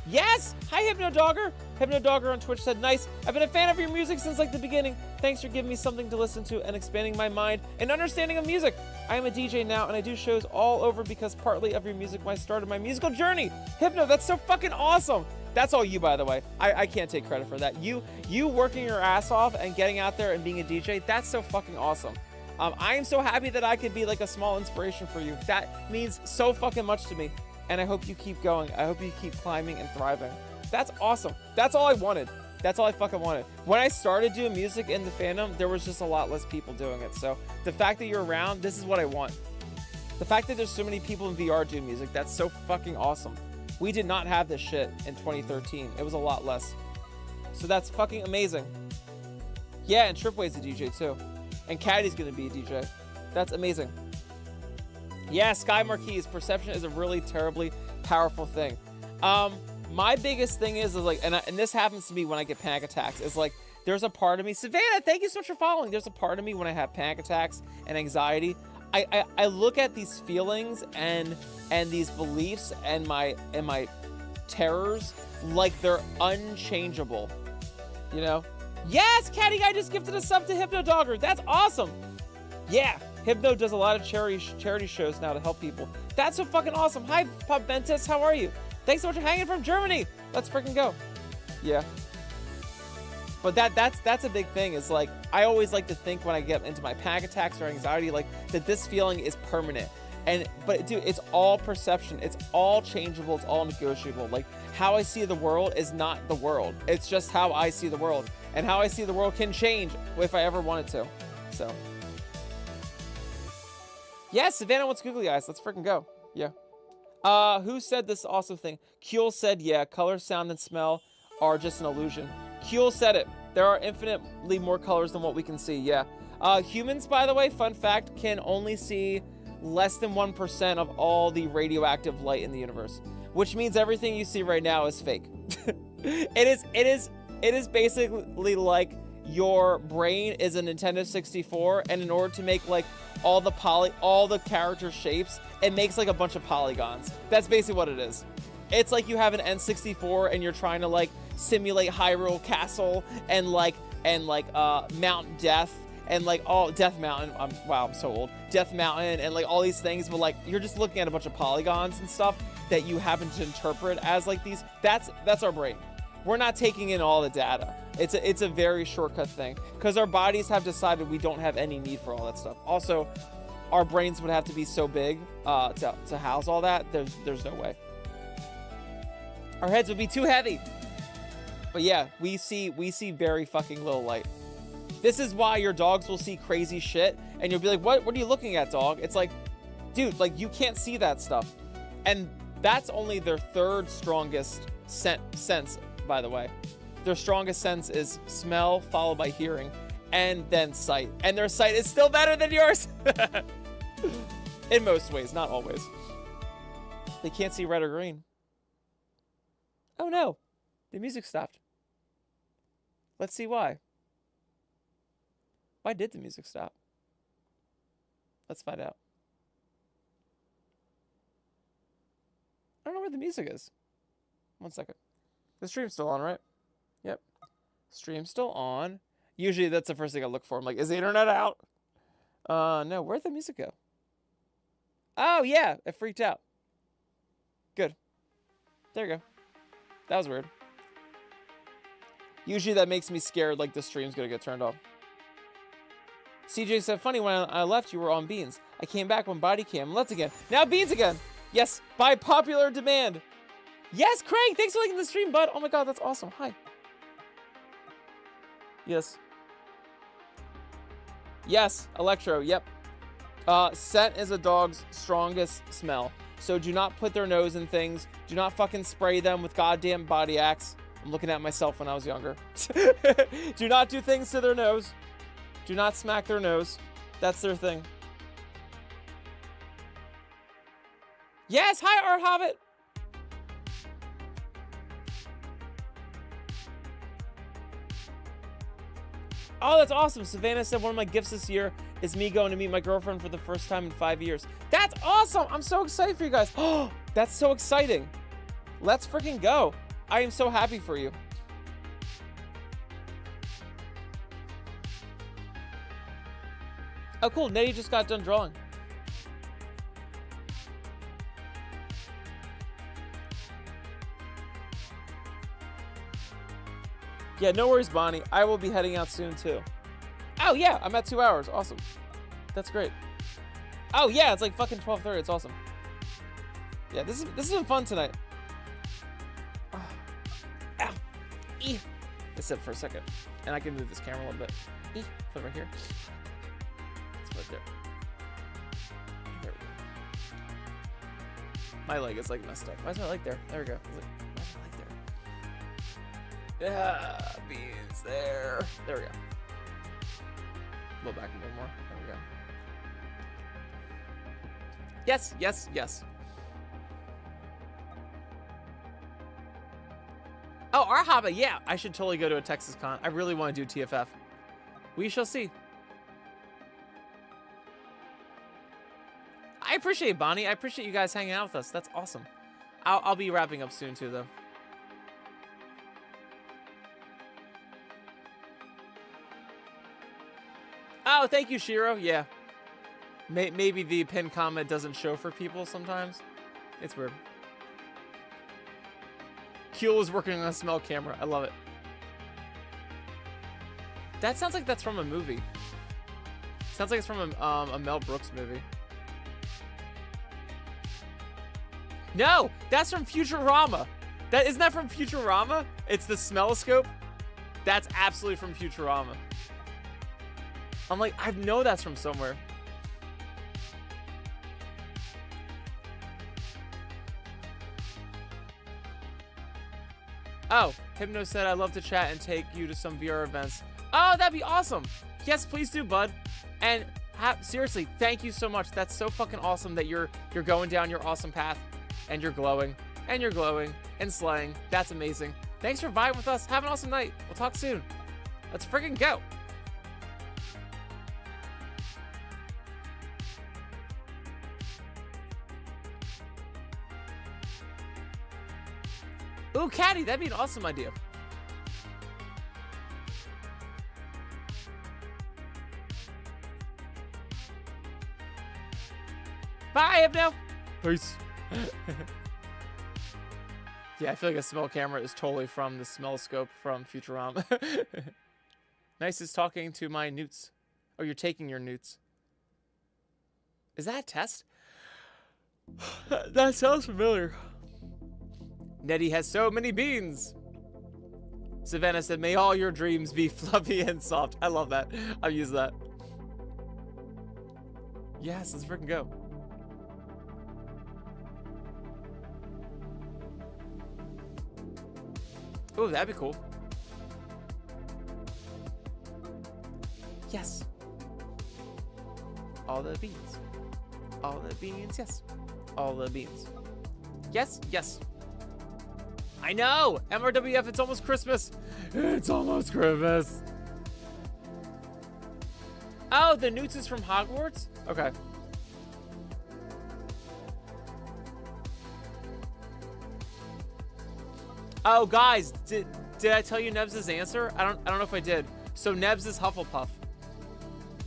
Yes! Hi, Hypnodogger! Hypnodogger on Twitch said, nice. I've been a fan of your music since like the beginning. Thanks for giving me something to listen to and expanding my mind and understanding of music. I am a DJ now, and I do shows all over because partly of your music when I started my musical journey. Hypno, that's so fucking awesome. That's all you, by the way. I can't take credit for that. You working your ass off and getting out there and being a DJ, that's so fucking awesome. I am so happy that I could be like a small inspiration for you. That means so fucking much to me. And I hope you keep going. I hope you keep climbing and thriving. That's awesome. That's all I wanted. That's all I fucking wanted. When I started doing music in the fandom, there was just a lot less people doing it. So the fact that you're around, this is what I want. The fact that there's so many people in VR doing music, that's so fucking awesome. We did not have this shit in 2013. It was a lot less. So that's fucking amazing. Yeah, and Tripway's a DJ too. And Caddy's gonna be a DJ. That's amazing. Yeah, Sky Marquise, perception is a really terribly powerful thing. My biggest thing is like, and this happens to me when I get panic attacks, is like, there's a part of me, Savannah, thank you so much for following. There's a part of me when I have panic attacks and anxiety, I look at these feelings and these beliefs and my terrors like they're unchangeable, you know? Yes, Caddy Guy just gifted a sub to Hypnodogger. That's awesome. Yeah. Hypno does a lot of charity shows now to help people. That's so fucking awesome. Hi, Pop Ventus. How are you? Thanks so much for hanging from Germany. Let's freaking go. Yeah. But that's a big thing, is like, I always like to think when I get into my panic attacks or anxiety, like that this feeling is permanent. But dude, it's all perception. It's all changeable. It's all negotiable. Like how I see the world is not the world. It's just how I see the world. And how I see the world can change if I ever wanted to. So. Yes, Savannah wants googly eyes. Let's freaking go. Yeah. Who said this awesome thing? Kuehl said, yeah, color, sound, and smell are just an illusion. Kuehl said it. There are infinitely more colors than what we can see. Yeah. Humans, by the way, fun fact, can only see less than 1% of all the radioactive light in the universe, which means everything you see right now is fake. It is basically like your brain is a Nintendo 64, and in order to make like all the character shapes, it makes like a bunch of polygons. That's basically what it is. It's like you have an N64 and you're trying to like simulate Hyrule Castle and Mount Death and like all Death Mountain. Wow, I'm so old. Death Mountain and like all these things, but like you're just looking at a bunch of polygons and stuff that you happen to interpret as like these. That's our brain. We're not taking in all the data. It's a very shortcut thing, because our bodies have decided we don't have any need for all that stuff. Also, our brains would have to be so big to house all that. There's no way. Our heads would be too heavy. But yeah, we see very fucking little light. This is why your dogs will see crazy shit, and you'll be like, what are you looking at, dog? It's like, dude, like you can't see that stuff. And that's only their third strongest sense, by the way. Their strongest sense is smell, followed by hearing, and then sight. And their sight is still better than yours. In most ways, not always. They can't see red or green. Oh no, the music stopped. Let's see why. Why did the music stop? Let's find out. I don't know where the music is. 1 second. The stream's still on, right? Yep. Stream's still on. Usually that's the first thing I look for. I'm like, is the internet out? No, where'd the music go? Oh, yeah, it freaked out. Good. There you go. That was weird. Usually that makes me scared, like the stream's gonna get turned off. CJ said, funny, when I left, you were on Beans. I came back when body cam left again. Now Beans again. Yes, by popular demand. Yes, Craig, thanks for liking the stream, bud. Oh my god, that's awesome. Hi. Yes. Yes, Electro, yep. Scent is a dog's strongest smell. So do not put their nose in things. Do not fucking spray them with goddamn body axe. I'm looking at myself when I was younger. Do not do things to their nose. Do not smack their nose. That's their thing. Yes, hi, Art Hobbit. Oh, that's awesome. Savannah said one of my gifts this year is me going to meet my girlfriend for the first time in 5 years. That's awesome. I'm so excited for you guys. Oh, that's so exciting. Let's freaking go. I am so happy for you. Oh, cool. Nettie just got done drawing. Yeah, no worries, Bonnie. I will be heading out soon, too. Oh, yeah. I'm at 2 hours. Awesome. That's great. Oh, yeah. It's like fucking 12:30. It's awesome. Yeah, this has been fun tonight. Oh. Ow. Eeh. Let's sit for a second. And I can move this camera a little bit. Eeh. Put it right here. Let's put it there. There we go. My leg is like messed up. Why is my leg there? There we go. I was like, why is my leg there? Yeah, beans there. There we go. A little back a little more. There we go. Yes, yes, yes. Oh, our Hobbit, yeah. I should totally go to a Texas con. I really want to do TFF. We shall see. I appreciate it, Bonnie. I appreciate you guys hanging out with us. That's awesome. I'll be wrapping up soon too, though. Oh, thank you, Shiro. Yeah. Maybe the pinned comment doesn't show for people sometimes. It's weird. Kuehl is working on a smell camera. I love it. That sounds like that's from a movie. Sounds like it's from a Mel Brooks movie. No, that's from Futurama. Isn't that from Futurama? It's the smelloscope. That's absolutely from Futurama. I'm like, I know that's from somewhere. Oh, Hypno said, I'd love to chat and take you to some VR events. Oh, that'd be awesome. Yes, please do, bud. And seriously, thank you so much. That's so fucking awesome that you're going down your awesome path and you're glowing and slaying. That's amazing. Thanks for vibing with us. Have an awesome night. We'll talk soon. Let's freaking go. Ooh, Caddy, that'd be an awesome idea. Bye, Hypno. Peace. Yeah, I feel like a smell camera is totally from the smell scope from Futurama. Nice is talking to my newts. Oh, you're taking your newts. Is that a test? That sounds familiar. Nettie has so many beans. Savannah said, may all your dreams be fluffy and soft. I love that. I'll use that. Yes, let's freaking go. Oh, that'd be cool. Yes. All the beans. All the beans, yes. All the beans. Yes, yes. I know! MRWF, it's almost Christmas. It's almost Christmas. Oh, the newts is from Hogwarts? Okay. Oh, guys, did I tell you Nebs' answer? I don't know if I did. So Nebs is Hufflepuff.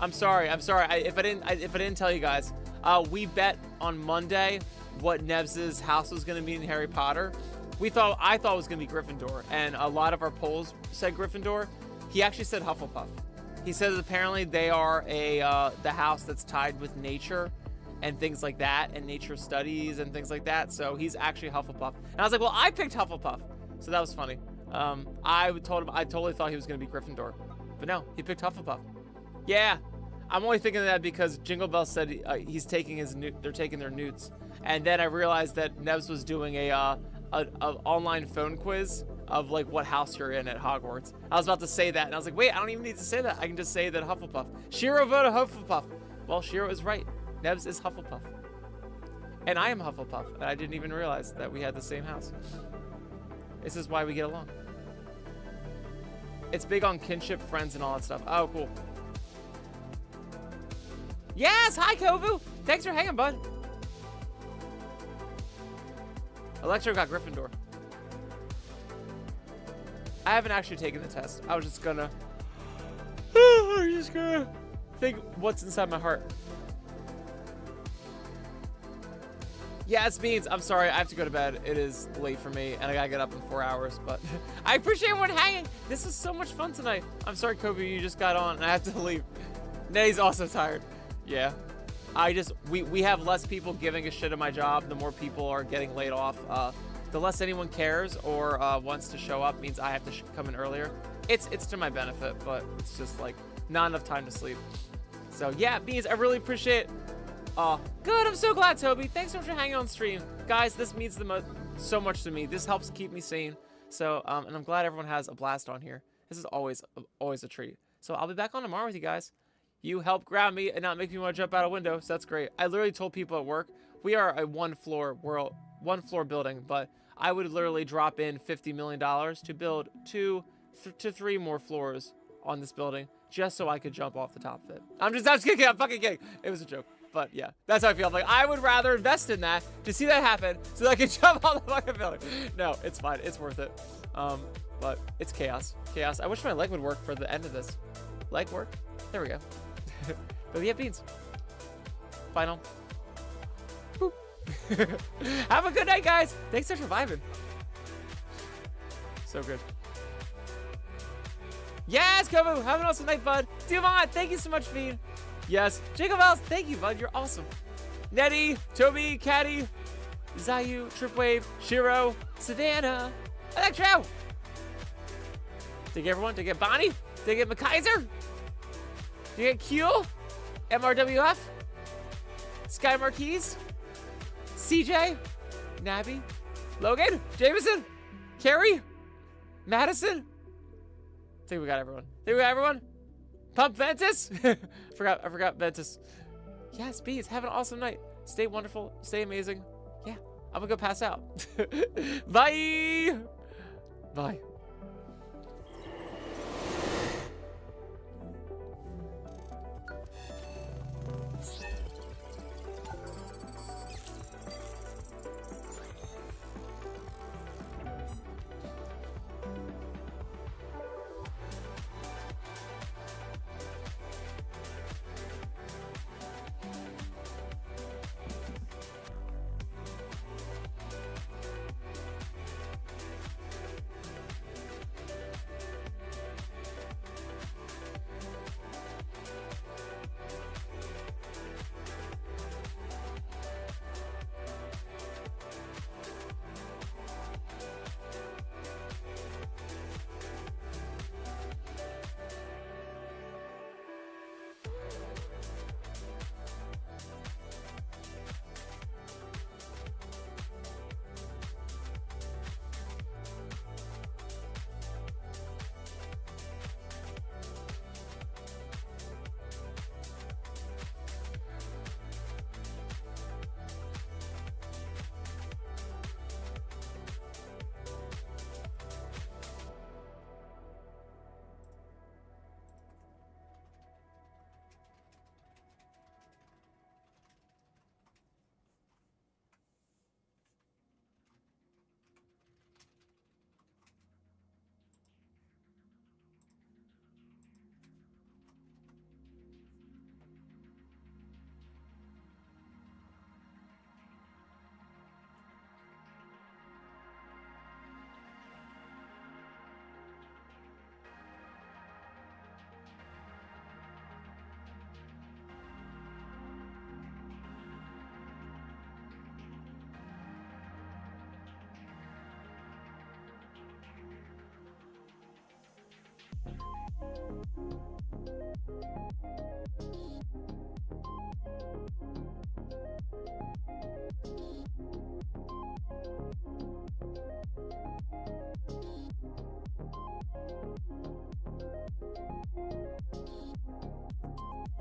I'm sorry. If I didn't tell you guys, we bet on Monday what Nebs' house was gonna be in Harry Potter. I thought it was gonna be Gryffindor, and a lot of our polls said Gryffindor. He actually said Hufflepuff. He says apparently they are the house that's tied with nature and things like that, and nature studies and things like that. So he's actually Hufflepuff. And I was like, well, I picked Hufflepuff, so that was funny. I told him I totally thought he was gonna be Gryffindor, but no, he picked Hufflepuff. Yeah, I'm only thinking of that because Jingle Bell said he's taking they're taking their newts, and then I realized that Nebs was doing a online phone quiz of like what house you're in at Hogwarts. I was about to say that, and I was like, wait, I don't even need to say that. I can just say that Hufflepuff. Shiro voted Hufflepuff. Well, Shiro is right. Nebs is Hufflepuff, and I am Hufflepuff, and I didn't even realize that we had the same house. This is why we get along. It's big on kinship, friends, and all that stuff. Oh, cool. Yes, hi, Kovu. Thanks for hanging, bud. Electro got Gryffindor. I haven't actually taken the test. I was just gonna think what's inside my heart. Yes, Beans. I'm sorry. I have to go to bed. It is late for me, and I gotta get up in 4 hours. But I appreciate everyone hanging. This is so much fun tonight. I'm sorry, Kobe, you just got on, and I have to leave. Neddy's also tired. Yeah. We have less people giving a shit at my job. The more people are getting laid off. The less anyone cares or wants to show up means I have to come in earlier. It's to my benefit, but it's just like not enough time to sleep. So yeah, Beans, I really appreciate it. Good, I'm so glad, Toby. Thanks so much for hanging on stream. Guys, this means so much to me. This helps keep me sane. So, and I'm glad everyone has a blast on here. This is always a treat. So I'll be back on tomorrow with you guys. You help ground me and not make me want to jump out a window, so that's great. I literally told people at work, we are a one floor building, but I would literally drop in $50 million to build 2 to 3 more floors on this building just so I could jump off the top of it. I'm just kidding. I'm fucking kidding. It was a joke. But yeah, that's how I feel. Like, I would rather invest in that to see that happen so that I can jump off the fucking building. No, it's fine. It's worth it. But it's chaos. Chaos. I wish my leg would work for the end of this. Leg work? There we go. But yeah, Beans. Final. Boop. Have a good night, guys. Thanks for surviving. So good. Yes, Kobu. Have an awesome night, bud. Diamond, thank you so much, Fiend. Yes. Jacob Else, thank you, bud. You're awesome. Nettie, Toby, Caddy, Zayu, Tripwave, Shiro, Savannah, Electro. Did you get everyone? Did you get Bonnie? Did you get McKaiser? Did you get Q? MRWF? Sky Marquise? CJ? Nabby? Logan? Jameson? Carrie? Madison? I think we got everyone. Pump Ventus? I forgot Ventus. Yes, Bees, have an awesome night. Stay wonderful, stay amazing. Yeah, I'm gonna go pass out. Bye. Bye.